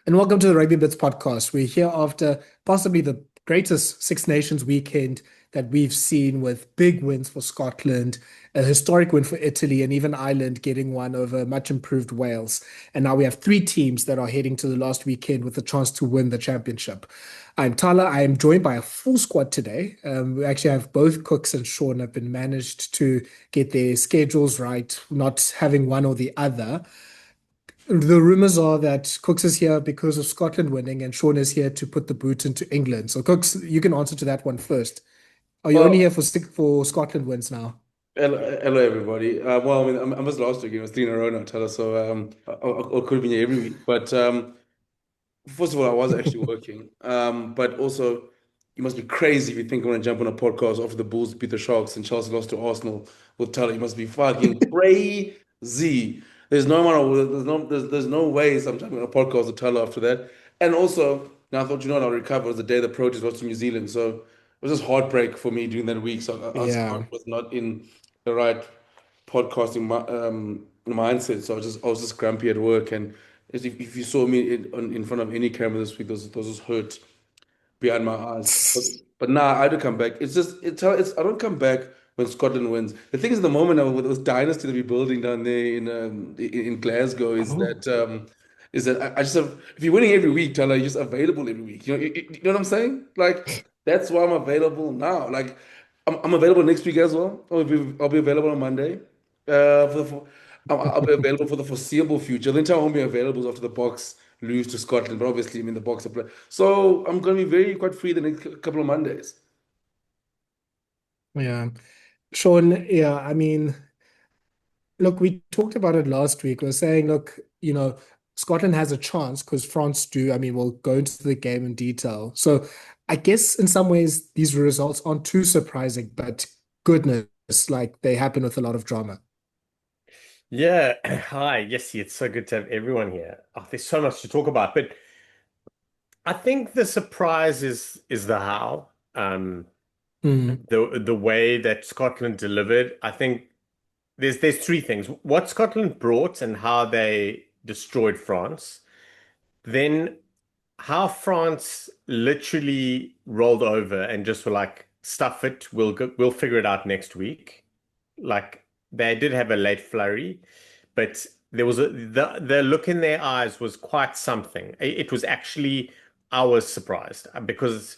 And welcome to the Rugby Bits podcast. We're here after possibly the greatest Six Nations weekend that we've seen, with big wins for Scotland, a historic win for Italy, and even Ireland getting one over much improved Wales. And now we have three teams that are heading to the last weekend with a chance to win the championship. I'm Thala. I am joined by a full squad today. We actually have both Kooks and Shaun have been managed to get their schedules right, not having one or the other. The rumors are that Cooks is here because of Scotland winning, and Shaun is here to put the boot into England. So, Cooks, you can answer to that one first. Are you only Well, here for Scotland wins now? hello everybody. Well, I mean, I missed last week. It was three in a row now, Tyler. So I could have been here every week. But first of all, I was actually working. But also, you must be crazy if you think I'm going to jump on a podcast after the Bulls beat the Sharks and Chelsea lost to Arsenal with Tyler. You must be fucking crazy. There's no amount of, there's no ways I'm jumping on a podcast with Tyler after that. And also, now I thought, I'll recover. It was the day the protest was to New Zealand. So it was just heartbreak for me during that week. So Yeah. was not in the right podcasting mindset. So I was just grumpy at work. And if you saw me in front of any camera this week, those was hurt behind my eyes. But nah, I do come back. It's I don't come back when Scotland wins. The thing is, the moment now with this dynasty that we're building down there in Glasgow Oh, is that I just have, if you're winning every week, Tyler, you're just available every week. You know what I'm saying? Like that's why I'm available now. Like I'm available next week as well. I'll be available on Monday. I'll be available for the foreseeable future. The entire won't be available after the Box lose to Scotland, but obviously, I mean, the Box are play. So I'm going to be very quite free the next couple of Mondays. yeah. Shaun, yeah, I mean, look, we talked about it last week. We're saying, look, Scotland has a chance because France do. I mean, we'll go into the game in detail. So I guess in some ways, these results aren't too surprising, but goodness, like they happen with a lot of drama. Yeah, hi. Yes, it's so good to have everyone here. Oh, there's so much to talk about, but I think the surprise is the how. Mm, The way that Scotland delivered. I think there's three things. What Scotland brought and how they destroyed France. Then how France literally rolled over and just were like, stuff it, we'll figure it out next week. Like they did have a late flurry, but there was the look in their eyes was quite something. It was actually, I was surprised because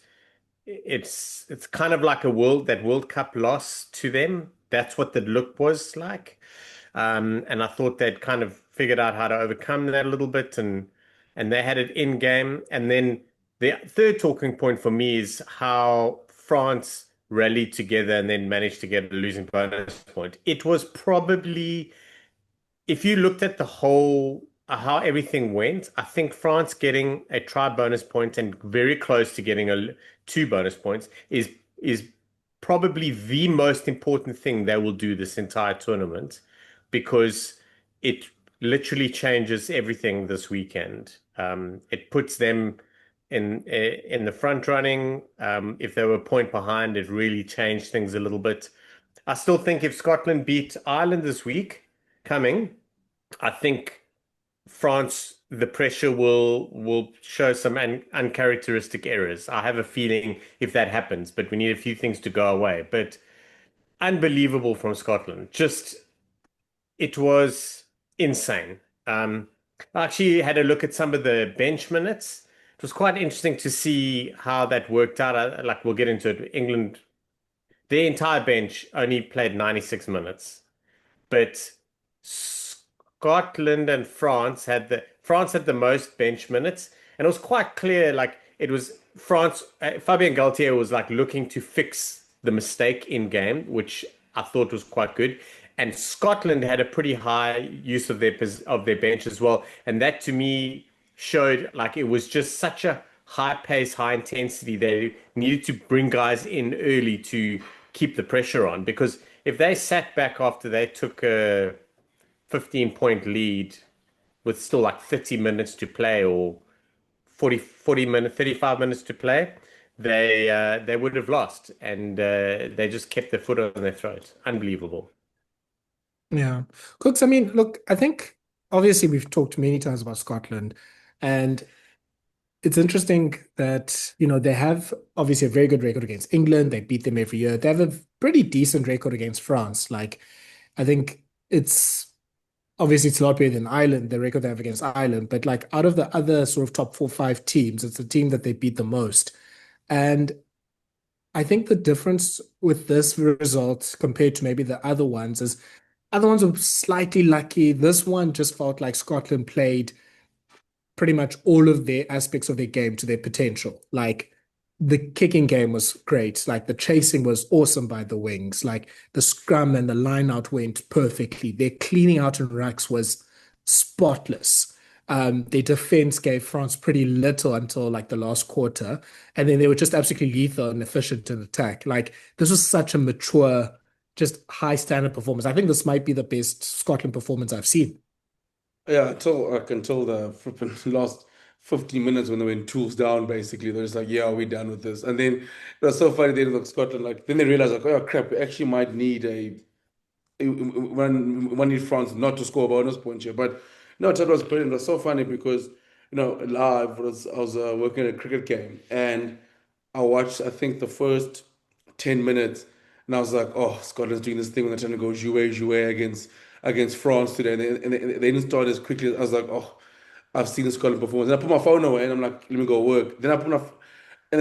it's kind of like that World Cup loss to them. That's what the look was like. And I thought they'd kind of figured out how to overcome that a little bit, and they had it in game. And then the third talking point for me is how France rallied together and then managed to get a losing bonus point. It was probably, if you looked at the whole how everything went, I think France getting a try bonus point and very close to getting a two bonus points is probably the most important thing they will do this entire tournament because it literally changes everything this weekend. It puts them in the front running. If they were a point behind, it really changed things a little bit. I still think if Scotland beat Ireland this week coming, I think France, the pressure will show some uncharacteristic errors. I have a feeling if that happens, but we need a few things to go away. But unbelievable from Scotland. Just it was insane. I actually had a look at some of the bench minutes. It was quite interesting to see how that worked out. Like we'll get into it. England, their entire bench only played 96 minutes. But Scotland and France had the most bench minutes, and it was quite clear. Like it was France. Fabien Galtier was like looking to fix the mistake in game, which I thought was quite good. And Scotland had a pretty high use of their bench as well, and that to me showed like it was just such a high pace, high intensity. They needed to bring guys in early to keep the pressure on because if they sat back after they took a 15-point lead with still like 30 minutes to play or 40 minutes, 35 minutes to play, they would have lost and they just kept their foot on their throat. Unbelievable. yeah. Cooks, I mean, look, I think obviously we've talked many times about Scotland, and it's interesting that, they have obviously a very good record against England. They beat them every year. They have a pretty decent record against France. Like, I think it's obviously it's a lot better than Ireland, the record they have against Ireland, but like out of the other sort of top 4, 5 teams, it's the team that they beat the most. And I think the difference with this result compared to maybe the other ones is other ones were slightly lucky. This one just felt like Scotland played pretty much all of their aspects of their game to their potential. Like the kicking game was great. Like the chasing was awesome by the wings. Like the scrum and the line out went perfectly. Their cleaning out in rucks was spotless. Their defense gave France pretty little until like the last quarter. And then they were just absolutely lethal and efficient in attack. Like this was such a mature, just high standard performance. I think this might be the best Scotland performance I've seen. Yeah, until the flipping last 15 minutes when they went tools down, basically. They're just like, yeah, we're done with this. And then it was so funny, they look Scotland, like, then they realized, like, oh crap, we actually might need one need France not to score a bonus point here. But no, that was brilliant. It was so funny because, live I was working at a cricket game and I watched, I think, the first 10 minutes, and I was like, oh, Scotland's doing this thing when they're trying to go jouet against France today. And they didn't start as quickly. I was like, oh, I've seen the Scotland performance. And I put my phone away and I'm like, let me go work. And then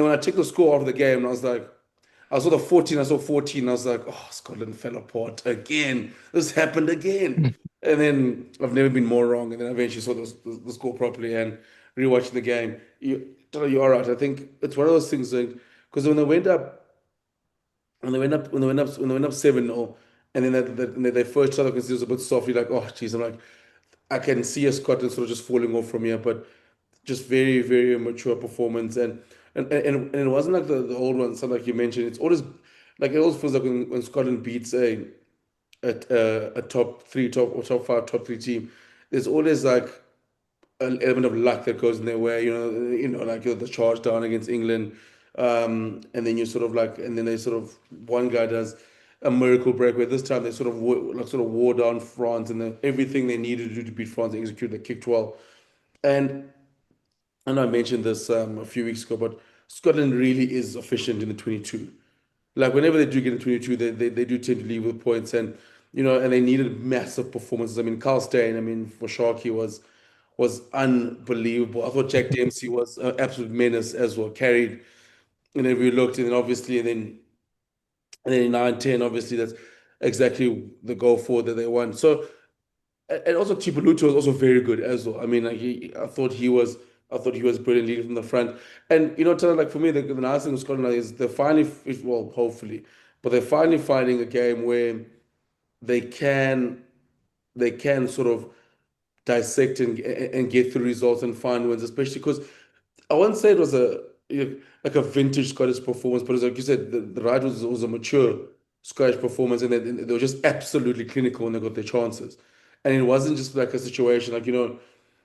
when I checked the score after the game, I was like, I saw the 14, I saw 14, I was like, oh, Scotland fell apart again. This happened again. And then I've never been more wrong. And then I eventually saw the score properly and rewatching the game. You are right. I think it's one of those things because when they went up 7-0, and then they first shot, I can see it was a bit soft. You're like, oh, geez, I'm like, I can see a Scotland sort of just falling off from here, but just very, very mature performance. And it wasn't like the old ones, so like you mentioned, it's always like it always feels like when Scotland beats a top three, top or top five, top three team, there's always like an element of luck that goes in there where like the charge down against England, and then you sort of like and then they sort of one guy does a miracle break where this time they sort of wore down France and everything they needed to do to beat France they executed. They kicked well, and I mentioned this a few weeks ago, but Scotland really is efficient in the 22. Like whenever they do get in 22, they do tend to leave with points, and they needed massive performances. I mean, Kyle Steyn, I mean, for Sharky was unbelievable. I thought Jack Dempsey was an absolute menace as well, carried. And then we looked, and then obviously, and then in 9-10, obviously, that's exactly the goal forward that they won. So, and also Tipaluto was also very good as well. I mean, like I thought he was brilliant leading from the front. And Tana, like for me, the nice thing with Scotland is they're finally, well, hopefully, but they're finally finding a game where they can they can sort of dissect and get through results and find wins, especially because I wouldn't say it was like a vintage Scottish performance, but it was like you said, the ride was a mature Scottish performance, and they were just absolutely clinical when they got their chances. And it wasn't just like a situation like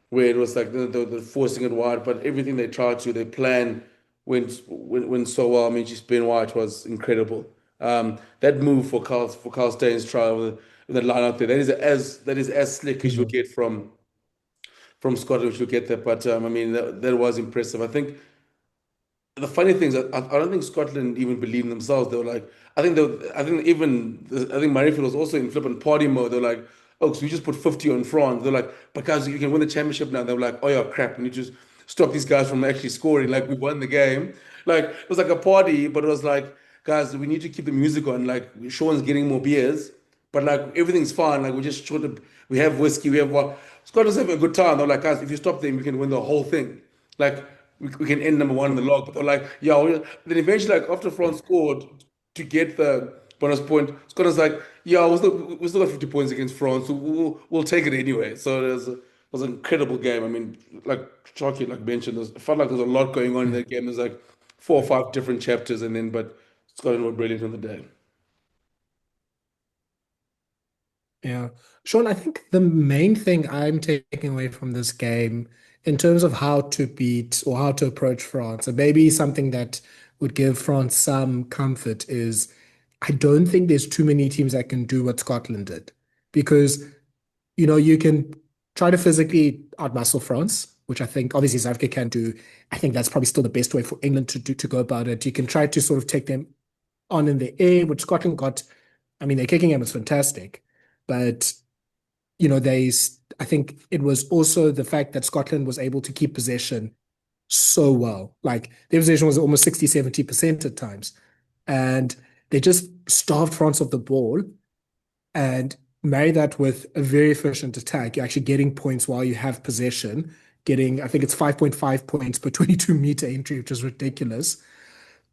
where it was like they're forcing it wide, but everything they tried to, their plan went so well. I mean, just Ben White was incredible. That move for Carl Steyn's trial with the line out there, that is as slick as you'll Mhm. get from Scotland, which you'll get that. But I mean, that was impressive. I think the funny thing is that I don't think Scotland even believed in themselves. They were like, I think Murrayfield was also in flippant party mode. They're like, oh, so we just put 50 on France. They're like, but guys, you can win the championship now. They were like, oh yeah, crap, we need to just stop these guys from actually scoring. Like we won the game. Like it was like a party, but it was like, guys, we need to keep the music on. Like Sean's getting more beers, but like everything's fine. Like we just short of, we have whiskey, we have what. Scotland's having a good time. They're like, guys, if you stop them, we can win the whole thing. Like we can end number one in the log. But they're like, yeah. Then eventually, like after France scored to get the bonus point, Scotland's like, yeah, we still got 50 points against France. So we'll take it anyway. So it was an incredible game. I mean, like Chucky like mentioned, it felt like there was a lot going on in that game. There's like 4 or 5 different chapters, and then but Scotland were brilliant on the day. Yeah. Sean, I think the main thing I'm taking away from this game in terms of how to beat or how to approach France, and maybe something that would give France some comfort is I don't think there's too many teams that can do what Scotland did. Because, you can try to physically outmuscle France, which I think obviously South Africa can do. I think that's probably still the best way for England to go about it. You can try to sort of take them on in the air, which Scotland got. I mean, their kicking game was fantastic, but I think it was also the fact that Scotland was able to keep possession so well. Like their possession was almost 60, 70% at times. And they just starved France of the ball and marry that with a very efficient attack. You're actually getting points while you have possession, getting, I think it's 5.5 points per 22-meter entry, which is ridiculous.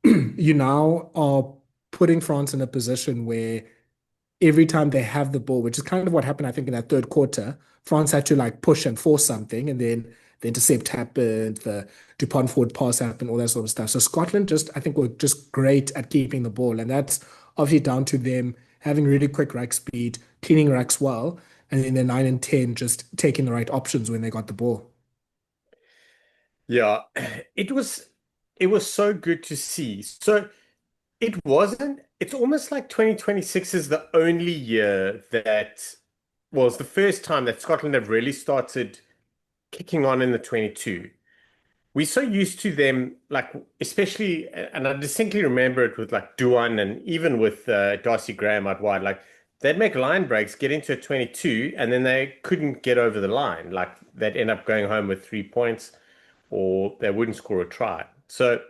You now are putting France in a position where every time they have the ball, which is kind of what happened, I think, in that third quarter, France had to like push and force something, and then the intercept happened, the Dupont forward pass happened, all that sort of stuff. So Scotland just, I think, were just great at keeping the ball, and that's obviously down to them having really quick rack speed, cleaning racks well, and then their 9 and 10 just taking the right options when they got the ball. Yeah, it was so good to see. So it's almost like 2026 is the only year that was the first time that Scotland have really started kicking on in the 22. We're so used to them, like, especially, and I distinctly remember it with like Duan and even with Darcy Graham out wide, like they'd make line breaks, get into a 22, and then they couldn't get over the line. Like they'd end up going home with 3 points or they wouldn't score a try. So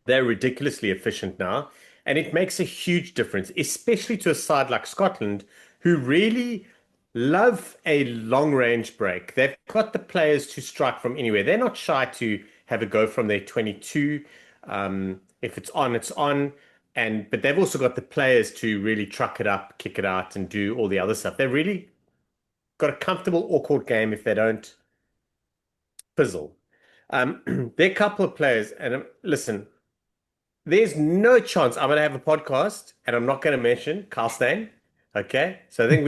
they're ridiculously efficient now, and it makes a huge difference, especially to a side like Scotland, who really love a long range break. They've got the players to strike from anywhere. They're not shy to have a go from their 22. If it's on, it's on. But they've also got the players to really truck it up, kick it out, and do all the other stuff. They've really got a comfortable, awkward game if they don't fizzle. There are a couple of players, and listen, there's no chance I'm going to have a podcast and I'm not going to mention Kyle Steyn. Okay. So I think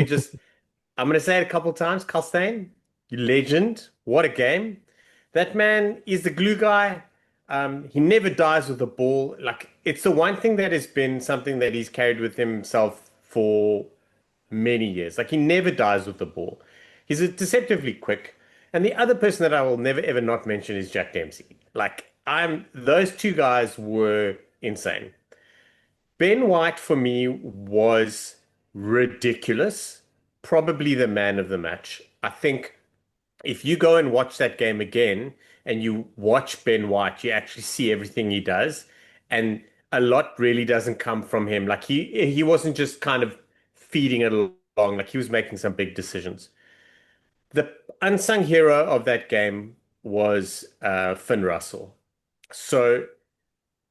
I'm going to say it a couple of times. Kyle Steyn, you legend. What a game. That man is the glue guy. He never dies with the ball. Like, it's the one thing that has been something that he's carried with himself for many years. Like, he never dies with the ball. He's deceptively quick. And the other person that I will never ever not mention is Jack Dempsey. Like, those two guys were insane. Ben White for me was ridiculous. Probably the man of the match. I think if you go and watch that game again and you watch Ben White, you actually see everything he does. And a lot really doesn't come from him. Like he wasn't just kind of feeding it along, like he was making some big decisions. The unsung hero of that game was Finn Russell. So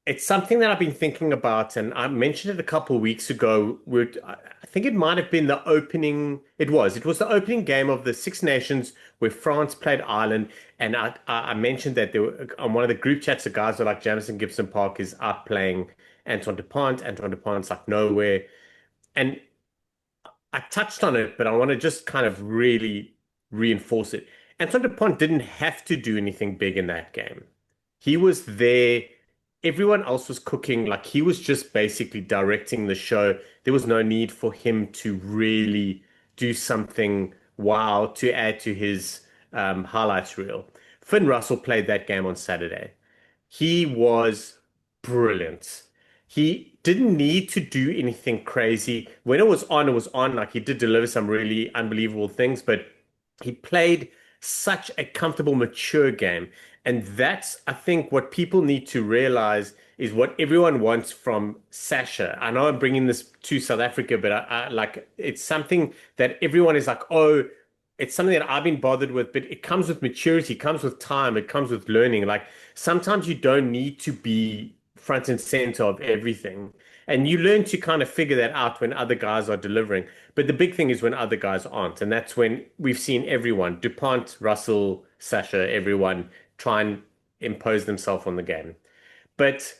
it's something that I've been thinking about, and I mentioned it a couple of weeks ago. I think it might have been the opening. It was the opening game of the Six Nations where France played Ireland, and I mentioned that there were, on one of the group chats, the guys were like Jamison Gibson Park is out playing Antoine Dupont. Antoine Dupont's like nowhere, and I touched on it, but I want to just kind of really reinforce it. Antoine Dupont didn't have to do anything big in that game. He was there. Everyone else was cooking. Like he was just basically directing the show. There was no need for him to really do something wow to add to his highlights reel. Finn Russell played that game on Saturday. He was brilliant. He didn't need to do anything crazy. When it was on, it was on. Like he did deliver some really unbelievable things, but he played such a comfortable, mature game. And that's, I think, what people need to realize is what everyone wants from Sasha. I know I'm bringing this to South Africa, but I like it's something that everyone is like, oh, it's something that I've been bothered with, but it comes with maturity, it comes with time, it comes with learning. Like sometimes you don't need to be front and center of everything. And you learn to kind of figure that out when other guys are delivering. But the big thing is when other guys aren't. And that's when we've seen everyone, DuPont, Russell, Sasha, everyone try and impose themselves on the game. But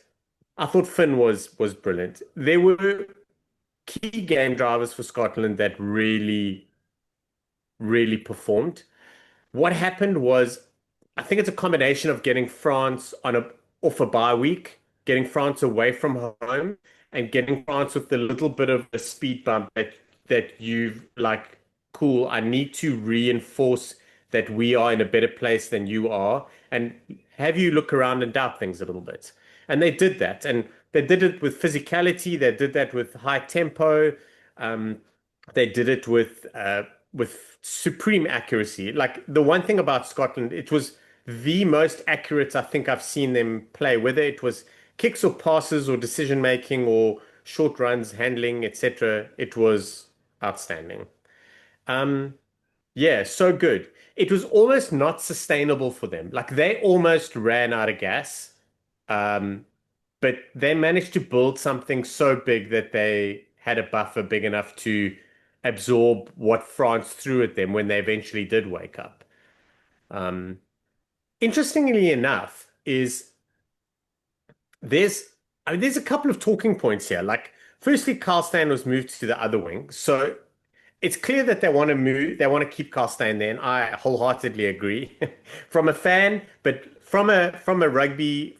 I thought Finn was brilliant. There were key game drivers for Scotland that really performed. What happened was, I think it's a combination of getting France off a bye week, getting France away from home, and getting France with a little bit of a speed bump that you've like, cool, I need to reinforce that we are in a better place than you are, and have you look around and doubt things a little bit. And they did that, and they did it with physicality. They did that with high tempo. Um, they did it with supreme accuracy. Like the one thing about Scotland, it was the most accurate I think I've seen them play, whether it was kicks or passes or decision making or short runs, handling, etc. It was outstanding. Um, yeah, so good. It was almost not sustainable for them. Like they almost ran out of gas. Um, but they managed to build something so big that they had a buffer big enough to absorb what France threw at them when they eventually did wake up. Um, Interestingly enough, is there's I mean, there's a couple of talking points here. Like, firstly, Kyle Steyn was moved to the other wing, so it's clear that they want to move, they want to keep Kyle Steyn there, and I wholeheartedly agree. From a fan, but from a rugby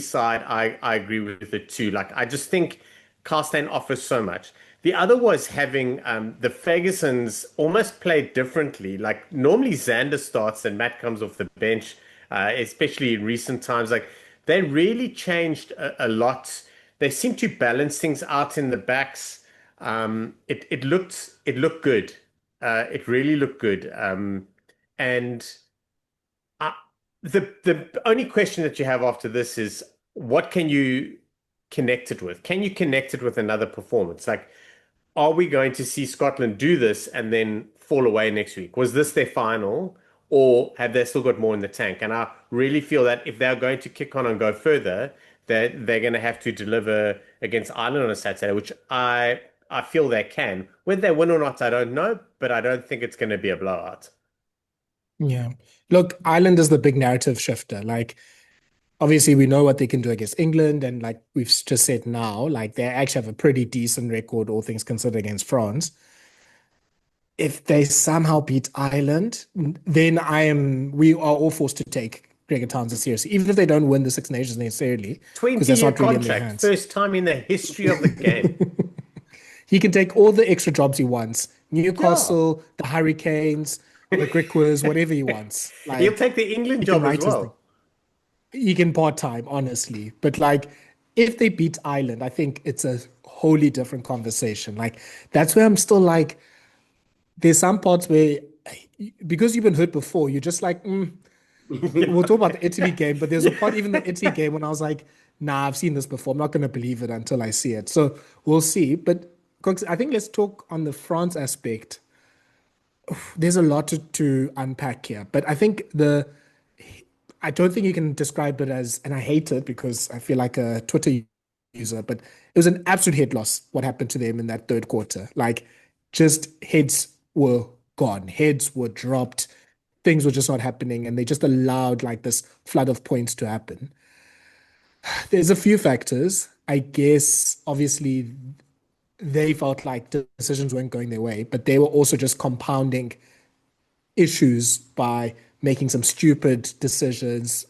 side, I agree with it too. Like, I just think Kyle Steyn offers so much. The other was having the Fergusons almost play differently. Like normally Xander starts and Matt comes off the bench, especially in recent times. Like they really changed a lot. They seem to balance things out in the backs. It looked good. It really looked good. And I, the only question that you have after this is what can you connect it with? Can you connect it with another performance? Like, are we going to see Scotland do this and then fall away next week? Was this their final, or have they still got more in the tank? And I really feel that if they're going to kick on and go further, that they're going to have to deliver against Ireland on a Saturday, which I feel they can. Whether they win or not, I don't know, but I don't think it's going to be a blowout. Yeah. Look, Ireland is the big narrative shifter. Like, obviously, we know what they can do against England, and like we've just said now, like they actually have a pretty decent record, all things considered, against France. If they somehow beat Ireland, then we are all forced to take Gregor Townsend seriously, even if they don't win the Six Nations necessarily, because that's 20-year not really in their contract, hands. first time in the history of the game. He can take all the extra jobs he wants. Yeah. Newcastle, the Hurricanes, the Griquas, whatever he wants. He'll Like take the England he can job as write his thing. well. He can part-time, honestly. But like if they beat Ireland, I think it's a wholly different conversation. Like that's where I'm still like, there's some parts where because you've been hurt before, you're just like, we'll talk about the Italy game, but there's a part, even the Italy game, when I was like, nah, I've seen this before. I'm not going to believe it until I see it. So we'll see. But Cox, I think let's talk on the France aspect. There's a lot to unpack here, but I don't think you can describe it as, and I hate it because I feel like a Twitter user, but it was an absolute head loss what happened to them in that third quarter. Like, just heads were gone, heads were dropped, things were just not happening, and they just allowed like this flood of points to happen. There's a few factors. I guess, obviously, they felt like decisions weren't going their way, but they were also just compounding issues by making some stupid decisions,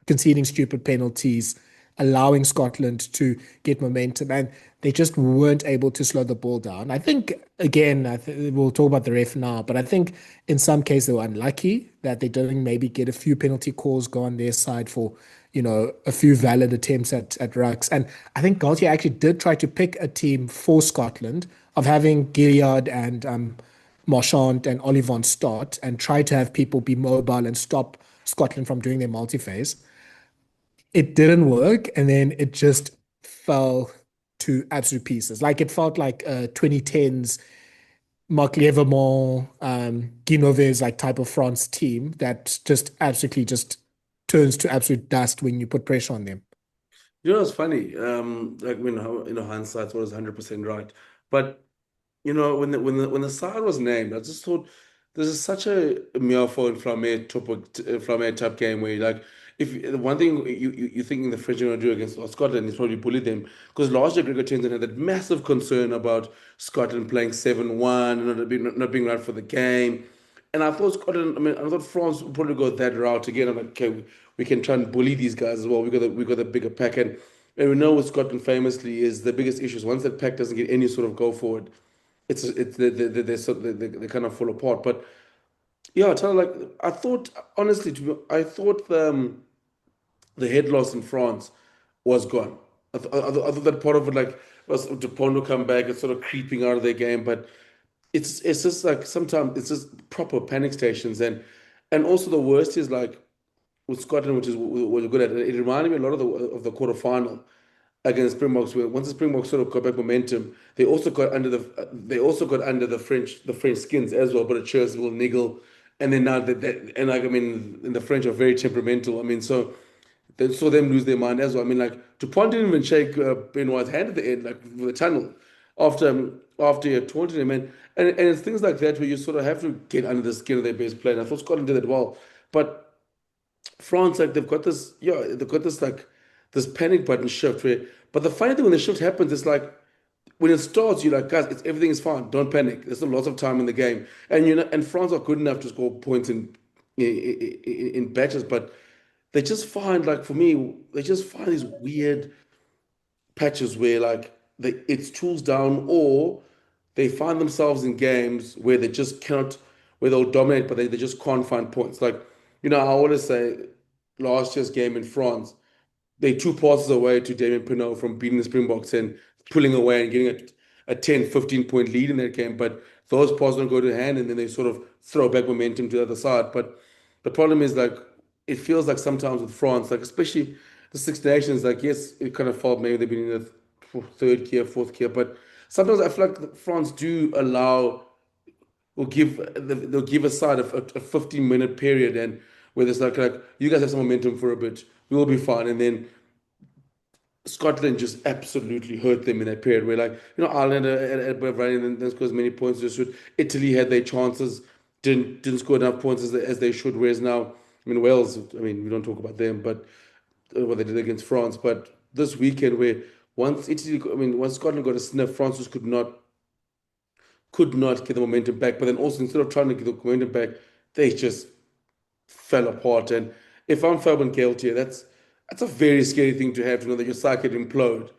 conceding stupid penalties, allowing Scotland to get momentum, and they just weren't able to slow the ball down. I think, again, we'll talk about the ref now, but I think in some cases they were unlucky that they didn't maybe get a few penalty calls go on their side for, a few valid attempts at rucks. And I think Galtier actually did try to pick a team for Scotland of having Gilliard and Marchand and Olivon start and try to have people be mobile and stop Scotland from doing their multi-phase. It didn't work, and then it just fell to absolute pieces. Like it felt like a 2010s Marc Lièvremont, Guinoves like type of France team that just absolutely just turns to absolute dust when you put pressure on them. It's funny. Like when hindsight's always 100% right. But when the side was named, I just thought this is such a Miafo and Flamme type game where like if the one thing you thinking the French are going to do against Scotland is probably bully them because last year Gregor Townsend had that massive concern about Scotland playing 7-1 and not being right for the game. And I thought Scotland, I mean, I thought France would probably go that route again. I'm like, okay, we can try and bully these guys as well. We got the bigger pack, and we know what Scotland famously is the biggest issue is once that pack doesn't get any sort of go forward, they kind of fall apart. But Yeah, Thala, like I thought, honestly, I thought the head loss in France was gone. I thought that part of it, like, was Dupont to come back, it's sort of creeping out of their game, but it's just like sometimes it's just proper panic stations, and also the worst is like with Scotland, which is what we're good at. It reminded me a lot of the quarterfinal against Springboks, where once the Springboks sort of got back momentum, they also got under the French skins as well, but a Church will niggle, and then now and like I mean, and the French are very temperamental. I mean, so they saw them lose their mind as well. I mean, like Dupont didn't even shake Benoit's hand at the end, like for the tunnel, after he had taunted him, and it's things like that where you sort of have to get under the skin of their best player. And I thought Scotland did that well, but France, like they've got this like this panic button shift where, but the funny thing when the shift happens, it's like when it starts, you're like, guys, everything is fine. Don't panic. There's a lot of time in the game, and and France are good enough to score points in batches, but they just find like for me, they just find these weird patches where like it's tools down, or they find themselves in games where they just cannot, where they'll dominate, but they just can't find points. Like, I always say last year's game in France, they two passes away to Damien Penaud from beating the Springboks and pulling away and getting a 10, 15 point lead in that game. But those passes don't go to hand, and then they sort of throw back momentum to the other side. But the problem is like it feels like sometimes with France, like especially the Six Nations, like yes, it kind of felt maybe they've been in the third gear, fourth gear, but sometimes I feel like France do allow will give they'll give a side of a 15-minute period and where there's like you guys have some momentum for a bit, we will be fine, and then Scotland just absolutely hurt them in that period where, like, Ireland had a bit of running and didn't score as many points as they should. Italy had their chances, didn't score enough points as they should. Whereas now, I mean, Wales, I mean, we don't talk about them, but what they did against France. But this weekend, where once Scotland got a sniff, France just could not get the momentum back. But then also, instead of trying to get the momentum back, they just fell apart. And if I'm Fabian Gaeltier, that's a very scary thing to have, to know that your side could implode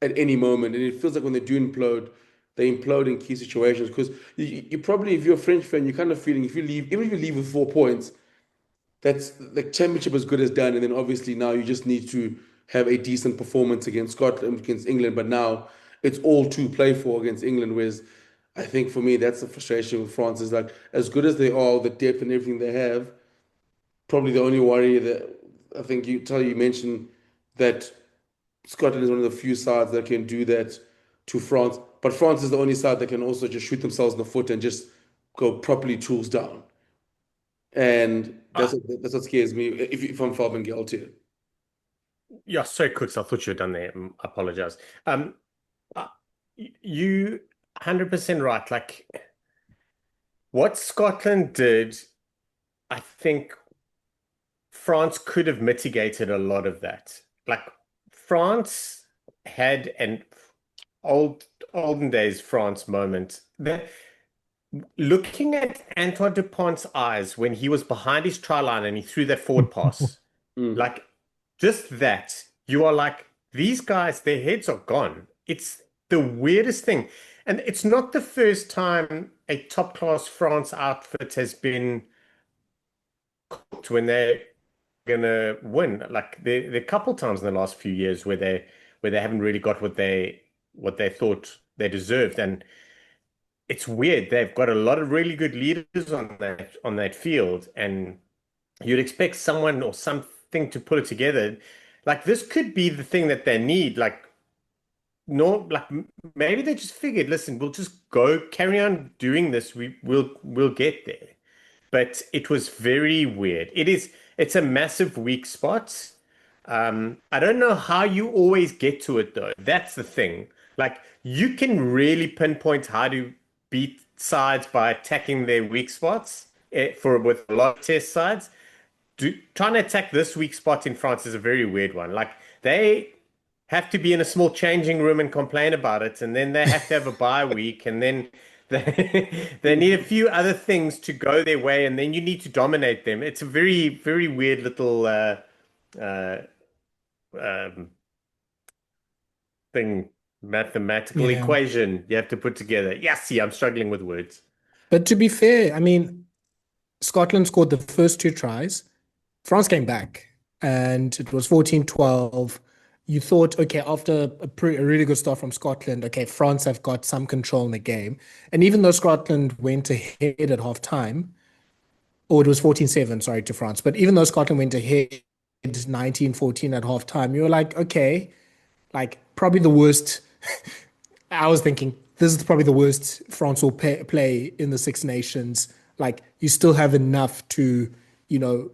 at any moment. And it feels like when they do implode, they implode in key situations. Because you probably, if you're a French fan, you're kind of feeling if you leave, even if you leave with 4 points, that's the championship as good as done. And then obviously now you just need to have a decent performance against Scotland, against England. But now it's all to play for against England. Whereas I think for me, that's the frustration with France is like as good as they are, the depth and everything they have, probably the only worry that I think you mentioned that Scotland is one of the few sides that can do that to France, but France is the only side that can also just shoot themselves in the foot and just go properly tools down. And Uh, that's what scares me if I'm Fabian Galtier. yeah, sorry, Cooks, I thought you were done there. I apologize. Um, uh, you 100% right. Like what Scotland did, I think France could have mitigated a lot of that. Like France had an olden days France moment. Looking at Antoine Dupont's eyes when he was behind his try line and he threw that forward pass, Mm. like just that, you are like, these guys, their heads are gone. It's the weirdest thing. And it's not the first time a top class France outfit has been cooked when they're gonna win. Like there are a couple times in the last few years where they haven't really got what they thought they deserved. And it's weird. They've got a lot of really good leaders on that field, and you'd expect someone or something to put it together. Like this could be the thing that they need. Like no, like maybe they just figured, listen, we'll just go carry on doing this. We'll get there. But it was very weird. It's a massive weak spot. I don't know how you always get to it though. That's the thing. Like you can really pinpoint how to beat sides by attacking their weak spots for with a lot of test sides. Trying to attack this weak spot in France is a very weird one. Like they have to be in a small changing room and complain about it, and then they have to have a bye week, and then they need a few other things to go their way, and then you need to dominate them. It's a very, very weird little uh, um, thing, mathematical Yeah. equation you have to put together. Yes, see, I'm struggling with words. But to be fair, I mean, Scotland scored the first two tries. France came back and it was 14-12. You thought, okay, after a really good start from Scotland, okay, France have got some control in the game. And even though Scotland went ahead at half time, or it was 14-7, sorry, to France, but even though Scotland went ahead 19-14 at half time, you were like, okay, like probably the worst. I was thinking this is probably the worst France will play in the Six Nations. Like you still have enough to,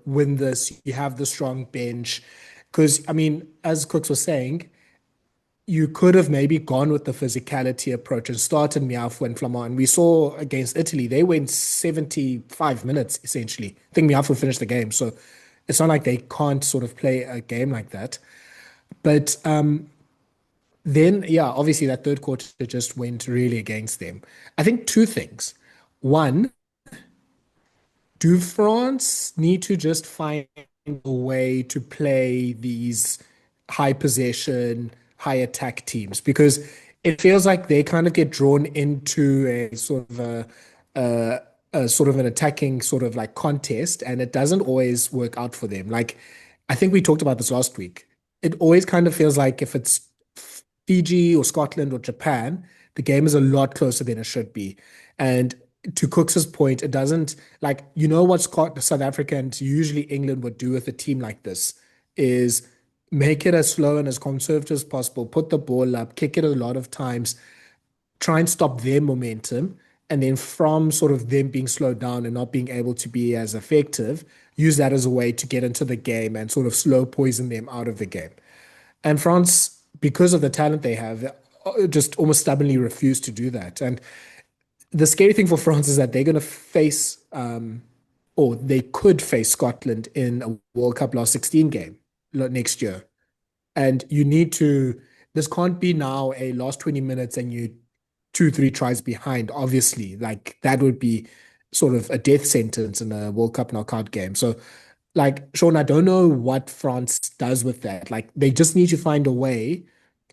win this. You have the strong bench. Because, I mean, as Cooks was saying, you could have maybe gone with the physicality approach and started Miafu and Flamand. And we saw against Italy, they went 75 minutes essentially. I think Miafu finished the game. So it's not like they can't sort of play a game like that. But then, yeah, obviously that third quarter just went really against them. I think two things. One, do France need to just find a way to play these high possession, high attack teams? Because it feels like they kind of get drawn into a, a sort of an attacking sort of like contest, and it doesn't always work out for them. Like I think we talked about this last week. It always kind of feels like if it's Fiji or Scotland or Japan, the game is a lot closer than it should be. And to Cooks's point, it doesn't like what South Africa and usually England would do with a team like this is make it as slow and as conservative as possible, put the ball up, kick it a lot of times, try and stop their momentum, and then from sort of them being slowed down and not being able to be as effective, use that as a way to get into the game and sort of slow poison them out of the game. And France, because of the talent they have, just almost stubbornly refuse to do that. And the scary thing for France is that they're going to face, or they could face Scotland in a World Cup last 16 game next year. And this can't be now a last 20 minutes and you 2, 3 tries behind, obviously. Like that would be sort of a death sentence in a World Cup knockout game. So, like, Shaun, I don't know what France does with that. Like, they just need to find a way,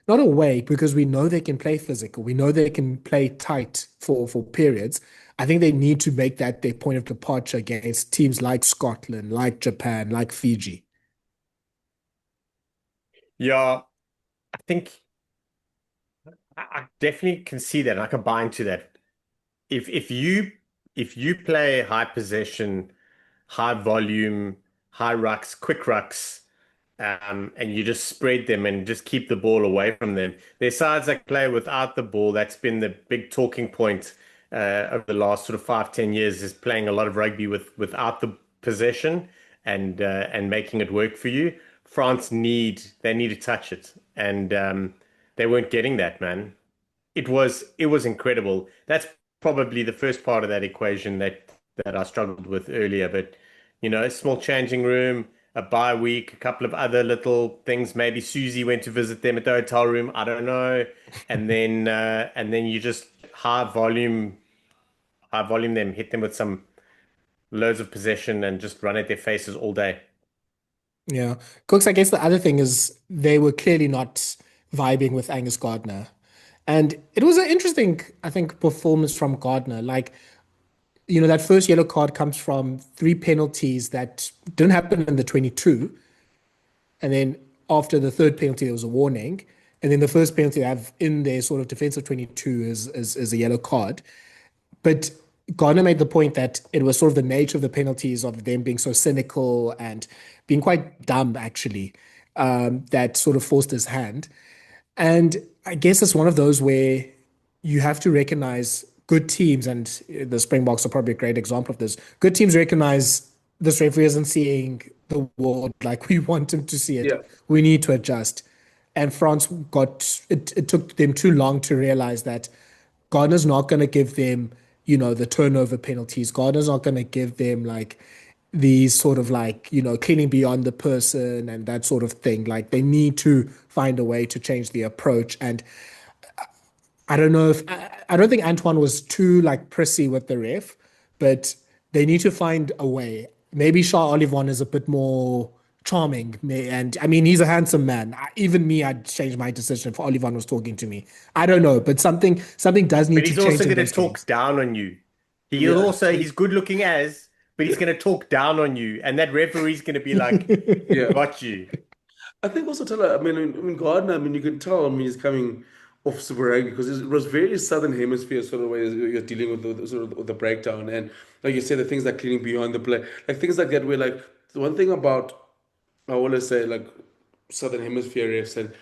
not a way, because we know they can play physical. We know they can play tight for periods. I think they need to make that their point of departure against teams like Scotland, like Japan, like Fiji. Yeah, I think I definitely can see that, and I can buy into that. If you play high possession, high volume, high rucks, quick rucks, and you just spread them and just keep the ball away from them. There's sides that play without the ball. That's been the big talking point over the last sort of 5, 10 years, is playing a lot of rugby without the possession and making it work for you. They need to touch it, and they weren't getting that, man. It was incredible. That's probably the first part of that equation that I struggled with earlier. But a small changing room, a bye week, a couple of other little things. Maybe Susie went to visit them at the hotel room. I don't know. And then you just high volume them, hit them with some loads of possession, and just run at their faces all day. Yeah. Cooks, I guess the other thing is they were clearly not vibing with Angus Gardner. And it was an interesting, I think, performance from Gardner. Like, that first yellow card comes from 3 penalties that didn't happen in the 22. And then after the third penalty, there was a warning. And then the first penalty they have in their sort of defensive 22 is a yellow card. But Gardner made the point that it was sort of the nature of the penalties of them being so cynical and being quite dumb, actually, that sort of forced his hand. And I guess it's one of those where you have to recognize good teams, and the Springboks are probably a great example of this. Good teams recognize this referee isn't seeing the world like we want him to see it. Yeah. We need to adjust. And France it took them too long to realize that Gardner's not going to give them, the turnover penalties. Gardner's not going to give them like these sort of like, cleaning beyond the person and that sort of thing. Like they need to find a way to change the approach. And I don't know if I don't think Antoine was too like prissy with the ref, but they need to find a way. Maybe Shah Olivon is a bit more charming, and I mean he's a handsome man. Even me, I'd change my decision if Olivon was talking to me. I don't know, but something does But need to he's change also in going to those talk games. down on you. Yeah. He's good looking as, but he's going to talk down on you, and that referee's going to be like, Yeah. "Got you." I think also Tala, I mean Gardner, I mean you can tell, I mean he's coming off Super Rugby because it was very Southern Hemisphere sort of way you're dealing with the sort of with the breakdown and like you said, the things like cleaning beyond the play, like things like that where like the one thing about I want to say like Southern Hemisphere refs and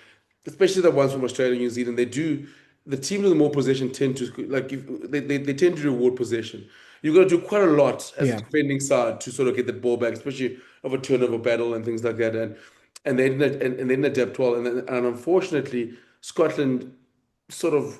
especially the ones from Australia and New Zealand, they do the teams with more possession tend to like if, they tend to reward possession. You've got to do quite a lot as a Yeah. defending side to sort of get the ball back, especially of a turnover battle and things like that. And they didn't and they didn't adapt well. And unfortunately, Scotland sort of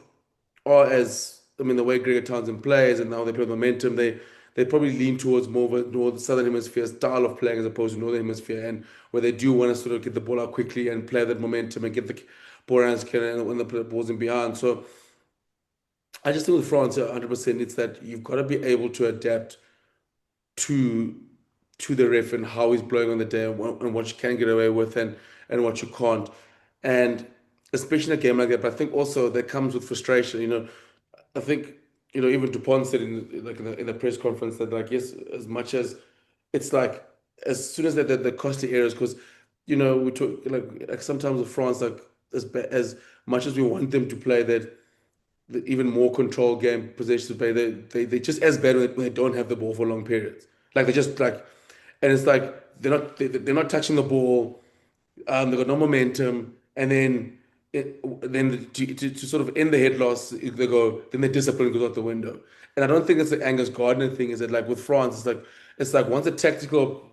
are as I mean the way Gregor Townsend plays and now they play with momentum, they probably lean towards more of a north southern hemisphere style of playing as opposed to northern hemisphere and where they do want to sort of get the ball out quickly and play that momentum and get the ball around and when the ball's in behind. So I just think with France, 100%, it's that you've got to be able to adapt to the ref and how he's blowing on the day and what you can get away with and what you can't. And especially in a game like that, but I think also that comes with frustration. I think, even Dupont said in the press conference that like, yes, as much as it's like as soon as the costly errors, because we talk like sometimes with France, like as much as we want them to play that even more control game possession play. They just as bad when they don't have the ball for long periods. Like they just like, and it's like they're not touching the ball. They've got no momentum, and then to sort of end the head loss, then the discipline goes out the window. And I don't think it's the Angus Gardner thing. Is that like with France, it's like once a tactical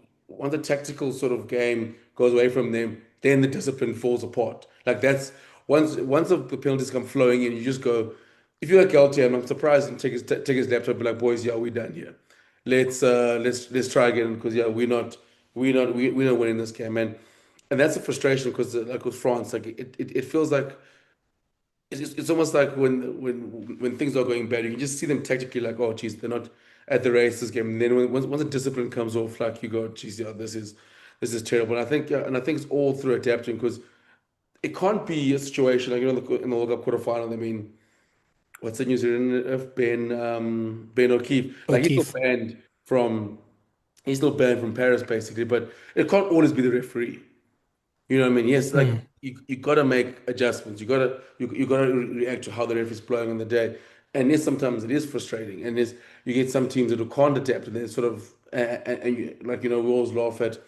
sort of game goes away from them, then the discipline falls apart. Like that's once the penalties come flowing in, you just go. If you're like guilty, I'm surprised and take his laptop, and be like, boys, yeah, we're done here. Let's try again because yeah, we're not winning this game, and that's a frustration because like with France, like it feels like it's almost like when things are going bad, you can just see them tactically like, oh, geez, they're not at the race this game. And then once the discipline comes off, like you go, geez, yeah, this is terrible. And I think it's all through adapting because it can't be a situation like in the World Cup quarterfinal. I mean, what's the New Zealand of Ben O'Keefe? Like O'Keefe. He's still banned from Paris basically, but it can't always be the referee. You know what I mean? Yes, like Mm. you gotta make adjustments. You gotta react to how the ref is blowing on the day. And yes, sometimes it is frustrating. And yes, you get some teams that can't adapt, and they sort of like we always laugh at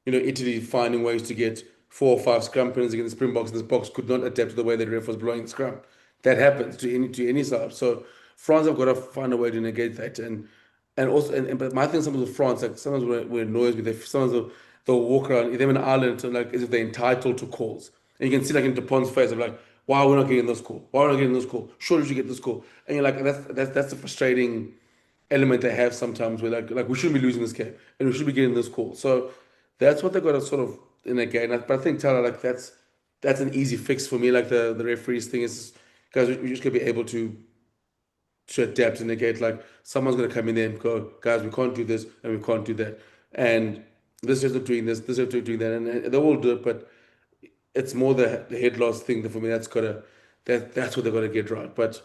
Italy finding ways to get 4 or 5 scrum penalties against the Springboks, and this box could not adapt to the way the ref was blowing the scrum. That happens to any side. So France have got to find a way to negate that, and also but my thing sometimes with France, like sometimes when it annoys me, sometimes they'll walk around them in Ireland and like as if they're entitled to calls, and you can see like in Dupont's face of like, why are we not getting this call? Why are we not getting this call? Surely you get this call, and you're like, that's a frustrating element they have sometimes where like we shouldn't be losing this game and we should be getting this call. So that's what they got to sort of in a game. But I think Tyler, like that's an easy fix for me. Like the referees thing is, guys, we just gotta be able to adapt and negate. Like someone's gonna come in there and go, guys, we can't do this and we can't do that, and this is not doing this is not doing that, and they will do it. But it's more the head loss thing that for me that's what they got to get right. But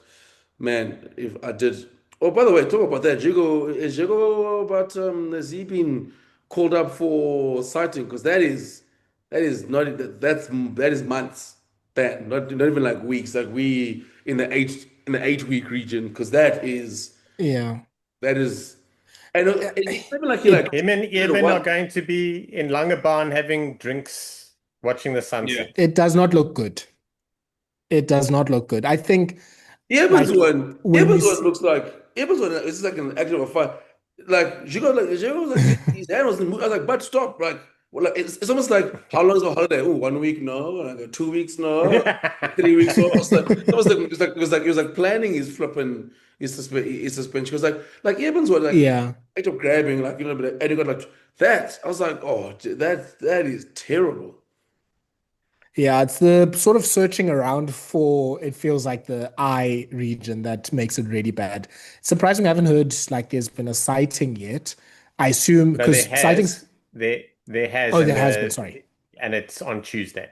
man, if I did. Oh, by the way, talk about that. Jigo about has he been called up for citing? Because that is not that is months ban, not even like weeks. Like we in the 8 week region, because Yeah. that is and It, it's not even like he like it Him and did it Eben are once. going to be in Langebaan having drinks, watching the Yeah. sunset. it does not look good. It does not look good. I think Evans like one, when you Evans one s- looks like Evans one. It's like an act of a fight. Like Jigo was like his hand was moving. I was like, but stop. Like, well, like it's almost like how long is a holiday? Oh, 1 week, no. Like 2 weeks, no. 3 weeks, no. It's almost like it was like planning his flipping his suspension. Because like Evans was like yeah. act of grabbing, like but and he got like that. I was like, oh, that is terrible. Yeah, it's the sort of searching around for it feels like the eye region that makes it really bad. Surprising I haven't heard like there's been a sighting yet. I assume No, there because sightings has. There has, oh there has been, sorry. and it's on Tuesday.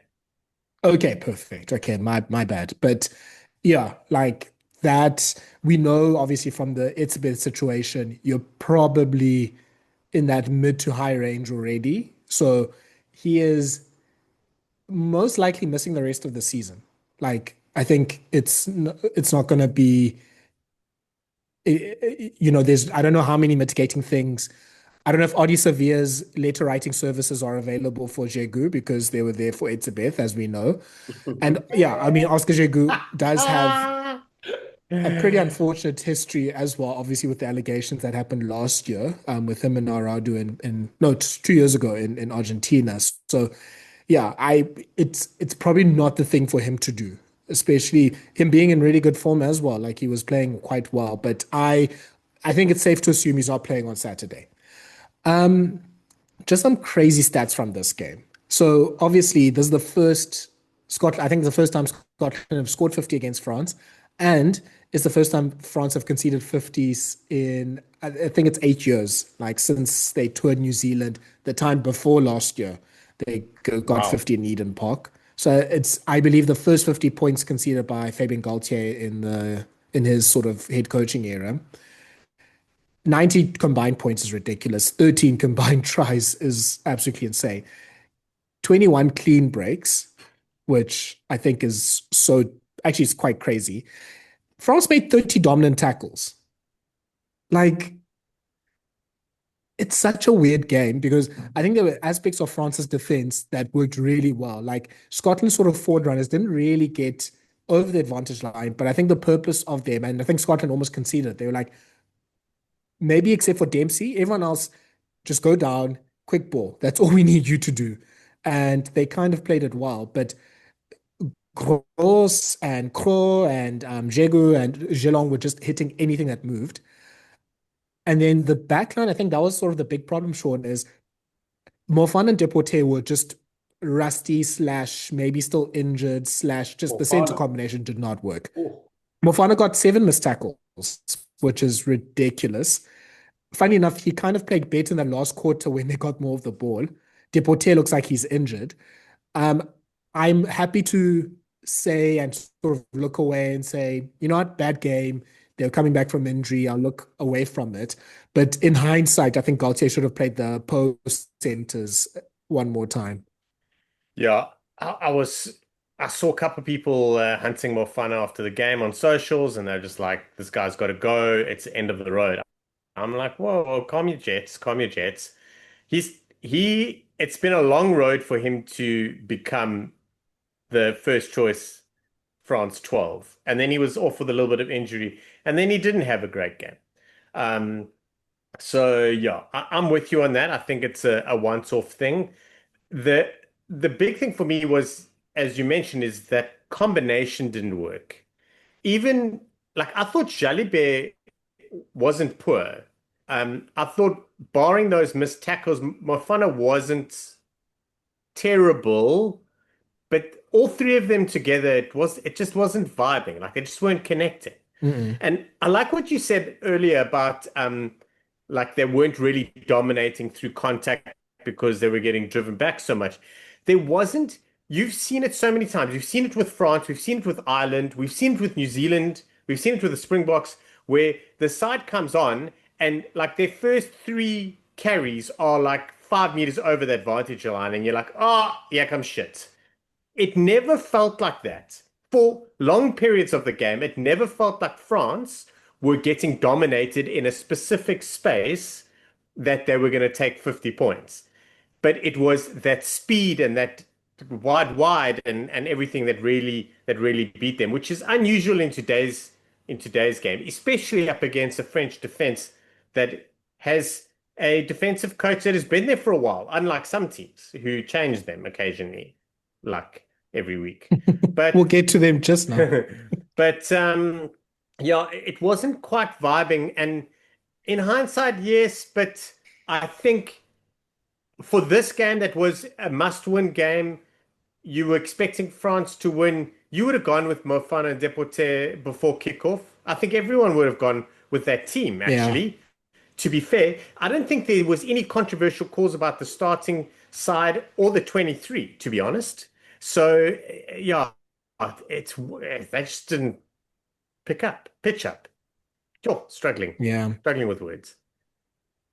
Okay, perfect. Okay, my bad. But yeah, like that we know obviously from the it's a bit situation, you're probably in that mid to high range already. So he is most likely missing the rest of the season. Like, I think it's not going to be, there's, I don't know how many mitigating things. I don't know if Audi Severe's letter writing services are available for Jegu because they were there for Etzebeth, as we know. And yeah, I mean, Oscar Jegu does have a pretty unfortunate history as well, obviously with the allegations that happened last year with him and Naradu no, 2 years ago in Argentina. So yeah, it's probably not the thing for him to do, especially him being in really good form as well. Like he was playing quite well, but I think it's safe to assume he's not playing on Saturday. Just some crazy stats from this game. So obviously, this is the first Scotland. I think it's the first time Scotland have scored 50 against France, and it's the first time France have conceded 50s in I think it's 8 years, like since they toured New Zealand the time before last year. They got Wow. 50 in Eden Park. So it's I believe the first 50 points conceded by Fabien Galtier in his sort of head coaching era. 90 combined points is ridiculous. 13 combined tries is absolutely insane. 21 clean breaks, which I think is actually, it's quite crazy. France made 30 dominant tackles. Like, it's such a weird game because I think there were aspects of France's defense that worked really well. Like, Scotland's sort of forward runners didn't really get over the advantage line, but I think the purpose of them, and I think Scotland almost conceded, they were like, maybe except for Dempsey, everyone else just go down, quick ball. That's all we need you to do. And they kind of played it well. But Gross and Kro and Jegu and Gelong were just hitting anything that moved. And then the backline, I think that was sort of the big problem, Sean, is Mofana and Deporte were just rusty slash maybe still injured slash just the center Fofana. combination did not work. Oh, Mofana got 7 missed tackles, which is ridiculous. Funny enough, he kind of played better in the last quarter when they got more of the ball. Deporte looks like he's injured. Um, I'm happy to say and sort of look away and say, you know what, bad game. They're coming back from injury. I'll look away from it. But in hindsight, I think Gaultier should have played the post centers one more time. Yeah, I saw a couple of people hunting more fun after the game on socials, and they're just like, "This guy's got to go. It's the end of the road." I'm like, "Whoa, whoa, calm your jets, calm your jets." It's been a long road for him to become the first choice France 12, and then he was off with a little bit of injury, and then he didn't have a great game. Um, so yeah, I'm with you on that. I think it's a once-off thing. The the big thing for me was, as you mentioned, is that combination didn't work. Even like I thought Jalibert wasn't poor. I thought barring those missed tackles, Mofana wasn't terrible, but all three of them together, it just wasn't vibing. Like they just weren't connecting. Mm-mm. And I like what you said earlier about like they weren't really dominating through contact because they were getting driven back so much. There wasn't, you've seen it so many times. You've seen it with France, we've seen it with Ireland, we've seen it with New Zealand, we've seen it with the Springboks, where the side comes on and like their first three carries are like 5 meters over the advantage line, and you're like, oh, here comes shit. It never felt like that. For long periods of the game, it never felt like France were getting dominated in a specific space that they were going to take 50 points. But it was that speed and that wide and everything that really beat them, which is unusual in today's game, especially up against a French defense that has a defensive coach that has been there for a while, unlike some teams who change them occasionally, like every week. We'll But get to them just now. but yeah, it wasn't quite vibing. And in hindsight, yes, but I think for this game that was a must-win game, you were expecting France to win. You would have gone with Mofana and Deporte before kickoff. I think everyone would have gone with that team, Yeah. actually. To be fair, I don't think there was any controversial calls about the starting side or the 23, to be honest. So, yeah, they just didn't pitch up. You're struggling, Yeah. struggling with words.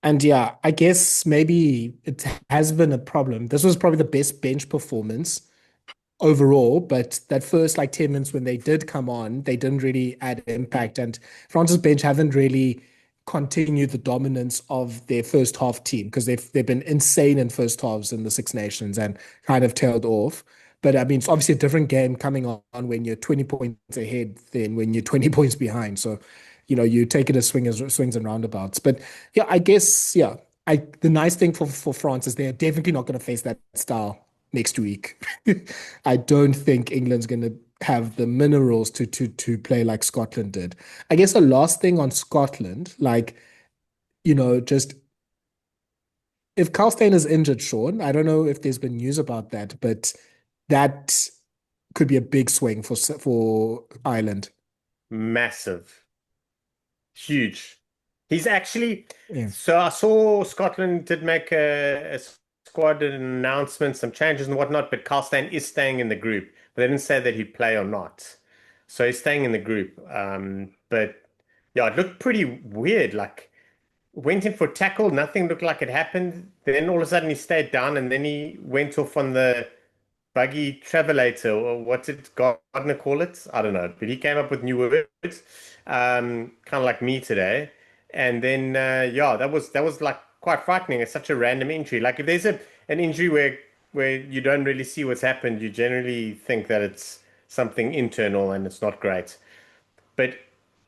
And yeah, I guess maybe it has been a problem. This was probably the best bench performance overall, but that first like 10 minutes when they did come on, they didn't really add impact. And France's bench haven't really continued the dominance of their first half team because they've been insane in first halves in the Six Nations and kind of tailed off. But I mean, it's obviously a different game coming on when you're 20 points ahead than when you're 20 points behind. So, you take it as swings and roundabouts. But yeah, I guess, yeah, the nice thing for France is they're definitely not going to face that style next week. I don't think England's going to have the minerals to play like Scotland did. I guess the last thing on Scotland, like, just if Kyle Steyn is injured, Shaun, I don't know if there's been news about that, but that could be a big swing for Ireland. Massive. Huge. He's actually, Yeah. so I saw Scotland did make a squad announcement, some changes and whatnot, but Kyle Steyn is staying in the group. But they didn't say that he'd play or not. So he's staying in the group. But yeah, it looked pretty weird. Like, went in for a tackle, nothing looked like it happened. Then all of a sudden he stayed down and then he went off on the buggy travelator, or what's it Gardner call it? I don't know, but he came up with new words, kind of like me today. And then yeah, that was like quite frightening. It's such a random injury. Like if there's an injury where you don't really see what's happened, you generally think that it's something internal and it's not great. But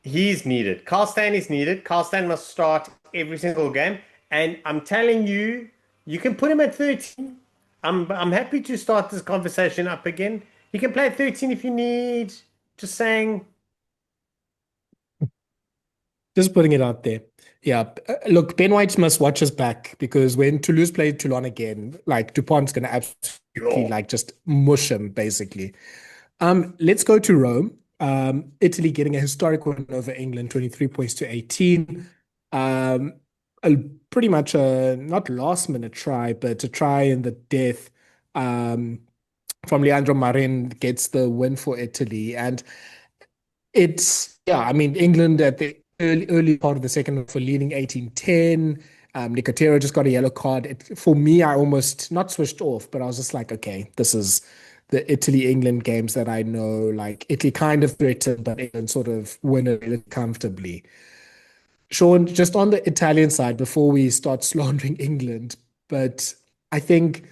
he's needed. Kyle Steyn is needed. Kyle Steyn must start every single game. And I'm telling you, you can put him at 13. I'm happy to start this conversation up again. He can play at 13 if you need. Just saying. Just putting it out there. Yeah. Look, Ben White must watch his back because when Toulouse played Toulon again, like Dupont's going to absolutely Yo. like just mush him, basically. Let's go to Rome. Italy getting a historic win over England, 23 points to 18. Um, a, Pretty much a not last minute try, but a try in the death from Leandro Marin gets the win for Italy. And yeah, I mean, England at the early part of the second for leading 18-10. Nicotero just got a yellow card. For me, I almost not switched off, but I was just like, okay, this is the Italy-England games that I know. Like Italy kind of threatened, but England sort of win it really comfortably. Shaun, just on the Italian side, before we start slandering England, but I think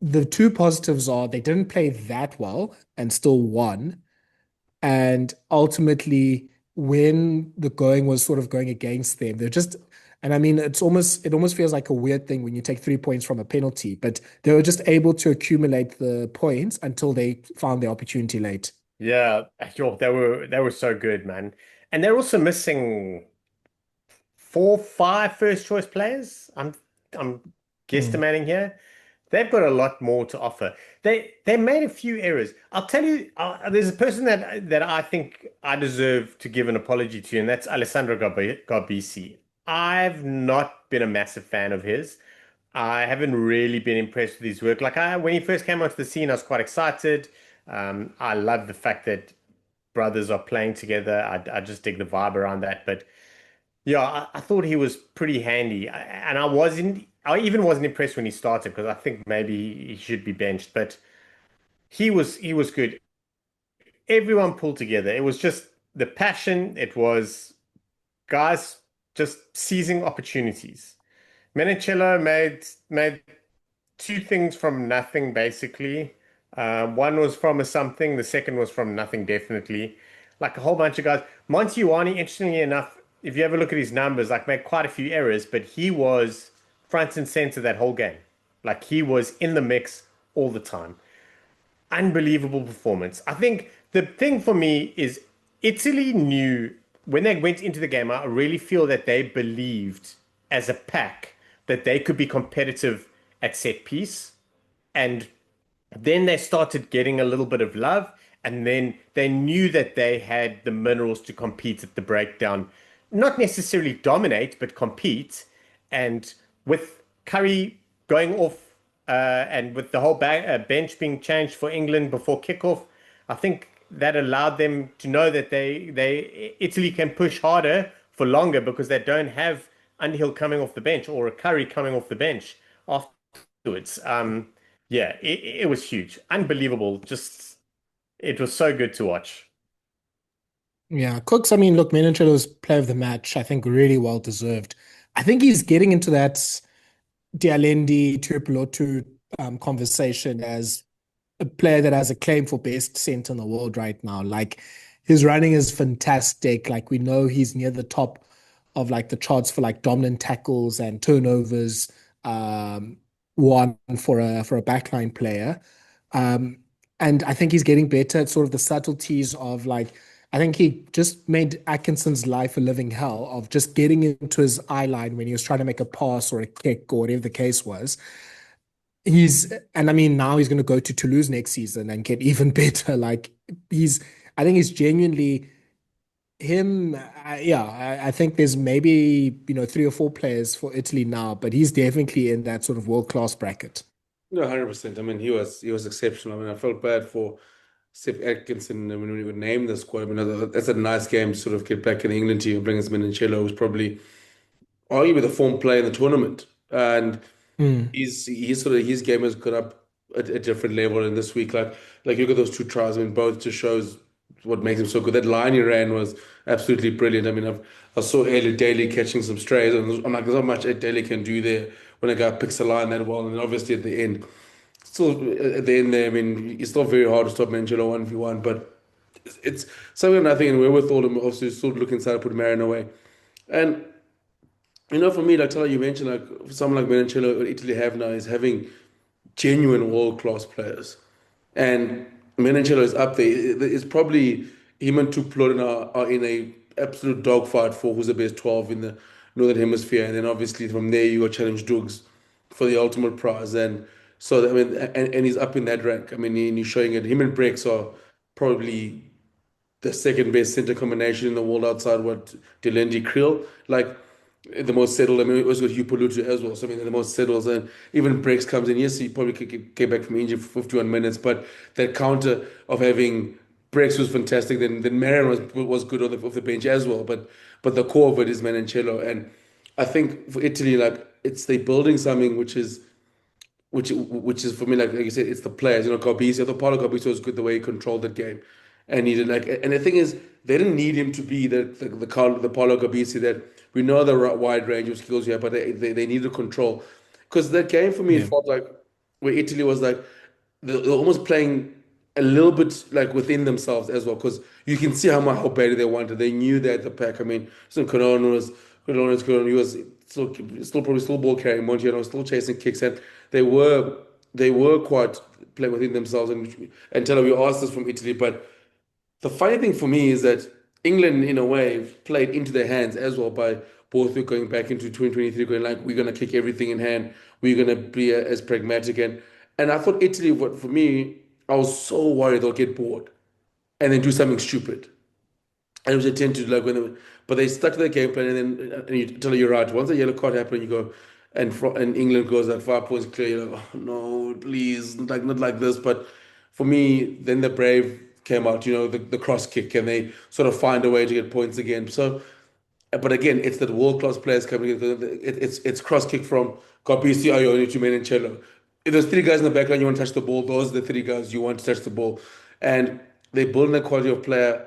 the two positives are they didn't play that well and still won. And ultimately, when the going was sort of going against them, they're just, and I mean, it almost feels like a weird thing when you take 3 points from a penalty, but they were just able to accumulate the points until they found the opportunity late. Yeah, yo, they were so good, man. And they're also missing four, five first choice players. I'm Mm. guesstimating here. They've got a lot more to offer. They made a few errors. I'll tell you, there's a person that I think I deserve to give an apology to, and that's Alessandro Garbisi. I've not been a massive fan of his. I haven't really been impressed with his work. Like when he first came onto the scene, I was quite excited. I love the fact that brothers are playing together. I just dig the vibe around that. But yeah, I thought he was pretty handy, and I even wasn't impressed when he started because I think maybe he should be benched. But he was good. Everyone pulled together. It was just the passion. It was guys just seizing opportunities. Menoncello made two things from nothing, basically. One was from a something, the second was from nothing, definitely. Like a whole bunch of guys. Montiuani, interestingly enough, if you ever look at his numbers, like made quite a few errors, but he was front and center that whole game. Like he was in the mix all the time. Unbelievable performance. I think the thing for me is Italy knew when they went into the game, I really feel that they believed as a pack that they could be competitive at set piece. And then they started getting a little bit of love, and then they knew that they had the minerals to compete at the breakdown. Not necessarily dominate, but compete. And with Curry going off and with the whole bench being changed for England before kickoff, I think that allowed them to know that Italy can push harder for longer because they don't have Underhill coming off the bench or a Curry coming off the bench afterwards. Yeah, it was huge, unbelievable. Just it was so good to watch. Yeah, Cooks, I mean, look, Menoncello's player of the match, I think really well deserved. I think he's getting into that Dialendi Tuipulotu conversation as a player that has a claim for best center in the world right now. Like his running is fantastic. Like we know he's near the top of like the charts for like dominant tackles and turnovers, um, one for a backline player. Um, and I think he's getting better at sort of the subtleties of like I think he just made Atkinson's life a living hell of just getting into his eye line when he was trying to make a pass or a kick or whatever the case was. And I mean, now he's going to go to Toulouse next season and get even better. Like I think he's genuinely him. Yeah, I think there's maybe, three or four players for Italy now, but he's definitely in that sort of world-class bracket. No, 100%. I mean, he was exceptional. I mean, I felt bad for Steve Atkinson. I mean, when we would name the squad, I mean, that's a nice game to sort of get back in the England team and bring us Menoncello, who's probably arguably the form player in the tournament. And Mm. he's sort of his game has gone up a different level in this week. Like you look at those two tries. I mean, both just shows what makes him so good. That line he ran was absolutely brilliant. I mean, I saw Elliot Daly catching some strays, and I'm like, there's not much Ed Daly can do there when a guy picks a line that well. And then obviously at the end, still at the end there, I mean, it's still very hard to stop Manchelo 1v1, but it's something I think, and we're with all of them, obviously still looking inside to put Marin away. And for me, like Tala, you mentioned, like someone like Menoncello, what Italy have now is having genuine world class players. And Menoncello is up there. It's probably him and Tuplodin are in a absolute dogfight for who's the best 12 in the Northern Hemisphere. And then obviously from there you go challenge Dugs for the ultimate prize. And so I mean, and he's up in that rank. I mean, he's showing it. Him and Brex are probably the second best center combination in the world outside what Delendi Creel. Like the most settled. I mean, it was with Hugh Polutu as well. So I mean, the most settled. And even Breaks comes in. Yes, he probably could get back from injury for 51 minutes, but that counter of having Breaks was fantastic. Then Marin was good on off the bench as well. But the core of it is Menoncello. And I think for Italy, like they're building something which is for me, like you said, it's the players. Garbisi. I thought Paulo Garbisi was good the way he controlled that game, and he did like. And the thing is, they didn't need him to be the Paulo Garbisi that we know the wide range of skills here, but they needed control because that game for me it Yeah. felt like where Italy was like they're almost playing a little bit like within themselves as well because you can see how badly they wanted. They knew they had the pack. I mean, so Corona, he was still probably still ball carrying. Montiano was still chasing kicks, and they were they were quite playing within themselves. And tell we asked this from Italy, but the funny thing for me is that England, in a way, played into their hands as well by Borthwick going back into 2023, going like, we're going to kick everything in hand. We're going to be as pragmatic. And I thought Italy, what for me, I was so worried they'll get bored and then do something stupid. And it was a tend to like but they stuck to their game plan, and then and you tell her you're right. Once the yellow card happened, you go, and England goes like 5 points clear. You're like, oh no, please, like not like this. But for me, then the brave came out. The cross kick, and they sort of find a way to get points again. So, but again, it's that world class players coming in. It's cross kick from Garbisi, Ioni to Menoncello. If there's three guys in the back line, you want to touch the ball. Those are the three guys you want to touch the ball, and they build the quality of player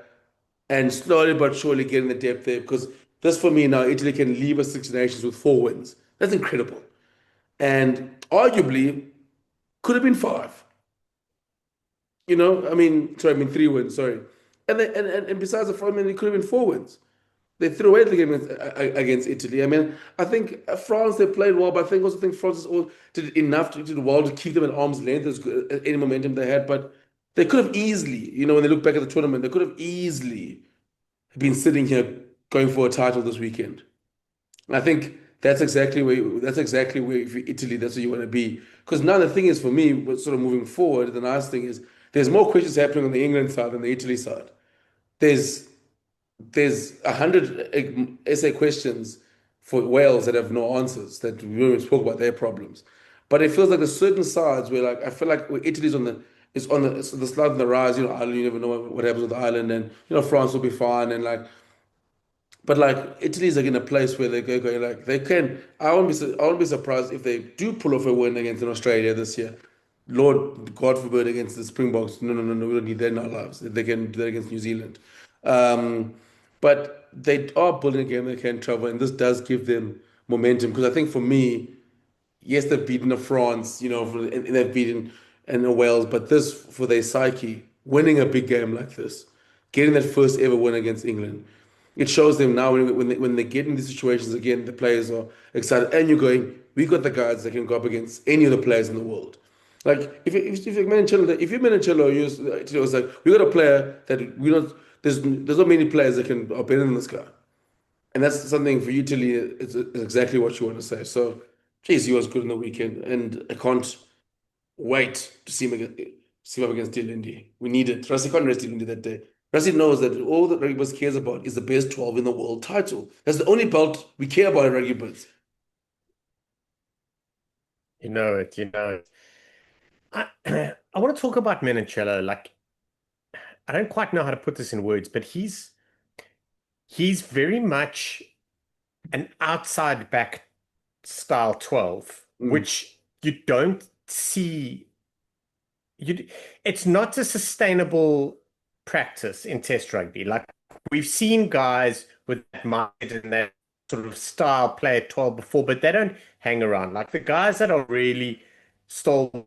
and slowly but surely getting the depth there because this for me now, Italy can leave us Six Nations with 4 wins. That's incredible. And arguably could have been five. I mean, sorry, I mean 3 wins, sorry. And besides the 4, I mean, it could have been 4 wins. They threw away the game against Italy. I mean, I think France, they played well, but I think France did enough to do well to keep them at arm's length as good, any momentum they had. But they could have easily, when they look back at the tournament, they could have easily been sitting here going for a title this weekend. And I think that's exactly where if you're Italy, that's where you want to be. Because now the thing is for me, what's sort of moving forward, the nice thing is there's more questions happening on the England side than the Italy side. There's there's 100 essay questions for Wales that have no answers that we don't even spoke about their problems. But it feels like there's certain sides where like I feel like where Italy's on the slide on the rise. Ireland, you never know what happens with Ireland, and France will be fine, and like But like Italy's like in a place where they're going like they can. I won't be surprised if they do pull off a win against an Australia this year. Lord, God forbid against the Springboks. No, no, no, no. We don't need that in our lives. They can do that against New Zealand. Um, but they are building a game they can travel, and this does give them momentum. Because I think for me, yes, they've beaten a France, and they've beaten and a Wales, but this for their psyche, winning a big game like this, getting that first ever win against England, it shows them now when they get in these situations again, the players are excited, and you're going, we got the guys that can go up against any of the players in the world. Like if you're Menoncello, if you're Menoncello, it's like we got a player that we don't. There's not many players that are better than this guy. And that's something for you, Tilly, is exactly what you want to say. So, geez, he was good in the weekend, and I can't wait to see him up against Dylan. We need it. Rassie can't rest Dylan that day. Rassie knows that all that Rugby Buzz cares about is the best 12 in the world title. That's the only belt we care about at Rugby Buzz. You know it, you know it. I want to talk about Menoncello. Like, I don't quite know how to put this in words, but he's very much an outside back style 12, Mm. which you don't see. It's not a sustainable practice in Test rugby. Like we've seen guys with that mindset and that sort of style play at 12 before, but they don't hang around. Like the guys that are really stalwart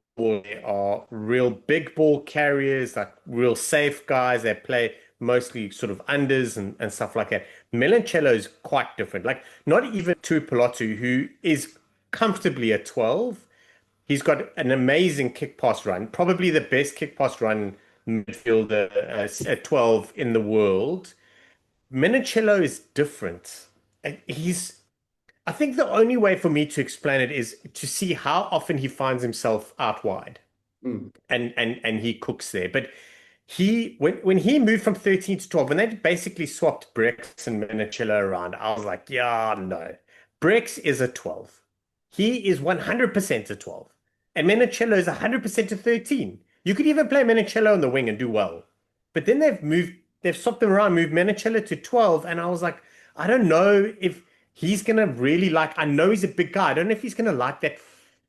are real big ball carriers, like real safe guys that play mostly sort of unders and stuff like that. Menoncello is quite different. Like not even Tuipulotu, who is comfortably a 12. He's got an amazing kick pass run, probably the best kick pass run midfielder at 12 in the world. Menoncello is different. I think the only way for me to explain it is to see how often he finds himself out wide Mm. and he cooks there. But when he moved from 13 to 12, when they basically swapped Brex and Menoncello around, I was like, yeah, no. Brex is a 12. He is 100% a 12. And Menoncello is 100% a 13. You could even play Menoncello on the wing and do well. But then they've swapped them around, moved Menoncello to 12, and I was like, I don't know if he's gonna really like. I know he's a big guy. I don't know if he's gonna like that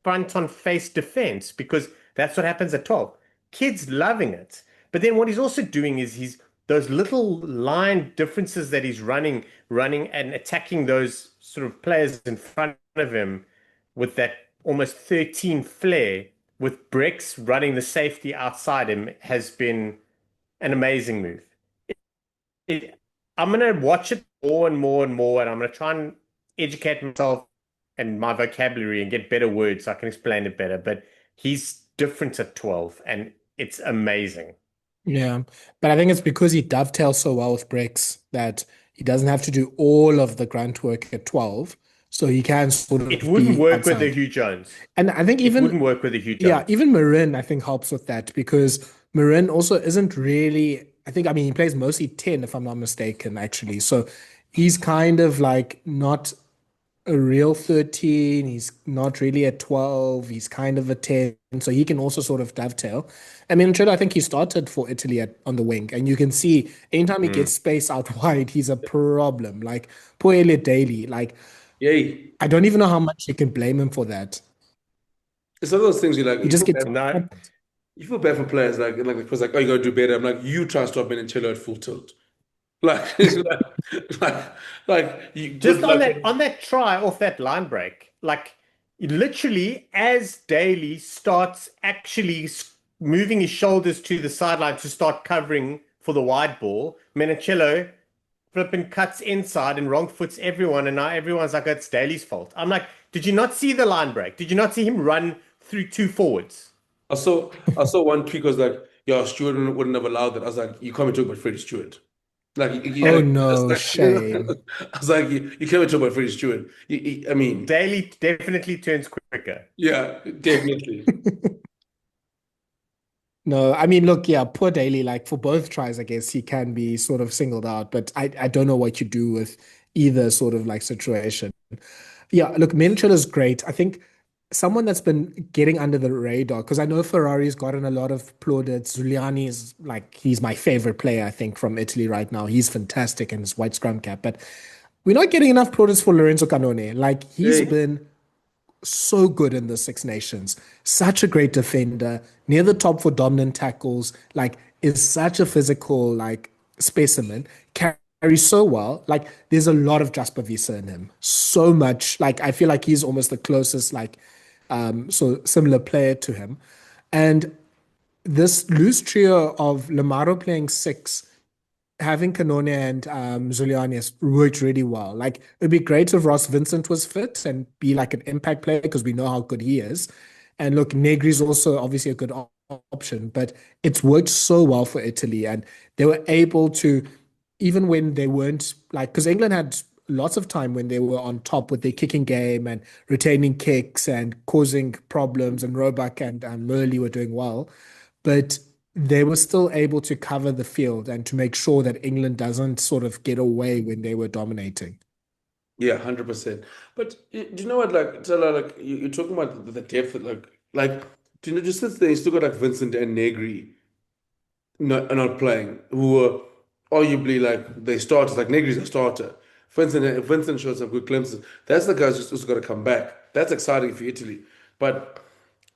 front on face defense because that's what happens at 12. Kids loving it. But then what he's also doing is he's those little line differences that he's running and attacking those sort of players in front of him with that almost 13 flair with Brex running the safety outside him has been an amazing move. It, I'm going to watch it more and more and more, and I'm going to try and educate myself and my vocabulary and get better words so I can explain it better. But he's different at 12, and it's amazing. Yeah, but I think it's because he dovetails so well with Brex that he doesn't have to do all of the grunt work at 12, so he can sort It of wouldn't be work with the outside. Hugh Jones. And I think It wouldn't even, work with the Hugh yeah, Jones. even Marin, I think, helps with that because Marin also isn't really, I mean, he plays mostly 10, if I'm not mistaken, actually. So he's kind of like not a real 13. He's not really a 12. He's kind of a 10. So he can also sort of dovetail. I mean, Trent, I think he started for Italy on the wing. And you can see anytime he gets Mm. space out wide, he's a problem. Like poor Elliot Daly. Like Yay. I don't even know how much you can blame him for that. It's one of those things He just gets No, you feel bad for players like because like, oh, you gotta do better. I'm like, you try to stop Menoncello at full tilt. Like, like, good just luck. on that try off that line break, like literally as Daly starts actually moving his shoulders to the sideline to start covering for the wide ball, Menoncello flipping cuts inside and wrong foots everyone, and now everyone's like, it's Daly's fault. I'm like, did you not see the line break? Did you not see him run through two forwards? I saw one tweet was like, "Yo, Stewart wouldn't have allowed that." I was like, "You can't be talking about Freddie Stewart." Like, oh that's no, like, shame. I was like, you can't be talking about Freddie Stewart. I mean, Daly definitely turns quicker. yeah, definitely. No, I mean, look, yeah, poor Daly, like for both tries, I guess he can be sort of singled out, but I don't know what you do with either sort of like situation. Yeah, look, Menchel is great. I think someone that's been getting under the radar because I know Ferrari's gotten a lot of plaudits. Giuliani is like he's my favorite player, I think, from Italy right now. He's fantastic in his white scrum cap, but we're not getting enough plaudits for Lorenzo Cannone. Like he's Hey, been so good in the Six Nations, such a great defender, near the top for dominant tackles, like is such a physical like specimen, carries so well. Like there's a lot of Jasper Visa in him. So much. Like I feel like he's almost the closest like so similar player to him. And this loose trio of Lamaro playing six, having Canone and Zuliani has worked really well. Like it'd be great if Ross Vincent was fit and be like an impact player because we know how good he is. And look, Negri's also obviously a good option, but it's worked so well for Italy, and they were able to, even when they weren't like, because England had lots of time when they were on top with their kicking game and retaining kicks and causing problems, and Roebuck and Murley were doing well, but they were still able to cover the field and to make sure that England doesn't sort of get away when they were dominating. yeah, 100%. But do you know what, like, Tella, like, you're talking about the depth, like, do you know, just since they still got like Vincent and Negri not playing, who were arguably like they starters, like Negri's a starter. Vincent showed some good glimpses. That's the guys who's got to come back. That's exciting for Italy. But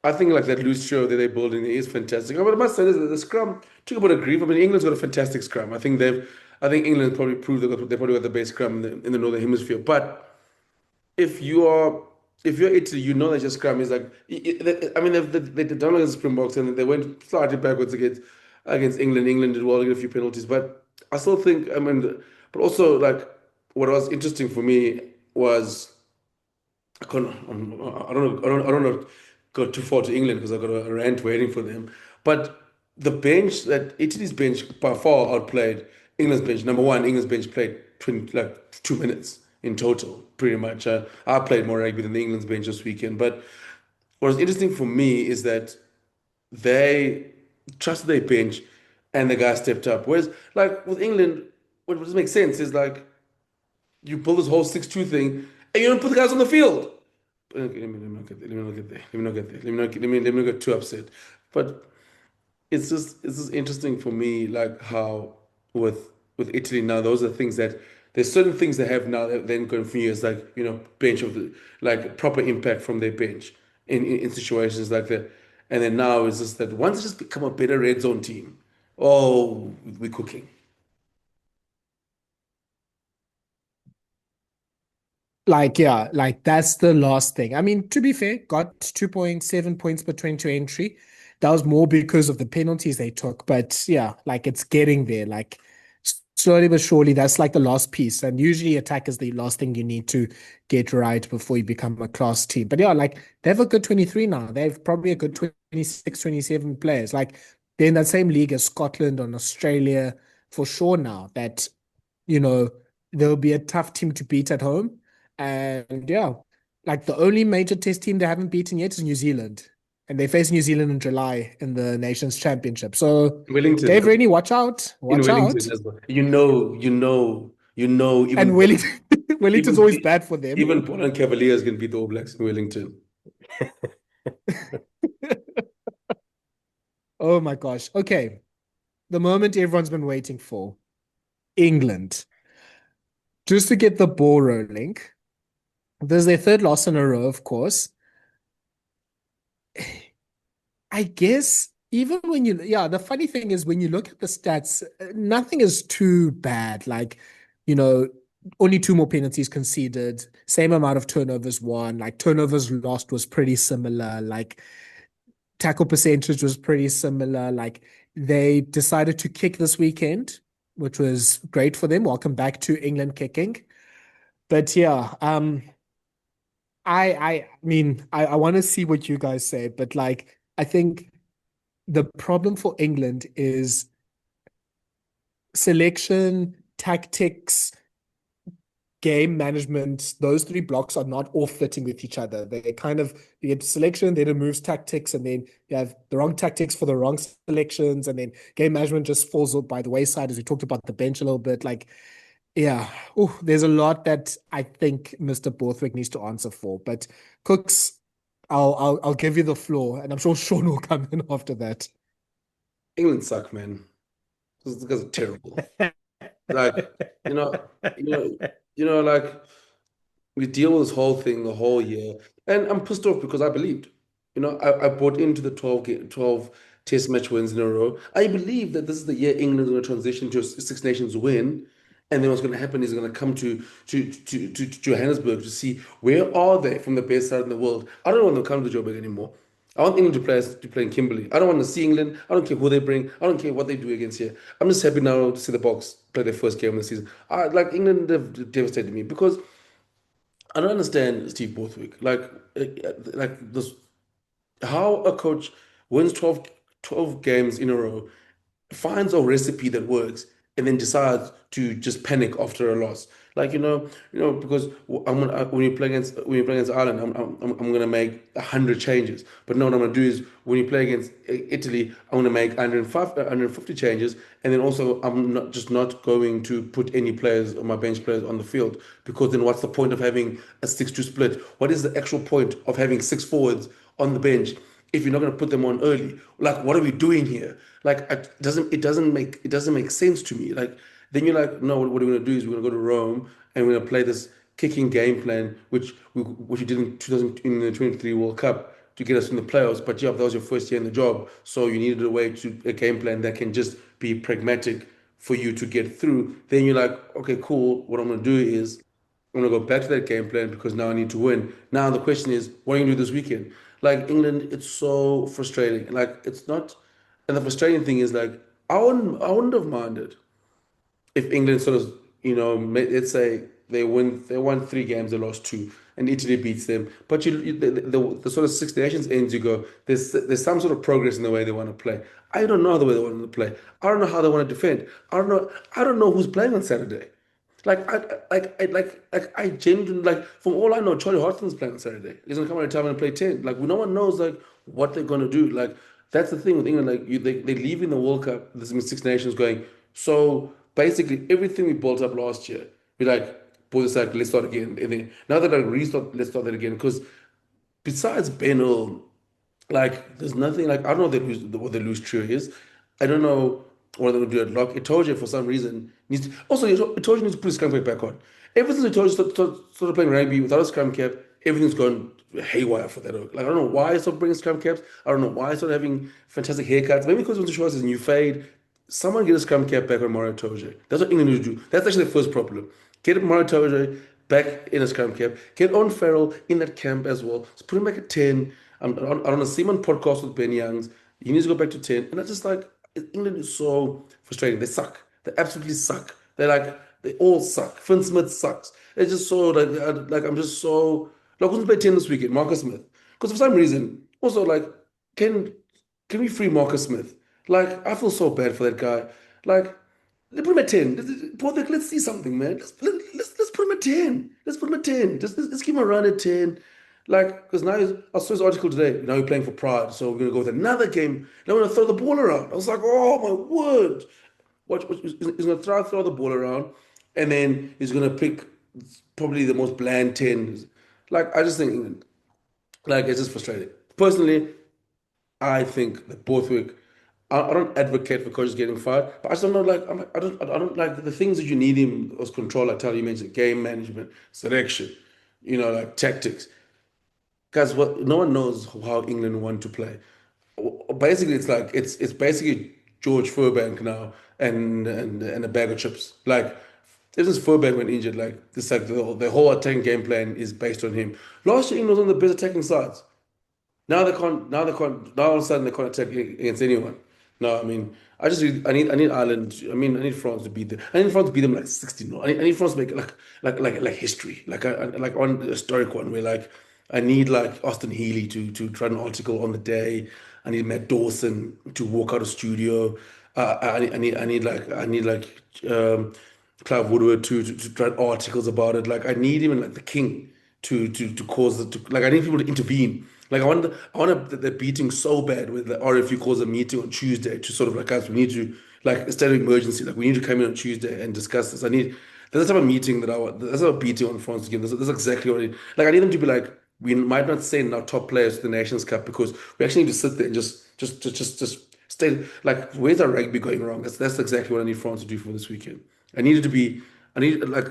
I think like that loose show that they're building is fantastic. But I must say, the scrum took a bit of grief. I mean, England's got a fantastic scrum. I think England probably proved they probably got the best scrum in the Northern Hemisphere. But if you are if you're Italy, you know that your scrum is like. I mean, they've done against the Springboks and they went slightly backwards against England. England did well, get a few penalties, but I still think. I mean, but also like what was interesting for me was I can't. I don't know. Go too far to England because I've got a rant waiting for them. But the bench that Italy's bench by far outplayed England's bench. Number one, England's bench played 20, like 2 minutes in total, pretty much. I played more rugby than the England's bench this weekend. But what was interesting for me is that they trusted their bench and the guy stepped up. Whereas, like with England, what doesn't make sense is like you pull this whole 6-2 thing and you don't put the guys on the field. Okay, let me not get there. Let me not get there. Let me not get there. Let me not get too upset. But it's just interesting for me, like how with Italy now, those are things that there's certain things they have now that then going for years, like bench of the like proper impact from their bench in situations like that. And then now it's just that once it's just become a better red zone team, oh, we're cooking. Like, yeah, like that's the last thing. I mean, to be fair, got 2.7 points per 22 entry. That was more because of the penalties they took. But yeah, like it's getting there. Like slowly but surely, that's like the last piece. And usually attack is the last thing you need to get right before you become a class team. But yeah, like they have a good 23 now. They have probably a good 26, 27 players. Like they're in that same league as Scotland and Australia for sure now that you know, they'll be a tough team to beat at home. And yeah, like the only major test team they haven't beaten yet is New Zealand. And they face New Zealand in July in the Nations Championship. So, Wellington, Dave Rainey, watch out. in Watch Wellington out. as well. Even And Wellington's even always bad for them. even Poland Cavaliers can beat the All Blacks in Wellington. Oh my gosh. Okay. The moment everyone's been waiting for. England. Just to get the ball rolling. There's their third loss in a row, of course. I guess even when yeah, the funny thing is when you look at the stats, nothing is too bad. Like, you know, only two more penalties conceded, same amount of turnovers won, like turnovers lost was pretty similar, like tackle percentage was pretty similar. Like they decided to kick this weekend, which was great for them. Welcome back to England kicking. But yeah, I mean, I want to see what you guys say, but like I think the problem for England is selection, tactics, game management. Those three blocks are not all fitting with each other. They kind of you get selection, then it moves tactics, and then you have the wrong tactics for the wrong selections, and then game management just falls by the wayside as we talked about the bench a little bit. Like, yeah, there's a lot that I think Mr. Borthwick needs to answer for. But Cooks, I'll give you the floor, and I'm sure Sean will come in after that. England suck, man. Those guys are terrible. Like, you know, you know, like we deal with this whole thing the whole year, and I'm pissed off because I believed. I bought into the 12 test match wins in a row. I believe that this is the year England is going to transition to a Six Nations win, and then what's going to happen is going to come to Johannesburg to see where are they from the best side in the world. I don't want them to come to Joburg anymore. I want England to play in Kimberley. I don't want to see England. I don't care who they bring. I don't care what they do against here. I'm just happy now to see the Boks play their first game of the season. Like England have devastated me because I don't understand Steve Borthwick. Like this, how a coach wins 12 games in a row, finds a recipe that works, and then decides to just panic after a loss. Like because when you play against Ireland, I'm gonna make 100 changes. But no, what I'm gonna do is when you play against Italy, I'm gonna make 150 changes, and then also I'm not going to put any players or my bench players on the field because then what's the point of having a 6-2 split? What is the actual point of having six forwards on the bench if you're not going to put them on early? Like, what are we doing here? Like, it doesn't make sense to me. Like, then you're like, no, what we're going to do is we're going to go to Rome and we're going to play this kicking game plan, which we did in the 23 World Cup to get us in the playoffs. But yeah, that was your first year in the job, so you needed a game plan that can just be pragmatic for you to get through. Then you're like, okay, cool. What I'm going to do is I'm gonna go back to that game plan because now I need to win. Now the question is, what are you gonna do this weekend? Like England, it's so frustrating. Like it's not, and the frustrating thing is like I wouldn't have minded if England sort of, let's say they won 3 games, they lost two, and Italy beats them. But the sort of Six Nations ends, you go, there's some sort of progress in the way they want to play. I don't know the way they want to play. I don't know how they want to defend. I don't know who's playing on Saturday. I genuinely like from all I know, Charlie Hodgson's playing on Saturday. He's gonna come out of time and play 10. Like no one knows like what they're gonna do. Like that's the thing with England. Like they leave in the World Cup, this Six Nations going. So basically everything we built up last year, we like pull this like let's start again. And then now that I restart, let's start that again. Because besides Ben Earl, like, there's nothing like I don't know what the loose trio is. I don't know what they're gonna do at lock. Itoje for some reason needs to, also Itoje needs to put his scrum cap back on. Ever since Itoje started playing rugby without a scrum cap, everything's gone haywire for that. Like I don't know why I started bringing scrum caps. I don't know why I started having fantastic haircuts. Maybe because he wants to show us his new fade. Someone get a scrum cap back on Maro Itoje. That's what England need to do. That's actually the first problem. Get Maro Itoje back in a scrum cap. Get on Farrell in that camp as well. Just put him back at 10. I'm on a Simon podcast with Ben Youngs. He needs to go back to 10. And that's just like, England is so frustrating. They suck. They absolutely suck. They all suck. Finn Smith sucks. It's just so, I'm just so, like, who's play 10 this weekend? Marcus Smith. Because for some reason, also, like, can can we free Marcus Smith? Like, I feel so bad for that guy. Like, let's put him at 10. Let's see something, man. Let's put him at 10. Let's put him at 10. Let's give him a run at 10. Like, because I saw his article today. Now we're playing for Pride, so we're gonna go with another game. Now we're gonna throw the ball around. I was like, oh my word! He's gonna throw the ball around, and then he's gonna pick probably the most bland 10. Like, I just think, like, it's just frustrating. Personally, I think that Borthwick. I don't advocate for coaches getting fired, but I just don't know. Like, I don't like the things that you need him as control. Like, Tell you mentioned game management, selection, like tactics. Guys, what no one knows how England want to play. Basically, it's like it's basically George Furbank now and a bag of chips. Like, ever since Furbank went injured, like this like the whole attacking game plan is based on him. Last year, England was on the best attacking sides. Now they can't. Now they can't. Now all of a sudden they can't attack against anyone. No, I mean, I need Ireland. I mean, I need France to beat them. I need France to beat them like 60-0. I need France to make it like history, like on historic one where like I need like Austin Healy to write an article on the day. I need Matt Dawson to walk out of studio. I need like Clive Woodward to write articles about it. Like I need even like the King to cause it to like I need people to intervene. Like I want the beating so bad with the RFU calls a meeting on Tuesday to sort of like guys we need to like a state of emergency like we need to come in on Tuesday and discuss this. That's the type of meeting that I want. That's the type of beating on France to give. That's exactly what I need. Like I need them to be like we might not send our top players to the Nations Cup because we actually need to sit there and just stay. Like, where's our rugby going wrong? That's exactly what I need France to do for this weekend. I need it to be. I need like.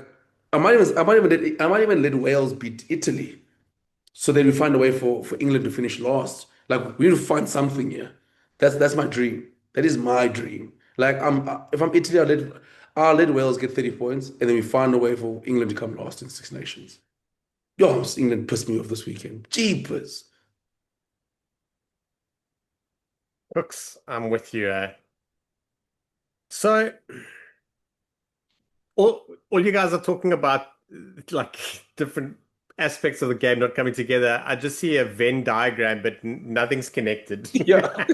I might even let Wales beat Italy, so then we find a way for England to finish last. Like, we need to find something here. That's my dream. That is my dream. Like, if I'm Italy, I'll let Wales get 30 points, and then we find a way for England to come last in Six Nations. Yo, England pissed me off this weekend. Jeepers. Kooks, I'm with you. So all you guys are talking about like different aspects of the game not coming together. I just see a Venn diagram, but nothing's connected. Yeah.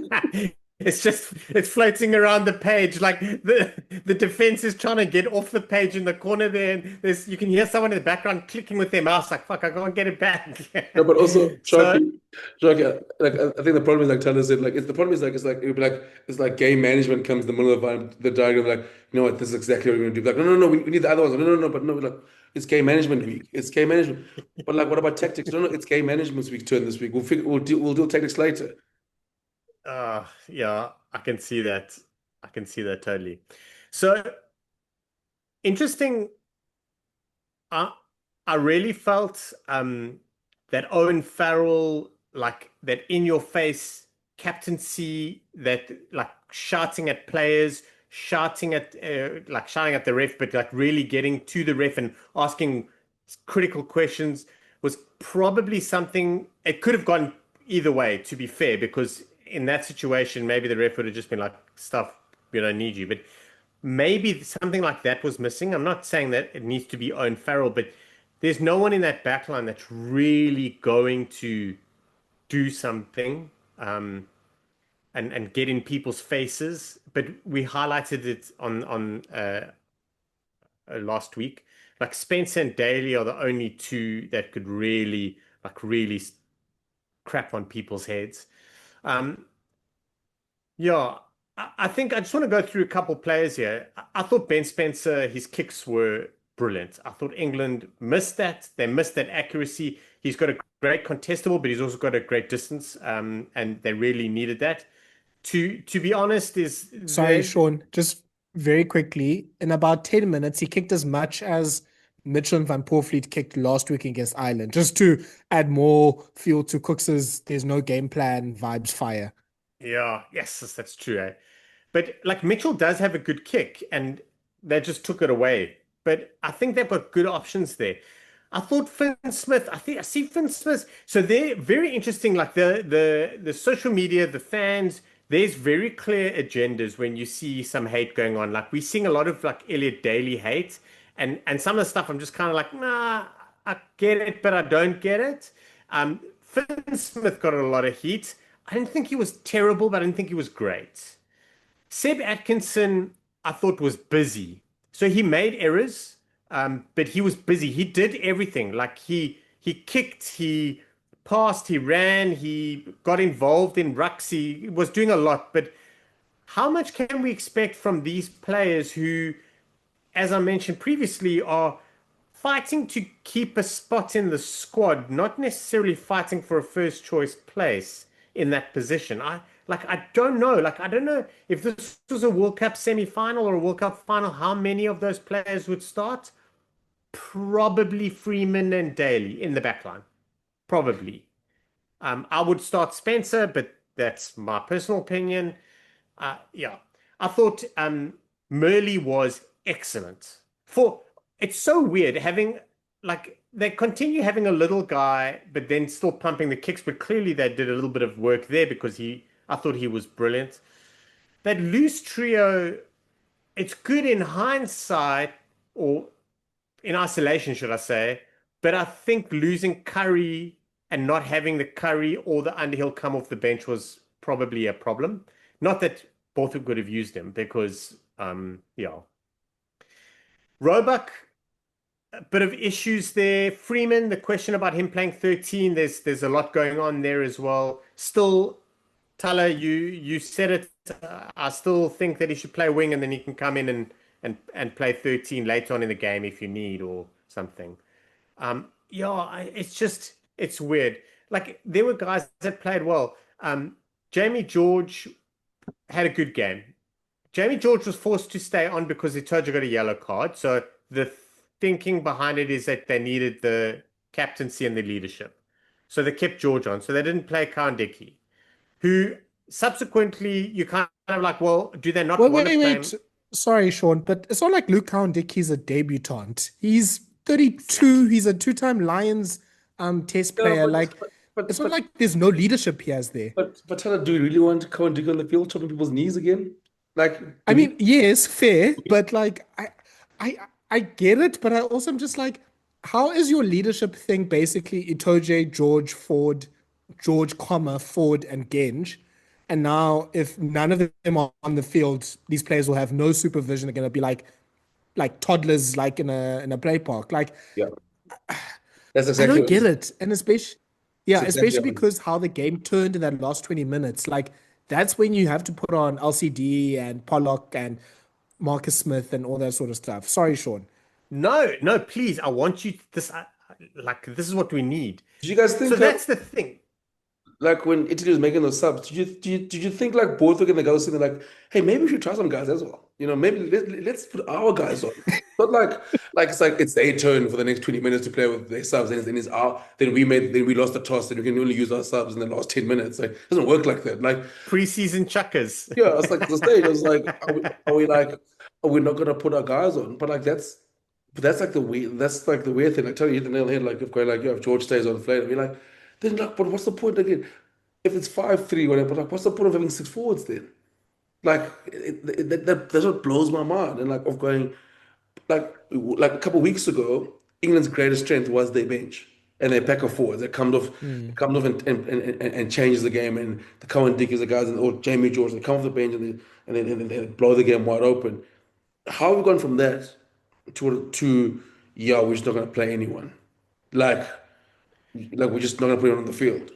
It's floating around the page. Like the defense is trying to get off the page in the corner there, and you can hear someone in the background clicking with their mouse, like fuck, I can't get it back. No, but also, So Sharky, like I think the problem is like Tyler said, like the problem is like it would be like it's like game management comes in the middle of the diagram, like, you know what, this is exactly what we're gonna do. Like, no, we need the other ones. No, but no, like it's game management week. It's game management. But like, what about tactics? No, it's game management week turn this week. We'll deal tactics later. yeah, I can see that. I can see that totally. So interesting. I I really felt that Owen Farrell, like that in your face captaincy, that like shouting at players, shouting at the ref, but like really getting to the ref and asking critical questions was probably something. It could have gone either way, to be fair, because in that situation, maybe the ref would have just been like, "Stuff, we don't need you." But maybe something like that was missing. I'm not saying that it needs to be Owen Farrell, but there's no one in that backline that's really going to do something and get in people's faces. But we highlighted it on last week. Like Spencer and Daly are the only two that could really crap on people's heads. Um, Yeah, I think I just want to go through a couple players here. I thought Ben Spencer, his kicks were brilliant. I thought England missed that. They missed that accuracy. He's got a great contestable, but he's also got a great distance, and they really needed that. To be honest, is Sorry, they Shaun, just very quickly, in about 10 minutes, he kicked as much as Mitchell and Van Poorvliet kicked last week against Ireland, just to add more fuel to Cooks's there's no game plan vibes fire. Yeah, yes, that's true. But like Mitchell does have a good kick, and they just took it away. But I think they've got good options there. I thought Finn Smith. I see Finn Smith. So they're very interesting. Like the social media, the fans. There's very clear agendas when you see some hate going on. Like we're seeing a lot of like Elliot Daly hate, and some of the stuff I'm just kind of like, nah, I get it, but I don't get it. Finn Smith got a lot of heat. I didn't think he was terrible, but I didn't think he was great. Seb Atkinson, I thought was busy. So he made errors, but he was busy. He did everything. Like he kicked, he passed, he ran, he got involved in rucks. He was doing a lot. But how much can we expect from these players who, as I mentioned previously, are fighting to keep a spot in the squad, not necessarily fighting for a first choice place in that position. I don't know. Like I don't know if this was a World Cup semi-final or a World Cup final, how many of those players would start? Probably Freeman and Daly in the backline. Probably. I would start Spencer, but that's my personal opinion. Yeah, I thought Murley was excellent. For it's so weird having like they continue having a little guy, but then still pumping the kicks. But clearly they did a little bit of work there because I thought he was brilliant. That loose trio, it's good in hindsight or in isolation, should I say? But I think losing Curry and not having the Curry or the Underhill come off the bench was probably a problem. Not that Borthwick would have used him because, yeah. Roebuck, a bit of issues there. Freeman, the question about him playing 13, there's a lot going on there as well. Still, Thala, you said it. I still think that he should play wing and then he can come in and play 13 later on in the game if you need or something. Yeah, it's just It's weird. Like there were guys that played well. Jamie George had a good game. Jamie George was forced to stay on because Itoja got a yellow card. So the thinking behind it is that they needed the captaincy and the leadership. So they kept George on. So they didn't play Kandiki, who subsequently you kind of like, well, do they not Well, want to wait, play wait. him? Sorry, Sean, but it's not like Luke Cowan-Dickey's a debutant. He's 32. He's a two-time Lions test No, player. Like, it's not like there's no leadership he has there. but Tyler, do you really want Cohen Dick on the field chopping people's knees again? Like, I do we? mean, yes, fair, but like I I get it, but I also am just like, how is your leadership thing basically Itoje, George, Ford, George, comma, Ford, and Genge? And now if none of them are on the field, these players will have no supervision. They're gonna be like toddlers like in a play park. Like Yeah, that's I exactly don't what get it. And especially, it's yeah, exactly especially what because how the game turned in that last 20 minutes. Like, that's when you have to put on LCD and Pollock and Marcus Smith and all that sort of stuff. Sorry, Sean. No, no, please. I want you this like this is what we need. Did you guys So think that's the thing. like when Italy was making those subs, did you think like Borthwick and the guys were like, hey, maybe we should try some guys as well? Maybe let's put our guys on. But like it's their turn for the next 20 minutes to play with their subs, and it's our then we lost the toss, and we can only use our subs in the last 10 minutes. Like it doesn't work like that. Like Preseason chuckers. yeah, it's like the stage. I was like, are we not gonna put our guys on? But that's like the weird thing. I tell you, hit the nail on the head. Like if going like, if George stays on the flat, I'll be like, then like, but what's the point again? If it's 5-3, whatever, but like, what's the point of having six forwards then? Like that's what blows my mind. And like of going like a couple of weeks ago, England's greatest strength was their bench and their pack of forwards that comes off and changes the game. And the Cohen Dick is the guys or Jamie George, they come off the bench and they blow the game wide open. How have we gone from that to yeah, we're just not gonna play anyone? Like we're just not gonna put it on the field.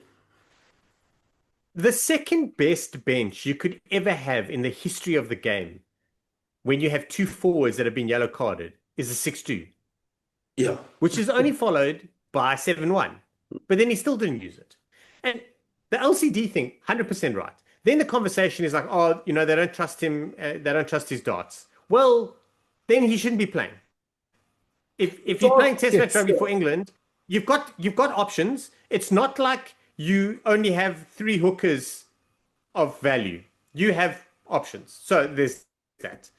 The second best bench you could ever have in the history of the game when you have two forwards that have been yellow carded is a 6-2, Yeah. which is only followed by 7-1. But then he still didn't use it. And the LCD thing, 100% right. Then the conversation is like, oh, they don't trust him. They don't trust his darts. Well, then he shouldn't be playing. If you're playing Test match rugby for England, you've got options. It's not like you only have three hookers of value. You have options. So there's that.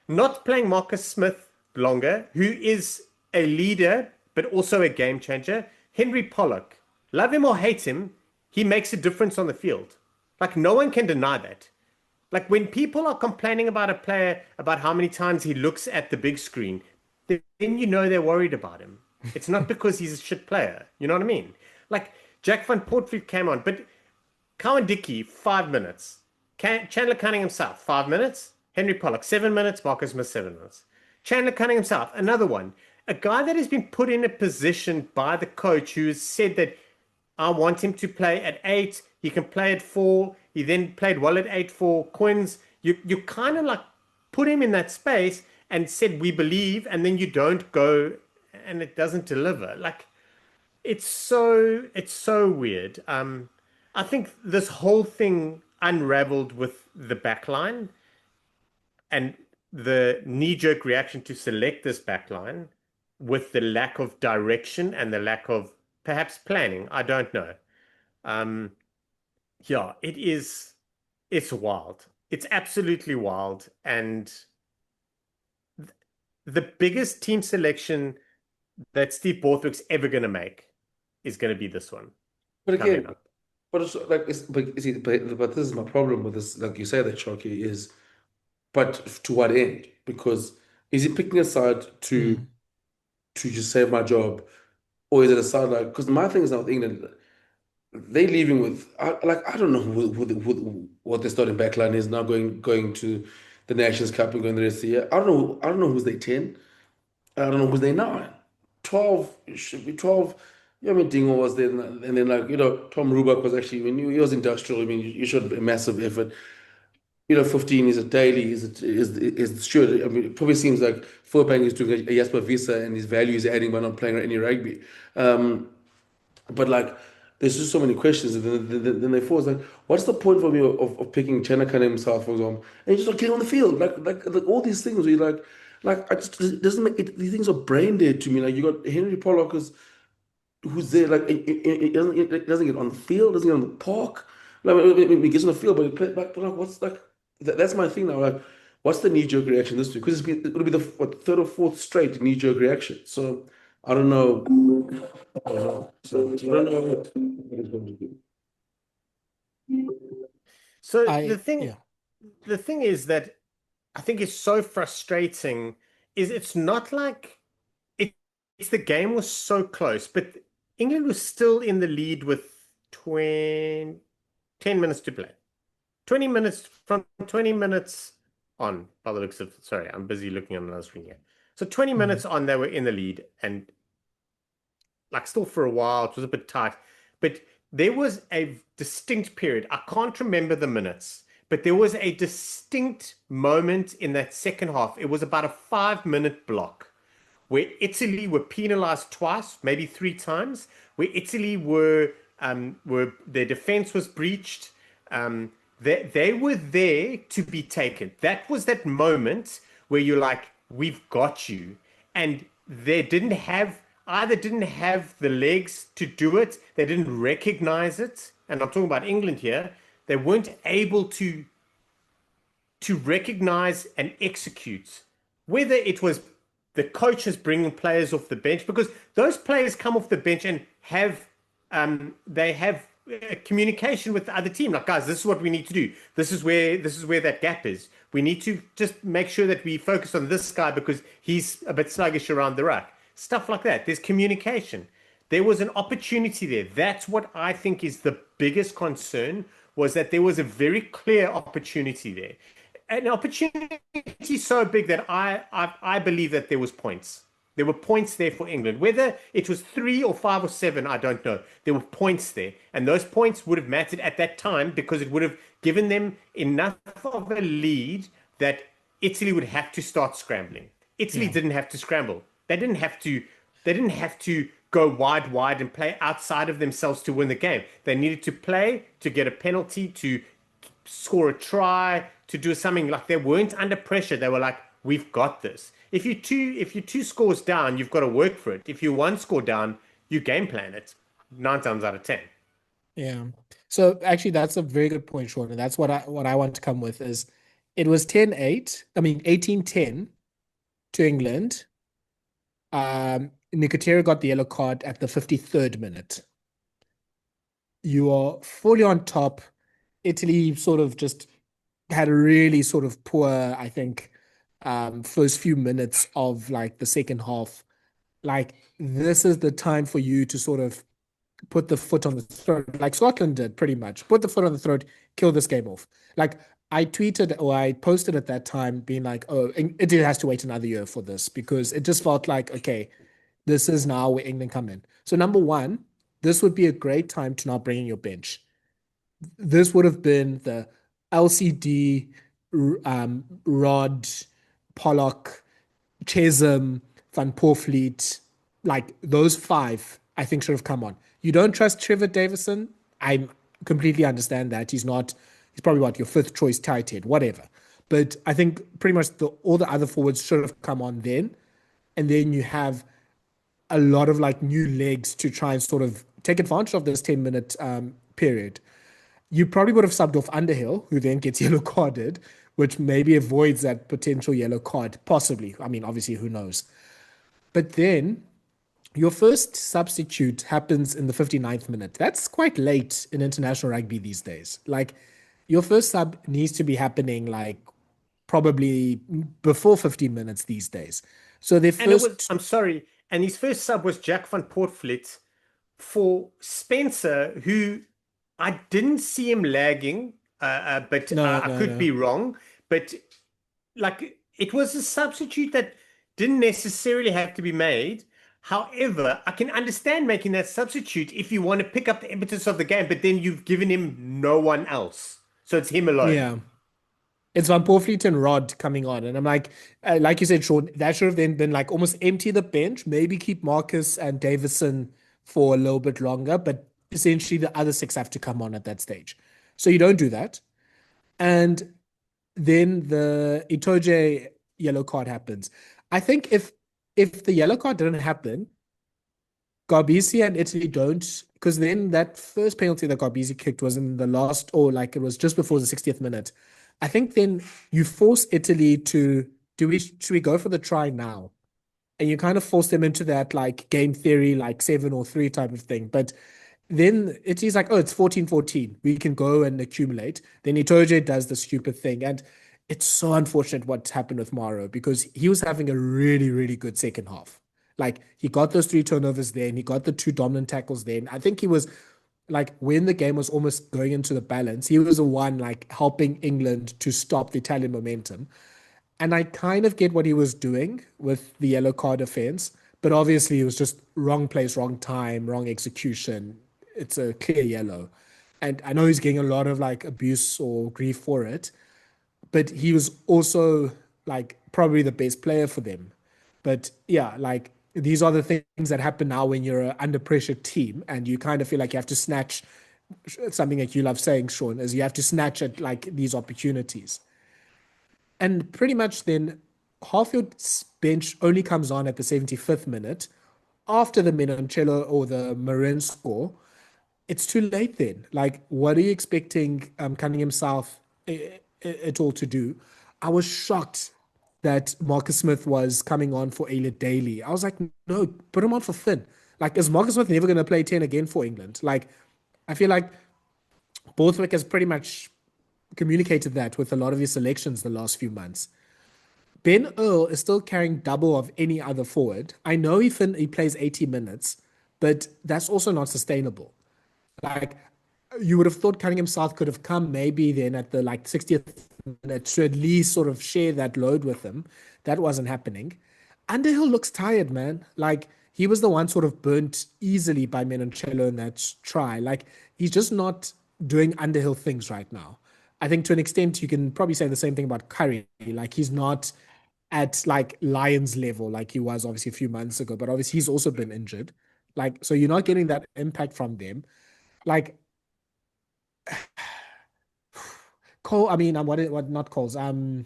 Not playing Marcus Smith longer, who is a leader but also a game changer. Henry Pollock, love him or hate him, he makes a difference on the field. Like no one can deny that. Like when people are complaining about a player, about how many times he looks at the big screen, then they're worried about him. It's not because he's a shit player. You know what I mean? Like Jack van Portfield came on, but Cowan Dickey, 5 minutes. Chandler Cunningham South, 5 minutes. Henry Pollock, 7 minutes. Marcus Smith, 7 minutes. Chandler Cunningham South, another one. A guy that has been put in a position by the coach who has said that I want him to play at 8. He can play at 4. He then played well at 8 for Quins. You kind of like put him in that space and said, we believe, and then you don't go and it doesn't deliver. Like, it's so weird. I think this whole thing unraveled with the backline and the knee-jerk reaction to select this backline with the lack of direction and the lack of perhaps planning. I don't know. Yeah, it's wild. It's absolutely wild. And the biggest team selection that Steve Borthwick's ever going to make is going to be this one But coming again, up. but it's like but this is my problem with this, like you say that Shoki is, but to what end? Because is he picking a side to just save my job, or is it a side like? Because my thing is now with England, they leaving with I don't know what their starting backline is now going to the Nations Cup and going the rest of the year. I don't know who's their 10. I don't know who's their 9. 12 it should be 12. Yeah, I mean Dingle was there, and then like Tom Rubak was actually, I mean he was industrial. I mean you showed a massive effort. 15 is a daily, is sure. I mean, it probably seems like Forpang is doing a Jasper Visa and his value is adding by not playing any rugby. Um, But like, there's just so many questions, and then they force like, what's the point for me of picking Chanaka himself, for example, and he's just not getting on the field, like all these things where you're like I just it doesn't make it. These things are brain dead to me. Like you got Henry Pollock who's there, like it doesn't get on the field, doesn't get on the park. Like he gets on the field, but he play, but like what's like that's my thing now. Like, what's the knee jerk reaction this week? Because it'll be the what, third or fourth straight knee jerk reaction. So I don't know. I don't know. So I don't know what it's going to do. So I yeah. the thing is that I think is so frustrating is it's not like it, it's the game was so close, but England was still in the lead with 20, 10 minutes to play. 20 minutes from 20 minutes on, by the looks of, sorry, I'm busy looking on another screen here. So 20 Mhm. minutes on, they were in the lead and like still for a while, it was a bit tight, but there was a distinct period. I can't remember the minutes, but there was a distinct moment in that second half. It was about a 5 minute block where Italy were penalized twice, maybe three times, where Italy were their defense was breached. They were there to be taken. That was that moment where you're like, we've got you. And they didn't have the legs to do it, they didn't recognize it. And I'm talking about England here. They weren't able to recognize and execute, whether it was the coaches bringing players off the bench, because those players come off the bench and they have communication with the other team. Like, guys, this is what we need to do. This is where that gap is. We need to just make sure that we focus on this guy because he's a bit sluggish around the ruck. Stuff like that. There's communication. There was an opportunity there. That's what I think is the biggest concern, was that there was a very clear opportunity there. An opportunity so big that I believe that there was points. There were points there for England. Whether it was 3 or 5 or 7, I don't know. There were points there. And those points would have mattered at that time because it would have given them enough of a lead that Italy would have to start scrambling. Italy Yeah. didn't have to scramble. They didn't have to go wide and play outside of themselves to win the game. They needed to play to get a penalty, to score a try, to do something. Like, they weren't under pressure. They were like, we've got this. If you're two scores down, you've got to work for it. If you're one score down, you game plan it 9 times out of 10. Yeah. So actually that's a very good point, Sean. And that's what I want to come with is it was 10-8. I mean 18-10 to England. Nicotero got the yellow card at the 53rd minute. You are fully on top. Italy sort of just had a really sort of poor, I think, first few minutes of like the second half. Like, this is the time for you to sort of put the foot on the throat, like Scotland did pretty much. Put the foot on the throat, kill this game off. Like, I tweeted or I posted at that time being like, oh, Italy has to wait another year for this because it just felt like, okay, this is now where England come in. So number one, this would be a great time to now bring in your bench. This would have been the LCD, Rod, Pollock, Chesum, Van Poorvliet, like those five, I think should have come on. You don't trust Trevor Davison? I completely understand that. He's probably what, your fifth choice tight head, whatever. But I think pretty much all the other forwards should have come on then. And then you have a lot of like new legs to try and sort of take advantage of this 10-minute period. You probably would have subbed off Underhill, who then gets yellow carded, which maybe avoids that potential yellow card, possibly. I mean, obviously, who knows? But then your first substitute happens in the 59th minute. That's quite late in international rugby these days. Like, your first sub needs to be happening like probably before 15 minutes these days. So their And it was, first, I'm sorry, and his first sub was Jack van Poortvliet for Spencer, who I didn't see him lagging, but no, I no, could no. be wrong. But like, it was a substitute that didn't necessarily have to be made. However, I can understand making that substitute if you want to pick up the impetus of the game, but then you've given him no one else. So it's him alone. Yeah. It's Van Poorvliet and Rod coming on. And I'm like you said, Sean, that should have then been like almost empty the bench, maybe keep Marcus and Davison for a little bit longer, but essentially the other six have to come on at that stage. So you don't do that. And then the Itoje yellow card happens. I think if the yellow card didn't happen, Garbisi and Italy don't, because then that first penalty that Garbisi kicked was in the last, or like it was just before the 60th minute. I think then you force Italy to, should we go for the try now? And you kind of force them into that like game theory, like 7-3 type of thing. But then Italy's like, oh, it's 14-14. We can go and accumulate. Then Itoje does the stupid thing. And it's so unfortunate what's happened with Mauro because he was having a really, really good second half. Like he got those 3 turnovers there and he got the 2 dominant tackles there. And I think he was like when the game was almost going into the balance, he was the one like helping England to stop the Italian momentum. And I kind of get what he was doing with the yellow card offense, but obviously it was just wrong place, wrong time, wrong execution. It's a clear yellow. And I know he's getting a lot of like abuse or grief for it, but he was also like probably the best player for them. But yeah, like these are the things that happen now when you're an under pressure team and you kind of feel like you have to snatch something like you love saying, Shaun, is you have to snatch at like these opportunities. And pretty much then half your bench only comes on at the 75th minute after the Menoncello or the Marin score. It's too late then. Like, what are you expecting Cunningham South at all to do? I was shocked that Marcus Smith was coming on for Elliot Daly. I was like, no, put him on for Finn. Like, is Marcus Smith never going to play 10 again for England? Like, I feel like Borthwick has pretty much communicated that with a lot of his selections the last few months. Ben Earl is still carrying double of any other forward. I know he plays 80 minutes, but that's also not sustainable. Like you would have thought Cunningham South could have come maybe then at the like 60th minute to at least sort of share that load with him. That wasn't happening. Underhill looks tired, man. Like he was the one sort of burnt easily by Menoncello in that try. Like he's just not doing Underhill things right now. I think to an extent you can probably say the same thing about Curry. Like he's not at like Lions level like he was obviously a few months ago, but obviously he's also been injured. Like so you're not getting that impact from them. Like Cole, I mean, what not Cole's Genge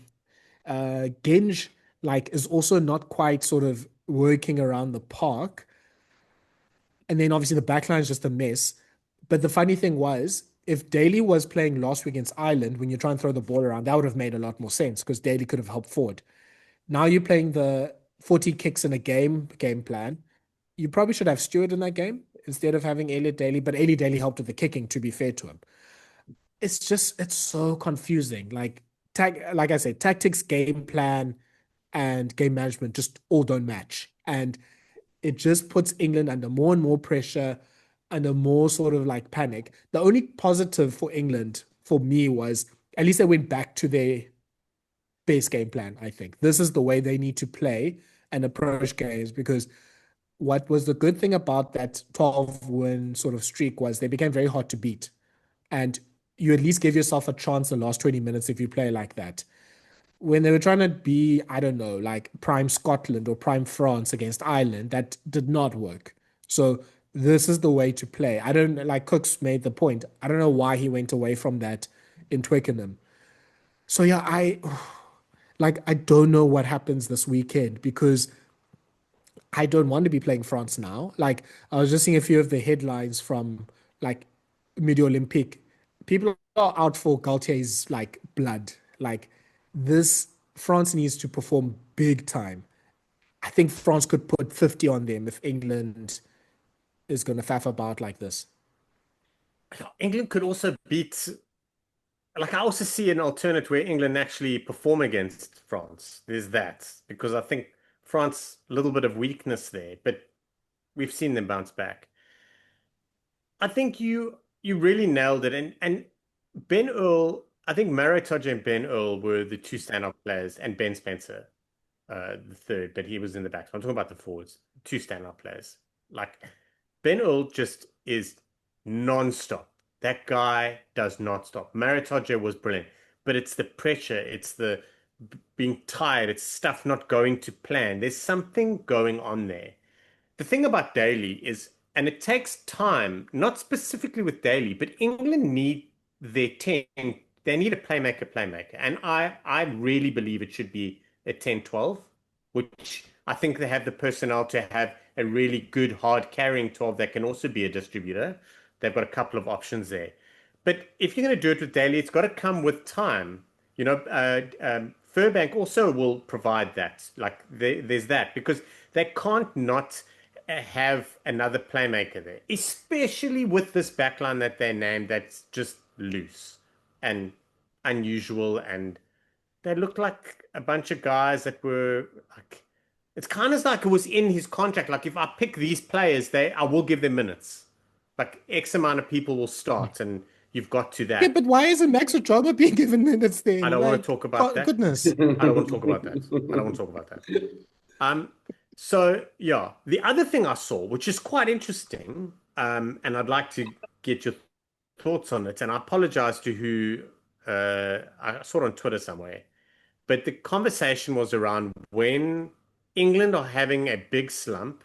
like is also not quite sort of working around the park. And then obviously the backline is just a mess. But the funny thing was, if Daly was playing last week against Ireland, when you try and throw the ball around, that would have made a lot more sense because Daly could have helped forward. Now you're playing the 40 kicks in a game plan. You probably should have Stewart in that game instead of having Elliot Daly, but Elliot Daly helped with the kicking, to be fair to him. It's so confusing. Like I said, tactics, game plan, and game management just all don't match. And it just puts England under more and more pressure, under more sort of like panic. The only positive for England for me was at least they went back to their base game plan, I think. This is the way they need to play and approach games because what was the good thing about that 12 win sort of streak was they became very hard to beat. And you at least give yourself a chance the last 20 minutes if you play like that. When they were trying to be, I don't know, like prime Scotland or prime France against Ireland, that did not work. So this is the way to play. I don't like Kooks made the point. I don't know why he went away from that in Twickenham. So yeah, I don't know what happens this weekend because I don't want to be playing France now. Like I was just seeing a few of the headlines from like Midi Olympique. People are out for Galtier's like blood. Like this France needs to perform big time. I think France could put 50 on them if England is going to faff about like this. England could also beat, like, I also see an alternate where England actually perform against France. There's that, because I think France, a little bit of weakness there, but we've seen them bounce back. I think you really nailed it. And Ben Earl, I think Maro Itoje and Ben Earl were the two standout players, and Ben Spencer, the third, but he was in the back. So I'm talking about the forwards, two standout players. Like Ben Earl just is non-stop. That guy does not stop. Maro Itoje was brilliant, but it's the pressure, it's the being tired, it's stuff not going to plan. There's something going on there. The thing about Daly is, and it takes time, not specifically with Daly, but England need their 10. They need a playmaker. And I really believe it should be a 10-12, which I think they have the personnel to have a really good, hard carrying 12 that can also be a distributor. They've got a couple of options there. But if you're going to do it with Daly, it's got to come with time. Furbank also will provide that. Like there's that because they can't not have another playmaker there, especially with this backline that they named that's just loose and unusual, and they look like a bunch of guys that were like, it's kind of like it was in his contract. Like if I pick these players, I will give them minutes. Like X amount of people will start, and you've got to Yeah, that. but why isn't Max Otroma being given minutes I then? don't want to Like, talk about that. goodness. I don't want to talk about that. I don't want to talk about that. So yeah, the other thing I saw, which is quite interesting, and I'd like to get your thoughts on it, and I apologize to who I saw it on Twitter somewhere, but the conversation was around when England are having a big slump,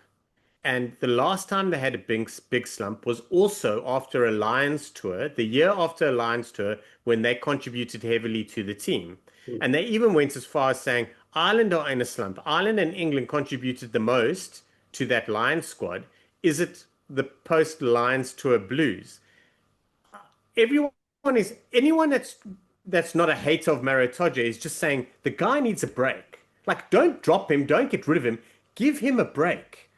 and the last time they had a big slump was also after a Lions tour, the year after a Lions tour, when they contributed heavily to the team. And they even went as far as saying Ireland are in a slump. Ireland and England contributed the most to that Lions squad. Is it the post Lions tour blues? Anyone that's not a hater of Maro Itoje is just saying the guy needs a break. Like, don't drop him, don't get rid of him, give him a break.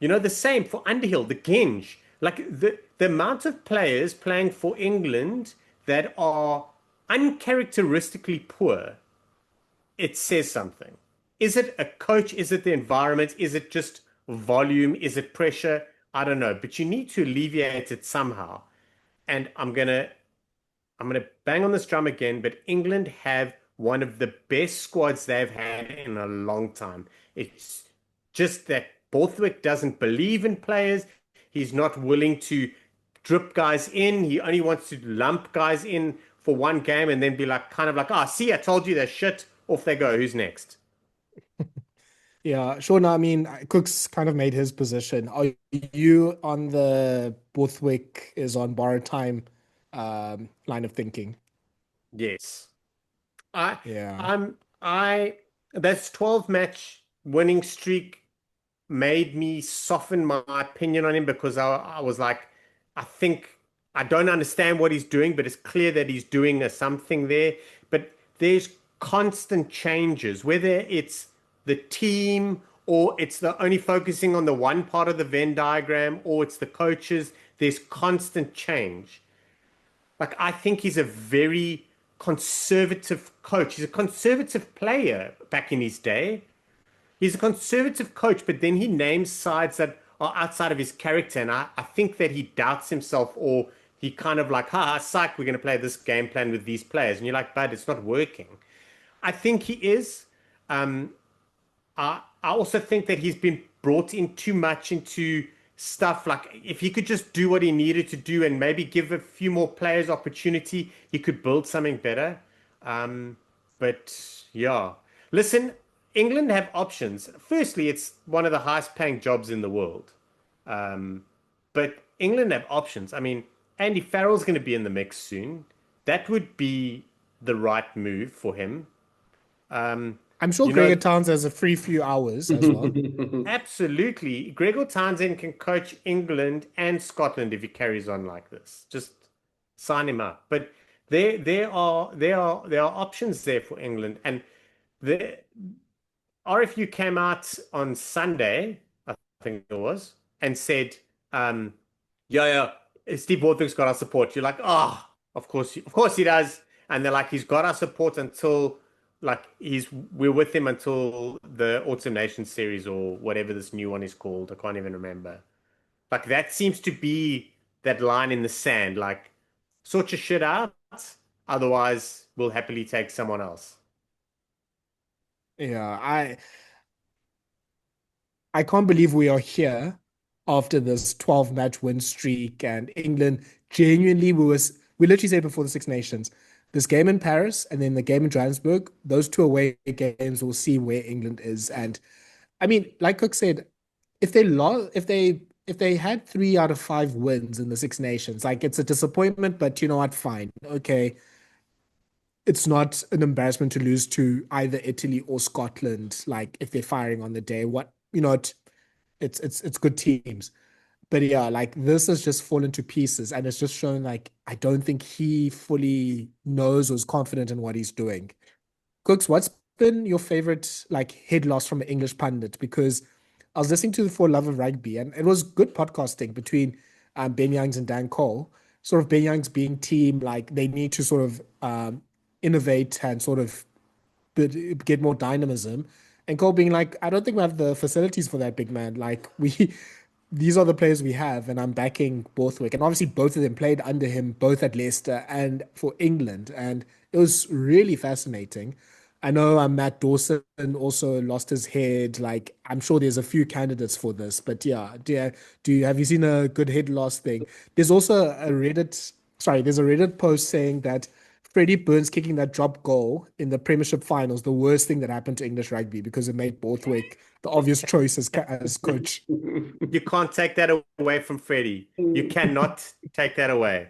The same for Underhill, the Genge. Like the amount of players playing for England that are uncharacteristically poor, it says something. Is it a coach? Is it the environment? Is it just volume? Is it pressure? I don't know, but you need to alleviate it somehow. And I'm gonna bang on this drum again, but England have one of the best squads they've had in a long time. It's just that Borthwick doesn't believe in players. He's not willing to drip guys in. He only wants to lump guys in for one game and then be like, kind of like, see, I told you they're shit. Off they go. Who's next? Yeah, Shaun, I mean, Cooks kind of made his position. Are you on the Borthwick is on borrowed time line of thinking? Yes. I, Yeah. I, that's 12 match winning streak made me soften my opinion on him because I was like, I think I don't understand what he's doing, but it's clear that he's doing something there. But there's constant changes, whether it's the team or it's the only focusing on the one part of the Venn diagram or it's the coaches. There's constant change. Like I think he's a very conservative coach. He's a conservative player back in his day. He's a conservative coach, but then he names sides that are outside of his character. And I think that he doubts himself or he kind of like, psych, we're going to play this game plan with these players. And you're like, but it's not working. I think he is. I also think that he's been brought in too much into stuff. Like if he could just do what he needed to do and maybe give a few more players opportunity, he could build something better. But yeah, listen, England have options. Firstly, it's one of the highest paying jobs in the world. But England have options. I mean, Andy Farrell's going to be in the mix soon. That would be the right move for him. I'm sure You Gregor know, Towns has a free few hours as well. absolutely. Gregor Townsend can coach England and Scotland if he carries on like this. Just sign him up. But there are options there for England. And the RFU came out on Sunday, I think it was, and said, Steve Borthwick's got our support. You're like, of course he does. And they're like, he's got our support until like we're with him until the Autumn Nations series or whatever this new one is called. I can't even remember. Like that seems to be that line in the sand. Like, sort your shit out, otherwise we'll happily take someone else. Yeah, I can't believe we are here after this 12 match win streak and England genuinely we literally said before the Six Nations, this game in Paris and then the game in Johannesburg, those two away games will see where England is. And I mean, like Cook said, if if they had 3 out of 5 wins in the Six Nations, like it's a disappointment, but you know what? Fine. Okay. It's not an embarrassment to lose to either Italy or Scotland, like if they're firing on the day. What, it's good teams. But yeah, like this has just fallen to pieces and it's just shown like I don't think he fully knows or is confident in what he's doing. Cooks, what's been your favorite like head loss from an English pundit? Because I was listening to the For Love of Rugby and it was good podcasting between Ben Youngs and Dan Cole. Sort of Ben Youngs being team like they need to sort of innovate and sort of get more dynamism. And Cole being like, I don't think we have the facilities for that big man. Like these are the players we have, and I'm backing Borthwick. And obviously, both of them played under him, both at Leicester and for England, and it was really fascinating. I know Matt Dawson also lost his head. Like I'm sure there's a few candidates for this, but yeah, do you have you seen a good head loss thing? There's also there's a Reddit post saying that Freddie Burns kicking that drop goal in the Premiership finals, the worst thing that happened to English rugby because it made Borthwick the obvious choice as coach. You can't take that away from Freddie. You cannot take that away.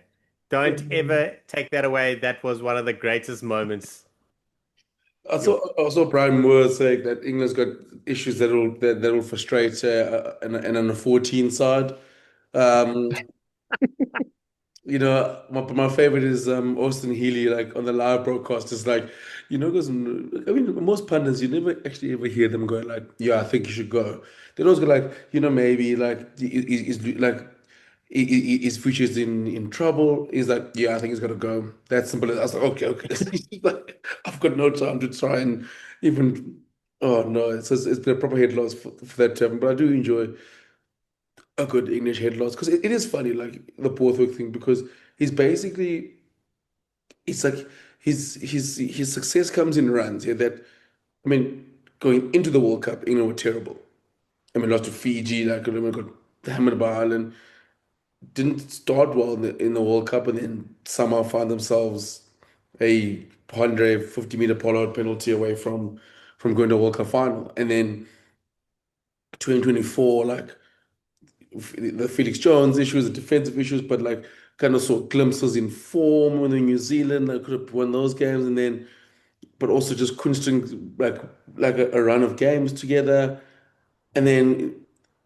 Don't ever take that away. That was one of the greatest moments. Also, Brian Moore saying that England's got issues that'll frustrate and on the 14 side. Um, my favorite is Austin Healy, like on the live broadcast, is like, because I mean, most pundits, you never actually ever hear them go like, yeah, I think you should go. They always go like, maybe like his future's in trouble. He's like, yeah, I think he's got to go. That simple. I was like, okay, okay. He's like, I've got no time to try and even. Oh no, it's been a proper head loss for that term, but I do enjoy a good English head loss because it is funny, like the Borthwick thing, because he's basically it's like his success comes in runs. Yeah, that I mean, going into the World Cup, England were terrible. I mean, lost to Fiji, like I mean, got hammered by Ireland. Didn't start well in the World Cup, and then somehow found themselves a 150-meter pollard penalty away from going to a World Cup final, and then 2024, like the Felix Jones issues, the defensive issues, but like kind of saw glimpses in form when in New Zealand. I could have won those games, and then but also just couldn't string like a run of games together, and then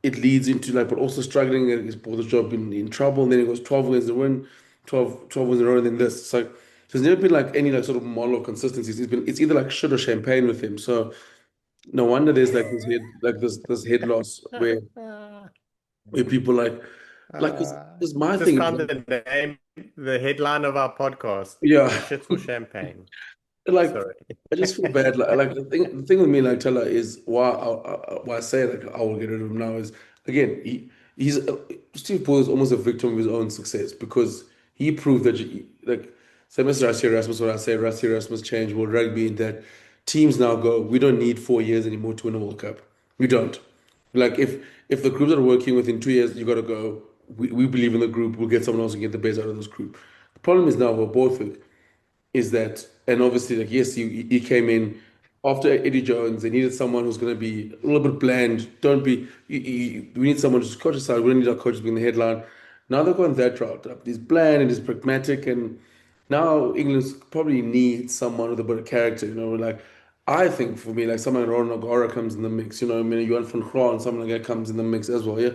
it leads into like but also struggling and he's bought the job in trouble, and then it goes 12 wins in a win, 12 wins in a row, and then this. It's like there's never been like any like sort of model of consistency. It's either like shit or champagne with him. So no wonder there's like this head loss where people like this my Just thing. found the name, the headline of our podcast. Yeah, Shit or champagne. like Sorry. I just feel bad. Like the thing with me, like Teller, is why I say like I will get rid of him now is again he's Steve Paul is almost a victim of his own success because he proved that like same as Rassie Erasmus. When I say Rassie Erasmus changed world rugby, in that teams now go, we don't need 4 years anymore to win a World Cup. We don't. Like if the groups that are working within 2 years, you got to go. We believe in the group. We'll get someone else and get the best out of this group. The problem is now for Borthwick is that, and obviously, like, yes, he came in after Eddie Jones. They needed someone who's going to be a little bit bland. Don't be, we need someone who's coach aside. We don't need our coach being the headline. Now they've gone that route. He's bland and he's pragmatic. And now England probably needs someone with a bit of character, like, I think for me, like someone like Ron O'Gara comes in the mix, I mean, Johan van Graan, someone like that comes in the mix as well, yeah.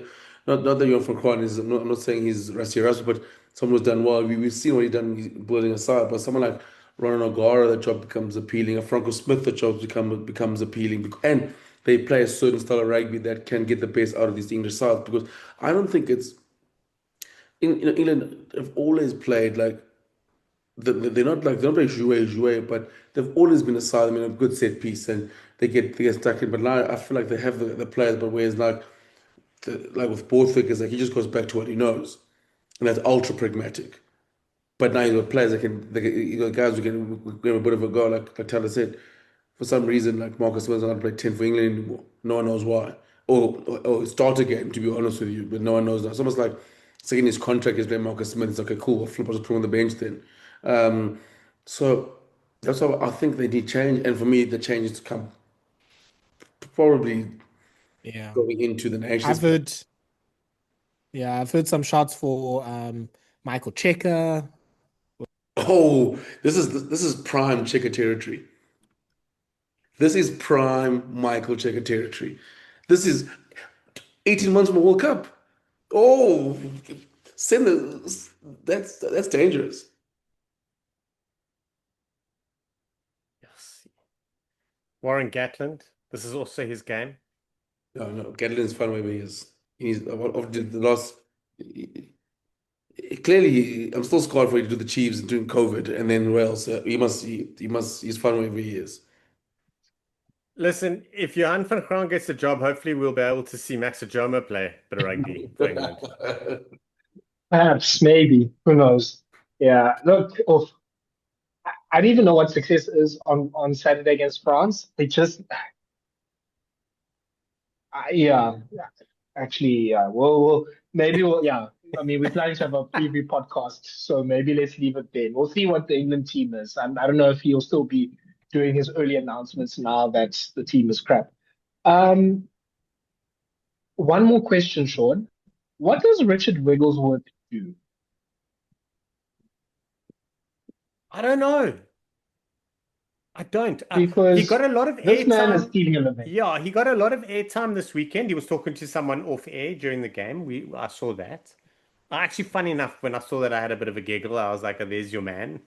Not that Johan van Graan is, I'm not saying he's Rassie Erasmus, but someone who's done well. We've seen what he's done building aside, but someone like Ron O'Gara, the job becomes appealing. A Franco Smith, the job becomes appealing. And they play a certain style of rugby that can get the best out of these English sides because I don't think it's, England have always played like, they're not like they don't play jouet, but they've always been a side. I mean, a good set piece, and they get stuck in. But now I feel like they have the players, but whereas like with Borthwick is like he just goes back to what he knows, and that's ultra pragmatic. But now you got players you got guys who can give a bit of a go, like Tyler said. For some reason, like Marcus Smith not play 10 for England anymore. No one knows why. Or start again, to be honest with you, but no one knows that. It's almost like second his contract is playing Marcus Smith. It's okay, cool. I'll flip, I'll just put him on the bench then. Um, so that's why I think they need change. And for me, the changes to come probably Yeah. going into the Nations I've Cup. heard Yeah, I've heard some shots for Michael Checker. Oh, this is prime Checker territory. This is prime Michael Checker territory. This is 18 months from the World Cup. Oh, send the that's dangerous. Yes. Warren Gatland. This is also his game. No, no, Gatlin's fun wherever he is. He's of the last. Clearly, I'm still scarred for you to do the Chiefs during COVID, and then Wales. He's fun wherever he is. Listen, if Johan van Graan gets a job, hopefully we'll be able to see Max Ajoma play a bit of rugby for England. Perhaps, maybe, who knows? Yeah, look, I don't even know what success is on Saturday against France. They just, yeah, actually, yeah. Maybe yeah. I mean, we're planning to have a preview podcast, so maybe let's leave it there. We'll see what the England team is. I don't know if he'll still be doing his early announcements now that the team is crap. Um, One more question, Sean. What does Richard Wigglesworth do? I don't know. I don't. He got Because a lot of this man is airtime. stealing a living. Yeah, he got a lot of airtime this weekend. He was talking to someone off air during the game. I saw that. Actually, funny enough, when I saw that, I had a bit of a giggle. I was like, oh, "There's your man."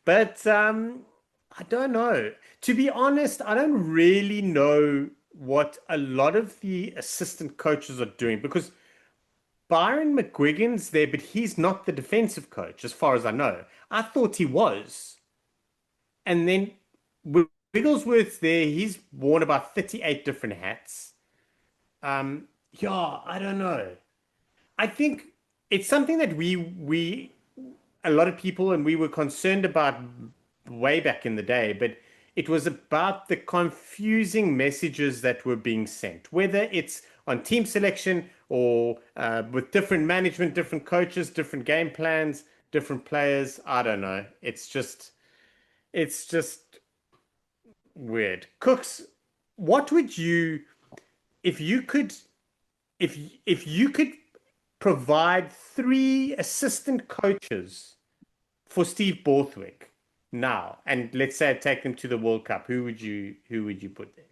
But I don't know. To be honest, I don't really know what a lot of the assistant coaches are doing because Byron McGuigan's there, but he's not the defensive coach, as far as I know. I thought he was. And then Wigglesworth's there. He's worn about 38 different hats. Yeah, I don't know. I think it's something that we a lot of people and we were concerned about way back in the day, but it was about the confusing messages that were being sent, whether it's on team selection or with different management, different coaches, different game plans, different players. I don't know. It's just weird. Cooks, what would you if you could if you could provide three assistant coaches for Steve Borthwick now, and let's say take them to the World Cup, who would you put there?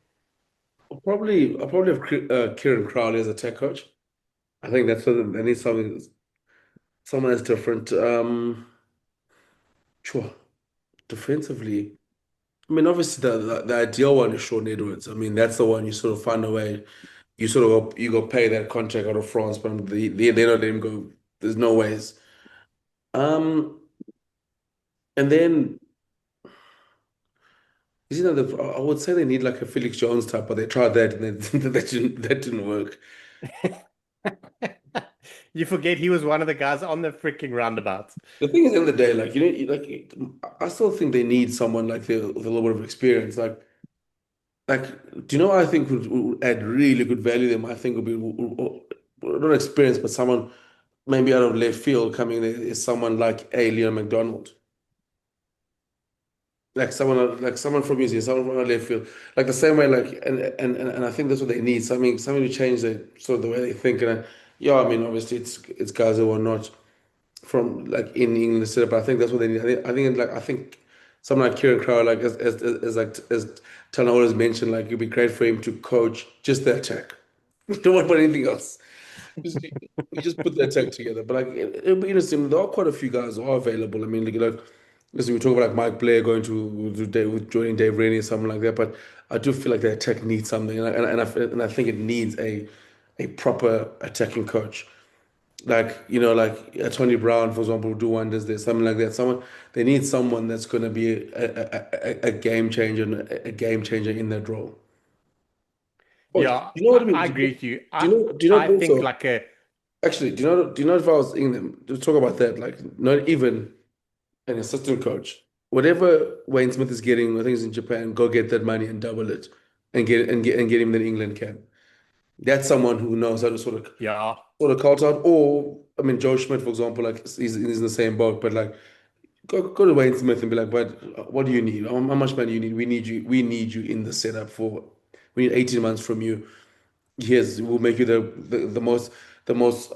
I'll probably have Kieran Crowley as a tech coach. I think that's what they need someone that's different. Sure. Defensively, I mean, obviously the ideal one is Shaun Edwards. I mean, that's the one you sort of find a way. You sort of go pay that contract out of France, but they don't let him go. There's no ways. Um, and then I would say they need like a Felix Jones type, but they tried that and that didn't work. You forget he was one of the guys on the freaking roundabout. The thing is, in the day, like I still think they need someone like with a little bit of experience. Like, do you know what I think would add really good value to them? I think would be not experience, but someone maybe out of left field coming in is someone like a Leon McDonald. Like someone from New Zealand, someone from left field, like the same way, like and I think that's what they need. Something to change the sort of the way they think. And yeah, I mean, obviously it's guys who are not from like in England setup, but I think that's what they need. I think someone like Kieran Crowe, like as Tana always mentioned, like it'd be great for him to coach just the attack. Don't worry about anything else. Just, you just put the attack together. But like it'll be interesting. There are quite a few guys who are available. I mean, like listen, we talk about like Mike Blair going to Dave, with joining Dave Rennie or something like that. But I do feel like the attack needs something, and I think it needs a proper attacking coach. Like Tony Brown, for example, will do wonders there, something like that. They need someone that's going to be a game changer in that role. Oh, do Yeah, you know what I mean? I agree with you. Do I you know? Do you know I think also? like a Actually, do you know if I was England to talk about that? Like, not even an assistant coach. Whatever Wayne Smith is getting, I think he's in Japan. Go get that money and double it, and get him that England can. That's someone who knows how to yeah. sort of cult out. Or I mean, Joe Schmidt, for example, like he's in the same boat. But like, go to Wayne Smith and be like, "But what do you need? How much money you need? We need you. We need you in the setup for. We need 18 months from you. Yes, we'll make you the most. the most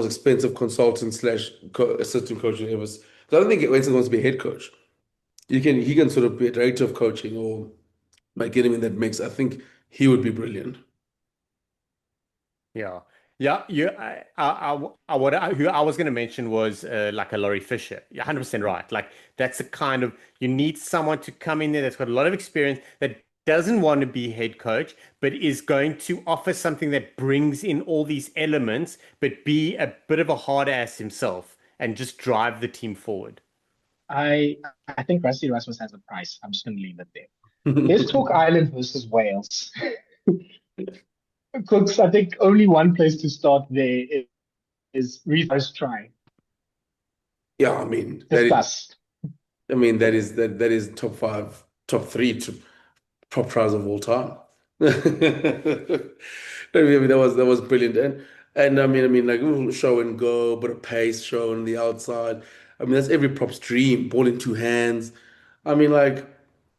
expensive consultant slash assistant coach you ever. So I don't think Winston wants to be a head coach. He can sort of be a director of coaching or like get him in that mix. I think he would be brilliant. Yeah. Yeah, who I was going to mention was like a Laurie Fisher. You're 100% right. Like that's the kind of you need someone to come in there that's got a lot of experience that doesn't want to be head coach, but is going to offer something that brings in all these elements, but be a bit of a hard ass himself and just drive the team forward. I I think Rusty Rasmus has a price. I'm just going to leave it there. Let's talk Ireland versus Wales. Cooks, I think only one place to start there is Rhys Carré's try. Yeah, I mean Discuss. that is top five, top three top tries of all time. I mean that was brilliant, and I mean like ooh, show and go, but a pace show on the outside. I mean that's every prop's dream. Ball in two hands. I mean like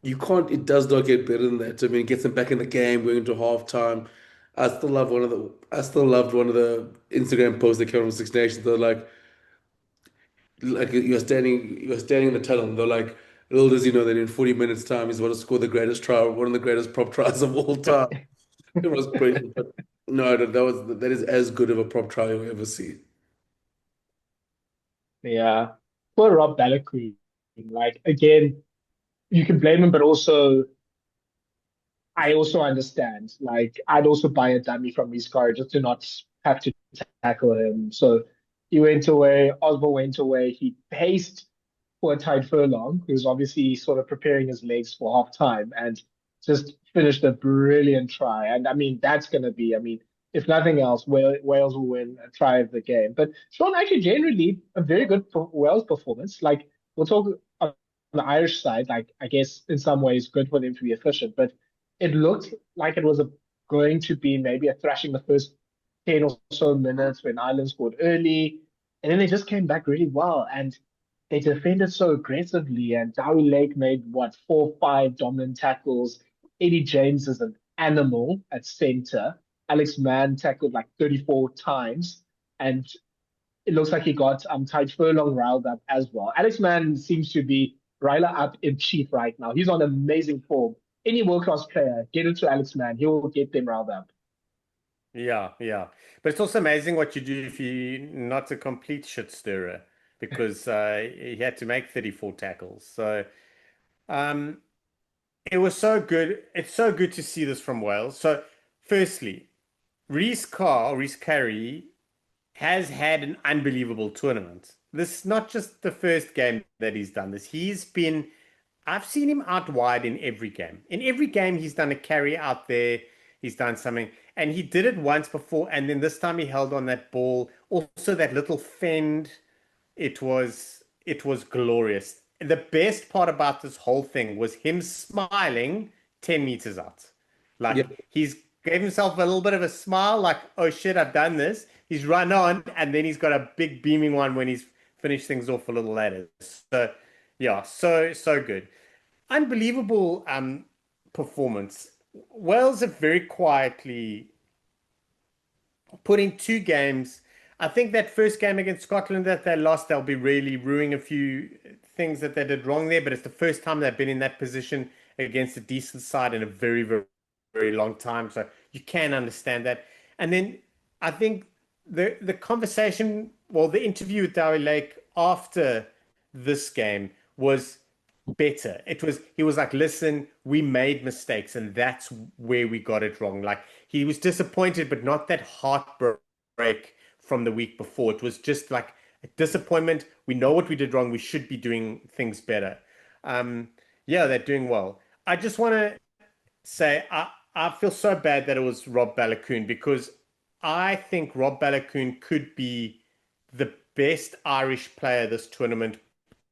you can't. It does not get better than that. I mean it gets them back in the game, going into halftime. I still loved one of the Instagram posts that came from Six Nations. They're like you're standing in the tunnel, and they're like, little does he know that in 40 minutes time he's about to score the greatest try, one of the greatest prop tries of all time. It was brilliant, but no, that is as good of a prop try you'll ever see. Yeah. Poor Rob Balakoon. Like again, you can blame him, but also I also understand. Like I'd also buy a dummy from his car just to not have to tackle him. So he went away. Osborne went away. He paced for a tight furlong, who was obviously sort of preparing his legs for half time and just finished a brilliant try. And I mean, that's going to be, I mean, if nothing else, Wales will win a try of the game. But Sean, actually, generally, a very good Wales performance. Like, we'll talk on the Irish side, like, I guess in some ways, good for them to be efficient. But it looked like it was going to be maybe a thrashing the first 10 or so minutes when Ireland scored early. And then they just came back really well. And they defended so aggressively, and Dowie Lake made what 4, 5 dominant tackles. Eddie James is an animal at center. Alex Mann tackled like 34 times, and it looks like he got Tide Furlong riled up as well. Alex Mann seems to be Ryla up in chief right now. He's on amazing form. Any world class player, get into Alex Mann, he will get them riled up. Yeah, yeah. But it's also amazing what you do if you're not a complete shit stirrer because he had to make 34 tackles. So um, it was so good. It's so good to see this from Wales. So firstly, Rhys Carré has had an unbelievable tournament. This is not just the first game that he's done this. I've seen him out wide in every game. In every game, he's done a carry out there. He's done something. And he did it once before. And then this time he held on that ball. Also, that little fend. It was glorious. The best part about this whole thing was him smiling 10 meters out. Yeah, Like he's gave himself a little bit of a smile, like, oh shit, I've done this. He's run on, and then he's got a big beaming one when he's finished things off a little later. So yeah, so good. Unbelievable performance. Wales have very quietly put in 2 games. I think that first game against Scotland that they lost, they'll be really ruining a few things that they did wrong there. But it's the first time they've been in that position against a decent side in a very, very, very long time. So you can understand that. And then I think the conversation, well, the interview with Dowie Lake after this game was better. He was like, listen, we made mistakes and that's where we got it wrong. Like he was disappointed, but not that heartbreak from the week before. It was just like a disappointment. We know what we did wrong. We should be doing things better. Um, yeah, they're doing well. I just want to say I feel so bad that it was Rob Balakoon because I think Rob Balakoon could be the best Irish player this tournament,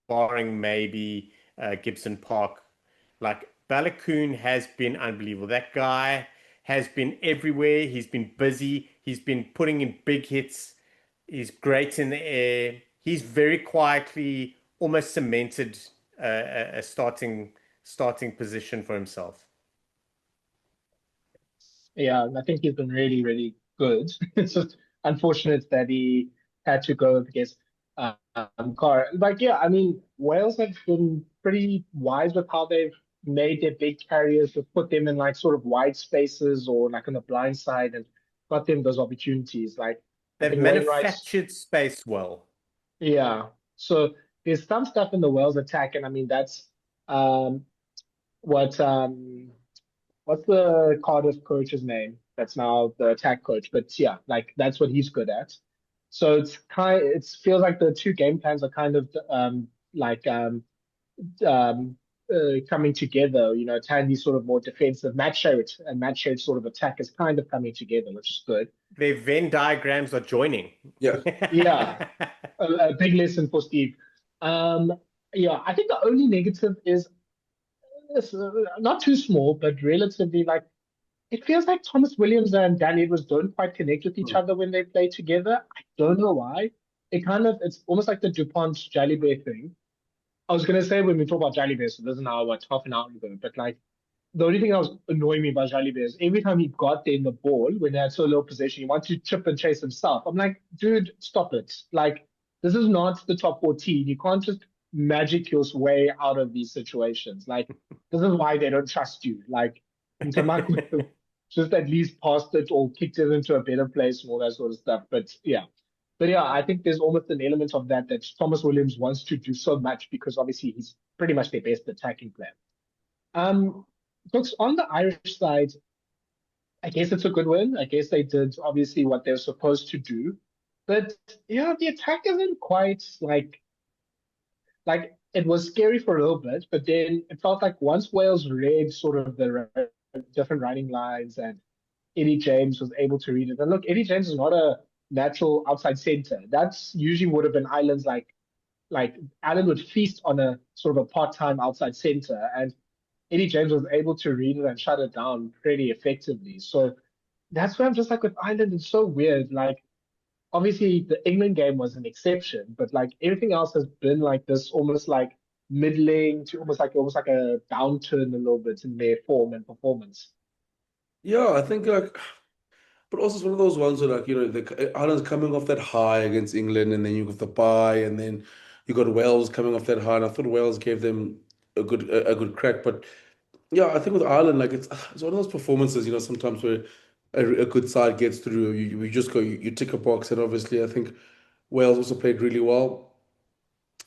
barring maybe Gibson Park. Like Balakoon has been unbelievable. That guy has been everywhere. He's been busy. He's been putting in big hits. He's great in the air. He's very quietly almost cemented a starting position for himself. Yeah, I think he's been really, really good. It's just unfortunate that he had to go against Carr. Like, yeah, I mean, Wales have been pretty wise with how they've made their big carriers to put them in like sort of wide spaces or like on the blind side and got them those opportunities. Like, I They've think Wainwright, manufactured space well. yeah. So there's some stuff in the Wales attack, and I mean, that's um, what what's the Cardiff coach's name? That's now the attack coach. But yeah, like that's what he's good at. So it feels like the two game plans are kind of like um, coming together. You know, Tandy's sort of more defensive, Matt Sherritt's sort of attack is kind of coming together, which is good. Their Venn diagrams are joining. Yeah. Yeah, a big lesson for Steve. Um, yeah, I think the only negative is not too small, but relatively like it feels like Thomas Williams and Dan Edwards don't quite connect with each Hmm. other when they play together. I don't know why. It's almost like the DuPont Jalibert thing. I was gonna say when we talk about Jalibert, so this is now what half an hour ago, but like the only thing that was annoying me about Jalibert is every time he got there in the ball when they had so low possession, he wanted to chip and chase himself. I'm like, dude, stop it. Like, this is not the top 14. You can't just magic your way out of these situations. Like, this is why they don't trust you. Like, Ntamak would have just at least passed it or kicked it into a better place and all that sort of stuff. But yeah, I think there's almost an element of that Thomas Williams wants to do so much because obviously he's pretty much their best attacking player. Um, Looks on the Irish side, I guess it's a good win. I guess they did obviously what they're supposed to do. But yeah, the attack isn't quite like it was scary for a little bit, but then it felt like once Wales read sort of the different running lines and Eddie James was able to read it. And look, Eddie James is not a natural outside center. That's usually would have been Ireland's like Ireland would feast on a sort of a part-time outside center. And Eddie James was able to read it and shut it down pretty effectively. So that's where I'm just like with Ireland, it's so weird. Like obviously the England game was an exception, but like everything else has been like this almost like middling to almost like a downturn a little bit in their form and performance. Yeah, I think like, but also it's one of those ones where like, Ireland's coming off that high against England, and then you got the bye, and then you got Wales coming off that high, and I thought Wales gave them a good crack. But yeah, I think with Ireland, like it's one of those performances, sometimes where a good side gets through, you just go, you tick a box, and obviously I think Wales also played really well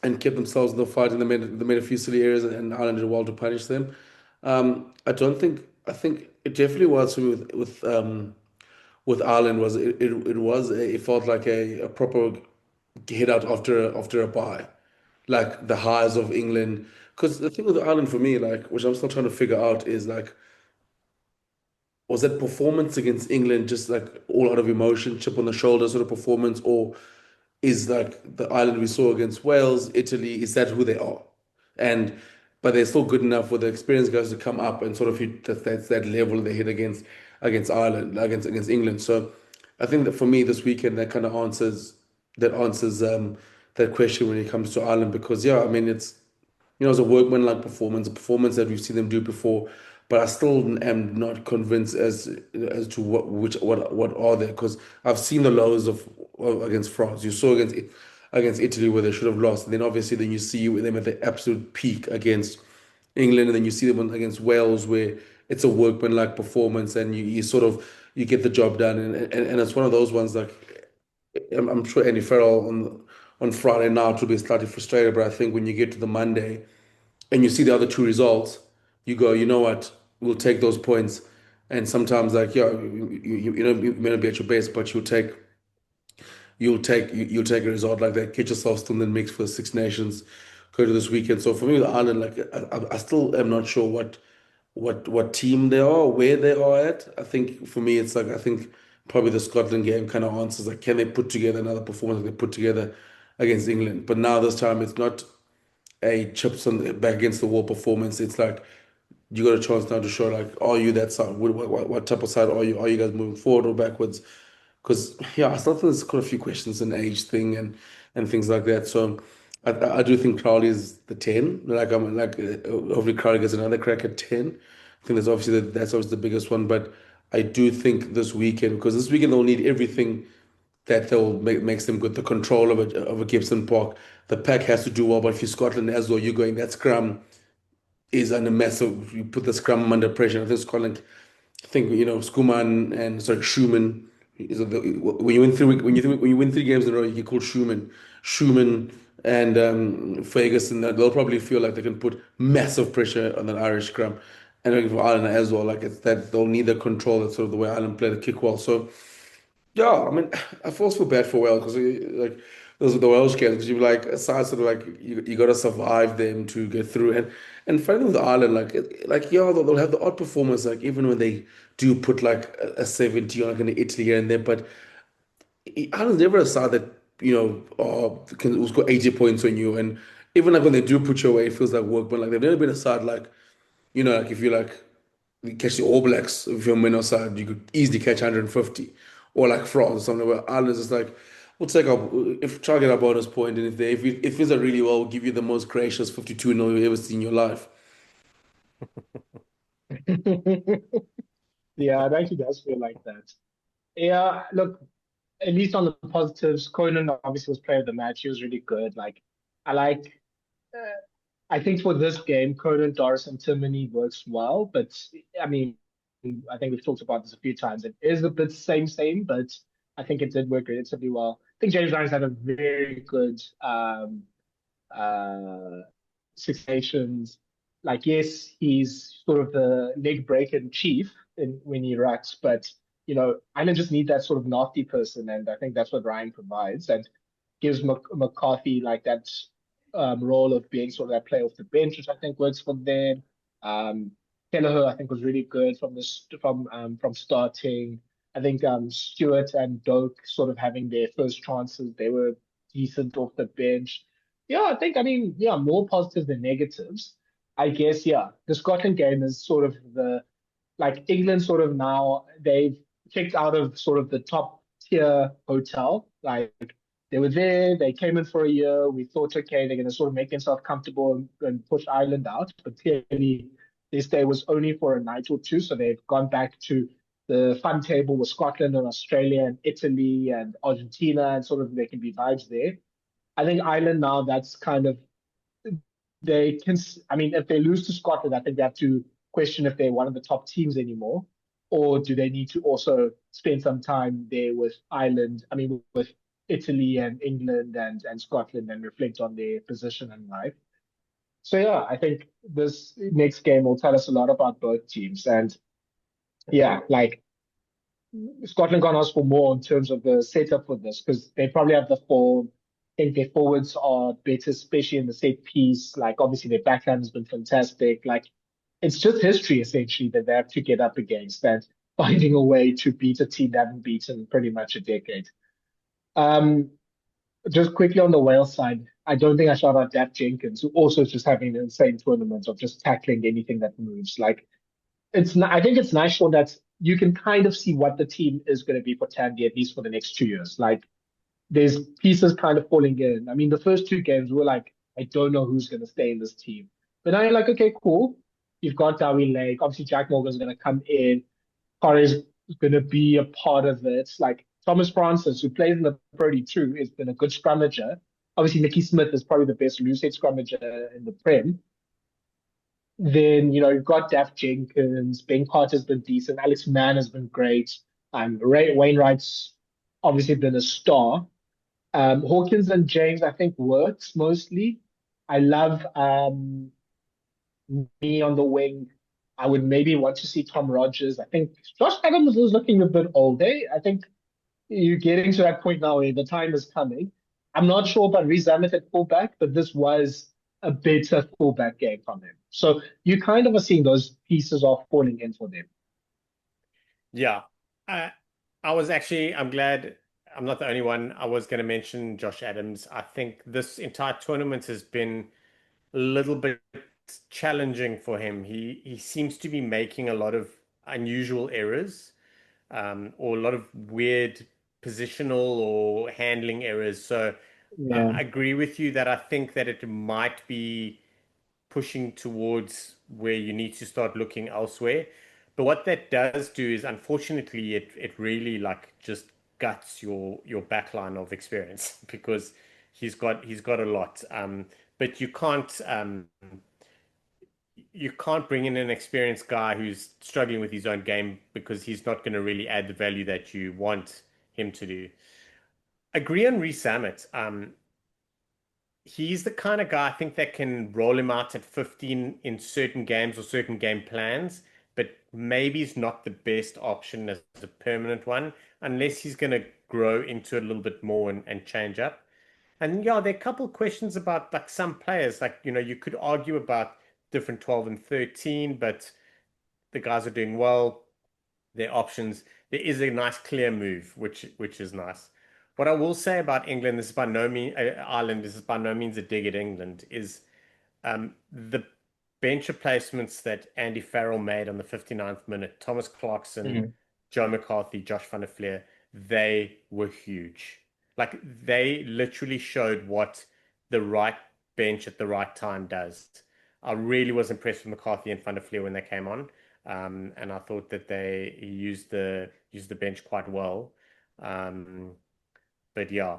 and kept themselves in the fight, and they made a few silly errors, and Ireland did well to punish them. I think it definitely was for me with Ireland was it felt like a proper hit out after a bye, like the highs of England. Because the thing with Ireland for me, like, which I'm still trying to figure out, is like, was that performance against England just like all out of emotion, chip on the shoulder sort of performance, or is like the Ireland we saw against Wales, Italy, is that who they are? And but they're still good enough for the experienced guys to come up and sort of hit that level they hit against Ireland, against England. So I think that for me this weekend that kind of answers that question when it comes to Ireland, because yeah, I mean it's a workmanlike performance, a performance that we've seen them do before, but I still am not convinced as to what are they, because I've seen the lows of against France. You saw against Italy where they should have lost, and then obviously then you see them at the absolute peak against England, and then you see them against Wales where it's a workmanlike performance, and you sort of you get the job done, and it's one of those ones like I'm sure Andy Farrell on Friday night will be slightly frustrated, but I think when you get to the Monday and you see the other two results, you go, you know what, we'll take those points. And sometimes, like, yeah, you may not be at your best, but you'll take a result like that, get yourself still in the mix for the Six Nations, go to this weekend. So for me, with Ireland, like, I still am not sure what team they are, where they are at. I think for me, it's like I think probably the Scotland game kind of answers like, can they put together another performance that they put together against England? But now this time, it's not a chips on back against the wall performance. It's like you got a chance now to show like, are you that side? What type of side are you? Are you guys moving forward or backwards? Because yeah, I still think there's quite a few questions in age thing and things like that. So I do think Crowley is the 10. Like I'm like hopefully Crowley gets another crack at 10. I think that's obviously the biggest one. But I do think this weekend, because this weekend they'll need everything that they'll makes them good. The control of a Gibson Park, the pack has to do well. But if you're Scotland as well, you're going that scrum is under massive. You put the scrum under pressure. I think Scotland. I think Skuman and sorry Schumann. When you win three games in a row, you get called Schumann and Ferguson. They'll probably feel like they can put massive pressure on an Irish scrum, and I think for Ireland as well. Like it's that they'll need the control. That's sort of the way Ireland play the kick well. So yeah, I mean, I also feel bad for Wales because like those are the Welsh games because you're like aside sort of like you got to survive them to get through and finally with Ireland like yeah they'll have the odd performance like even when they do put like a 70 on like an Italy here and there but Ireland's never a side that can score 80 points on you and even like when they do put you away it feels like work but like they've never been a side like like if you catch the All Blacks, if you're minnow side, you could easily catch 150. Or like France or something where Ireland is like, we'll take our if try to get our bonus point, and if it's a really well, we'll give you the most gracious 52 0 you've ever seen in your life. Yeah, it actually does feel like that. Yeah, look, at least on the positives, Conan obviously was player of the match. He was really good. Like, I like, uh, I think for this game, Conan, Doris, and Timoney works well. But I mean, I think we've talked about this a few times. It is a bit same, but I think it did work relatively well. I think James Ryan's had a very good uh, Six Nations. Like, yes, he's sort of the leg breaker in chief when he rucks, but Ireland just need that sort of nasty person, and I think that's what Ryan provides, and gives McCarthy like that role of being sort of that player off the bench, which I think works for them. Um, Kelleher, I think, was really good from starting. I think Stewart and Doak sort of having their first chances, they were decent off the bench. Yeah, I mean, yeah, more positives than negatives. I guess, yeah, the Scotland game is sort of like England sort of now, they've kicked out of sort of the top tier hotel. Like they were there, they came in for a year. We thought, okay, they're going to sort of make themselves comfortable and push Ireland out. But clearly, this day was only for a night or two. So they've gone back to the fun table with Scotland and Australia and Italy and Argentina, and sort of there can be vibes there. I think Ireland now, that's kind of they can. I mean, if they lose to Scotland, I think they have to question if they're one of the top teams anymore, or do they need to also spend some time there with Ireland? I mean, with Italy and England and Scotland, and reflect on their position in life. So yeah, I think this next game will tell us a lot about both teams, and yeah, like Scotland can't ask for more in terms of the setup for this because they probably have the form. I think their forwards are better, especially in the set piece. Like obviously their backhand has been fantastic. Like it's just history essentially that they have to get up against and finding a way to beat a team they haven't beaten in pretty much a decade. Um, just quickly on the Wales side, I don't think I shout out Dap Jenkins, who also is just having an insane tournament of just tackling anything that moves. Like I think it's nice for that you can kind of see what the team is going to be for Tandy at least for the next 2 years. Like there's pieces kind of falling in. I mean, the first two games were like, I don't know who's going to stay in this team. But now you're like, okay, cool. You've got Darby Lake. Obviously, Jack Morgan's going to come in. Carré is going to be a part of it. Like Thomas Francis, who plays in the Pro D2, has been a good scrummager. Obviously, Nicky Smith is probably the best loose head scrummager in the Prem. Then, you've got Daf Jenkins, Ben Carter's been decent, Alex Mann has been great. Wainwright's obviously been a star. Hawkins and James, I think, works mostly. I love me on the wing. I would maybe want to see Tom Rogers. I think Josh Adams is looking a bit older. I think you're getting to that point now where the time is coming. I'm not sure about Rhys Ahmed at fullback, but this was a better fullback game from him. So you kind of are seeing those pieces of falling in for them. Yeah. I I'm glad I'm not the only one. I was going to mention Josh Adams. I think this entire tournament has been a little bit challenging for him. He seems to be making a lot of unusual errors, or a lot of weird positional or handling errors. So Yeah. I agree with you that I think that it might be pushing towards where you need to start looking elsewhere. But what that does do is, unfortunately, it really like just guts your backline of experience because he's got a lot. But you can't bring in an experienced guy who's struggling with his own game because he's not going to really add the value that you want him to do. Agree on Rhys Carré. He's the kind of guy I think that can roll him out at 15 in certain games or certain game plans, but maybe he's not the best option as a permanent one unless he's going to grow into a little bit more and change up. And yeah, there are a couple of questions about like some players, like you could argue about different 12 and 13, but the guys are doing well. Their options. There is a nice clear move, which is nice. What I will say about England, this is by no means Ireland. This is by no means a dig at England. Is the bench replacements that Andy Farrell made on the 59th minute, Thomas Clarkson, Joe McCarthy, Josh van der Fleer, they were huge. Like they literally showed what the right bench at the right time does. I really was impressed with McCarthy and van der Fleer when they came on. And I thought that they used the bench quite well. But yeah,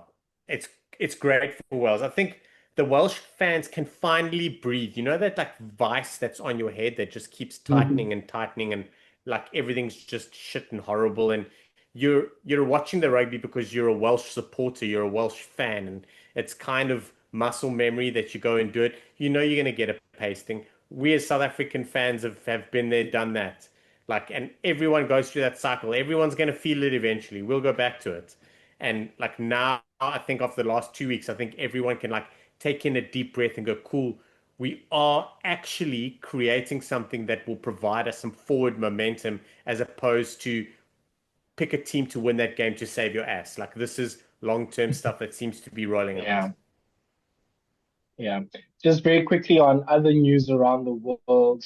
it's great for Wales. I think the Welsh fans can finally breathe. You know that like vice that's on your head that just keeps tightening and tightening and like everything's just shit and horrible and you're watching the rugby because you're a Welsh supporter, you're a Welsh fan, and it's kind of muscle memory that you go and do it. You know you're going to get a pasting. We as South African fans have been there, done that. Like, and everyone goes through that cycle. Everyone's going to feel it eventually. We'll go back to it. And like now, I think after the last 2 weeks, I think everyone can like take in a deep breath and go, cool, we are actually creating something that will provide us some forward momentum as opposed to pick a team to win that game to save your ass. Like this is long-term stuff that seems to be rolling out. Yeah. Yeah. Just very quickly on other news around the world.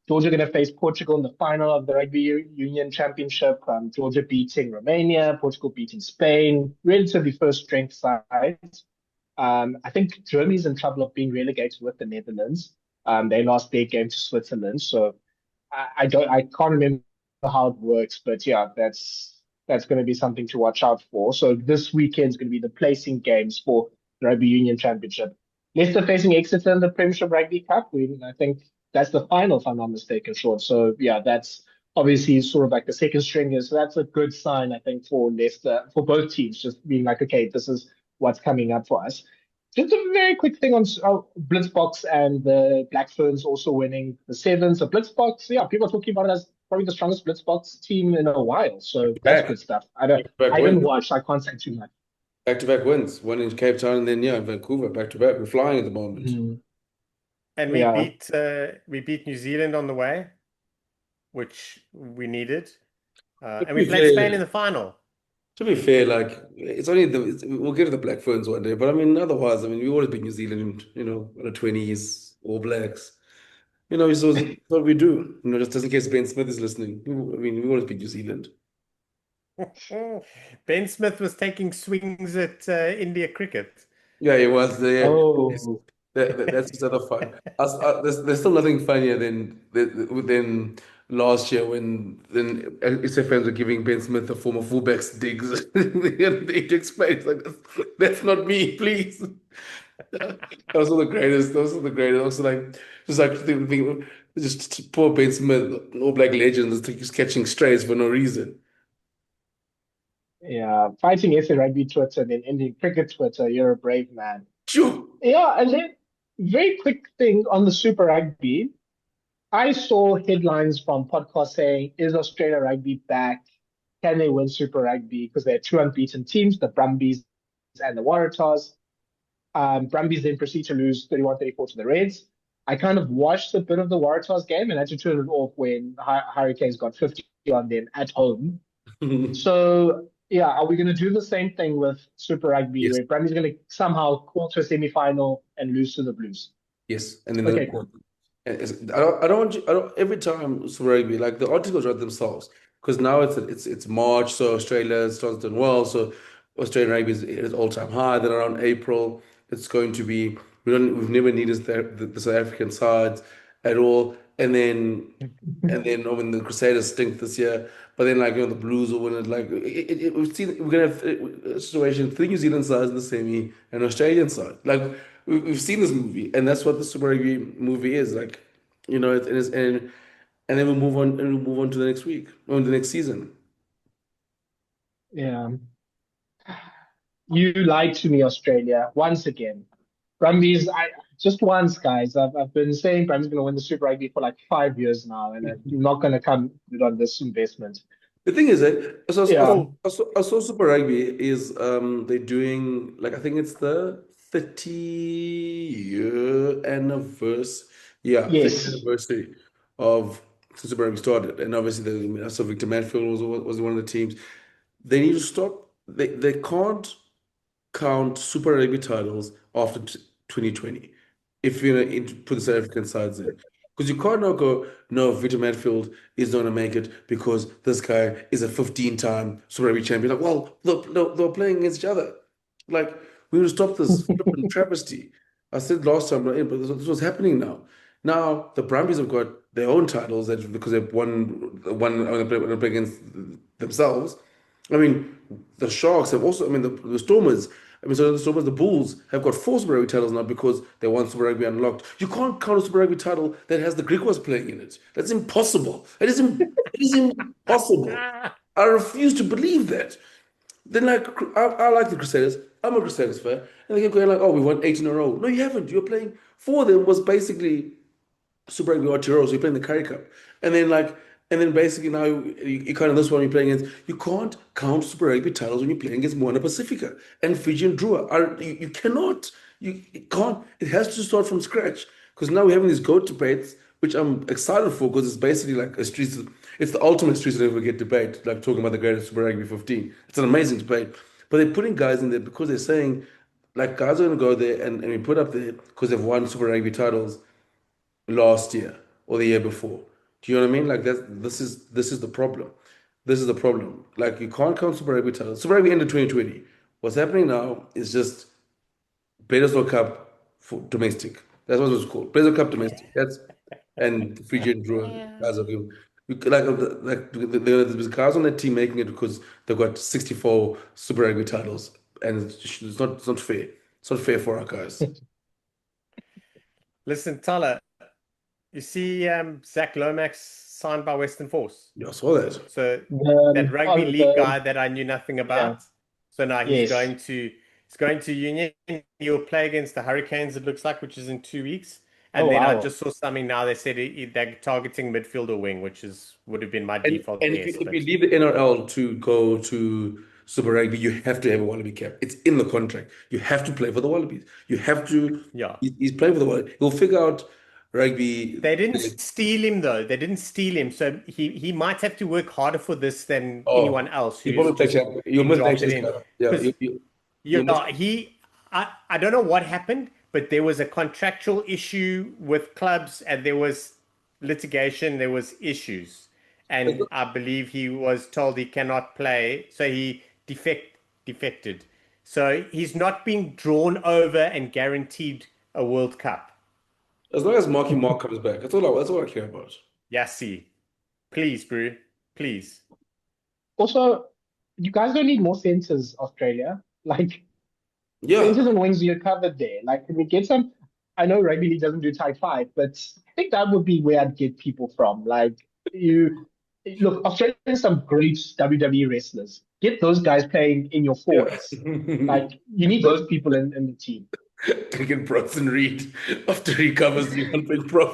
Georgia going to face Portugal in the final of the Rugby Union Championship. Georgia beating Romania, Portugal beating Spain, relatively first strength sides. I think Germany's in trouble of being relegated with the Netherlands. They lost their game to Switzerland, so I can't remember how it works, but yeah, that's going to be something to watch out for. So this weekend is going to be the placing games for the Rugby Union Championship. Leicester facing Exeter in the Premiership Rugby Cup. I think that's the final, if I'm not mistaken, Sean. So yeah, that's obviously sort of like the second string. So that's a good sign, I think, for Leicester, for both teams, just being like, okay, this is what's coming up for us. Just a very quick thing on Blitzbox and the Black Ferns also winning the sevens. So Blitzbox, yeah, people are talking about it as probably the strongest Blitzbox team in a while. So that's good stuff. I didn't watch, so I can't say too much. Back-to-back wins, one in Cape Town and then in Vancouver, back-to-back. We're flying at the moment. And we beat New Zealand on the way, which we needed. And we played Spain in the final. To be fair, like it's only we'll get to the Black Ferns one day, but I mean otherwise, I mean we always beat New Zealand, the 20s, All Blacks. It's what we do. Just in case Ben Smith is listening. I mean, we always beat New Zealand. Ben Smith was taking swings at India cricket. Yeah, he was there. Oh. That's just other fun. There's still nothing funnier than last year when SA fans were giving Ben Smith the former fullbacks digs. They explained like that's not me, please. Those are the greatest. Those are the greatest. Also, just poor Ben Smith, All Black legends, just catching strays for no reason. Yeah, fighting SA Rugby Twitter and then ending cricket Twitter. You're a brave man. Sure. Yeah, and then very quick thing on the Super Rugby. I saw headlines from podcasts saying, is Australia Rugby back? Can they win Super Rugby? Because they're two unbeaten teams, the Brumbies and the Waratahs. Brumbies then proceed to lose 31-34 to the Reds. I kind of watched a bit of the Waratahs game and had to turn it off when Hurricanes got 50 on them at home. So, yeah, are we going to do the same thing with Super Rugby, Yes. where Brumbies going to somehow call to a semi-final and lose to the Blues? Yes, and then Okay, cool. I don't want you. I don't every time Super Rugby like the articles write themselves because now it's March, so Australia starts doing well, so Australian rugby is at all-time high. Then around April, it's going to be we've never needed the South African sides at all. and then when the Crusaders stink this year, but then like the Blues will win it. Like we've seen, we're gonna have a situation: three New Zealand sides in the semi, and Australian side. Like we've seen this movie, and that's what the Super Rugby movie is. Like and then we'll move on to the next week, on the next season. Yeah. You lied to me, Australia, once again. Brumbies, just once, guys. I've been saying Brumbies going to win the Super Rugby for like 5 years now, and I'm not going to come good on this investment. The thing is that Yeah. I saw Super Rugby is they're doing like I think it's the 30-year anniversary, yeah, 30th Yes. anniversary of since Super Rugby started, and obviously I saw Victor Matfield was one of the teams. They need to stop. They can't count Super Rugby titles after 2020 if you're going to put the South African sides in. Because you can't now go, no, Victor Matfield is not going to make it because this guy is a 15-time Super Rugby champion. Like, well, they're playing against each other. Like, we need to stop this flipping travesty. I said last time, but this was happening now. Now, the Brumbies have got their own titles because they've won against themselves. I mean, the Sharks have also, I mean, the Stormers, the Stormers, the Bulls have got four Super Rugby titles now because they won Super Rugby Unlocked. You can't count a Super Rugby title that has the Griquas playing in it. That's impossible. It is impossible. I refuse to believe that. Then, like, I like the Crusaders. I'm a Crusaders fan. And they keep going like, oh, we won 8 in a row. No, you haven't. You're playing, four of them was basically Super Rugby Aotearoa, so you're playing the Currie Cup. And then like and then basically now you kind of this one you're playing against. You can't count Super Rugby titles when you're playing against Moana Pacifica and Fiji and Drua. You cannot. You can't. It has to start from scratch. Because now we're having these GOAT debates, which I'm excited for because it's basically like a streets. It's the ultimate streets that ever get debate, like talking about the greatest Super Rugby 15. It's an amazing debate. But they're putting guys in there because they're saying like guys are going to go there and we put up there because they've won Super Rugby titles last year or the year before. Do you know what I mean? Like that. This is the problem. This is the problem. Like you can't count Super Rugby titles. Super Rugby ended 2020. What's happening now is just Better Cup for domestic. That's what it's called. Better Cup domestic. That's and Fiji and Drew guys are giving. There's guys on that team making it because they've got 64 Super Rugby titles, and it's not fair. It's not fair for our guys. Listen, Thala, you see Zach Lomax signed by Western Force. Yeah, I saw that. So that rugby league guy that I knew nothing about. Yeah. So now Yes. he's going to Union. He'll play against the Hurricanes, it looks like, which is in 2 weeks. And Oh, then I wow. just saw something now. They said they're targeting midfield or wing, which would have been my default And guess. if you leave the NRL to go to Super Rugby, you have to have a Wallaby cap. It's in the contract. You have to play for the Wallabies. You have to. Yeah. He's playing for the Wallabies. He'll figure out rugby. They didn't steal him though. They didn't steal him, so he might have to work harder for this than anyone else You who's probably just you'll been miss drafted Nations in. Cup. Yeah, Because you'll miss. I don't know what happened, but there was a contractual issue with clubs, and there was litigation. There was issues, and I believe he was told he cannot play, so he defected. So he's not being drawn over and guaranteed a World Cup. As long as Marky Mark comes back, that's all I care about. Yassi, please, bro, please. Also, you guys don't need more centers, Australia. Like, Yeah, centers and wings, you're covered there. Like, can we get some? I know rugby league doesn't do tight five, but I think that would be where I'd get people from. Like, look, Australia has some great WWE wrestlers. Get those guys playing in your forwards. Like, you need those people in the team. Taking Bronson Reed after he covers the Olympic pro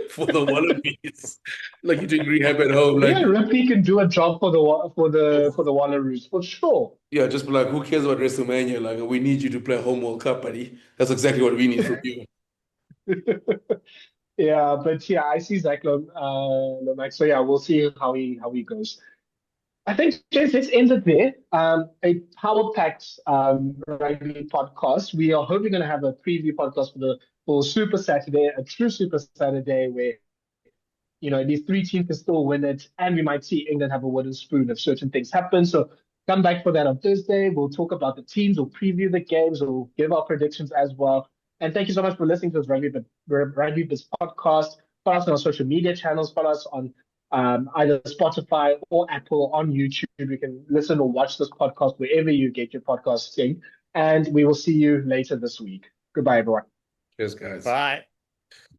for the Wallabies, like you're doing rehab at home. Like Yeah, Ripley can do a job for the Wallaroos for sure. yeah, just be like, who cares about WrestleMania? Like we need you to play home World Cup, buddy. That's exactly what we need from you. Yeah, but yeah, I see Zach Lomax. So yeah, we'll see how he goes. I think, James, let's end it there. A power-packed rugby podcast. We are hoping going to have a preview podcast for Super Saturday, a true Super Saturday where these three teams can still win it, and we might see England have a wooden spoon if certain things happen. So come back for that on Thursday. We'll talk about the teams, we'll preview the games, we'll give our predictions as well. And thank you so much for listening to this Rugby Biz podcast. Follow us on our social media channels. Follow us on either Spotify or Apple, on YouTube. You can listen or watch this podcast wherever you get your podcasting. And we will see you later this week. Goodbye, everyone. Cheers, guys. Bye.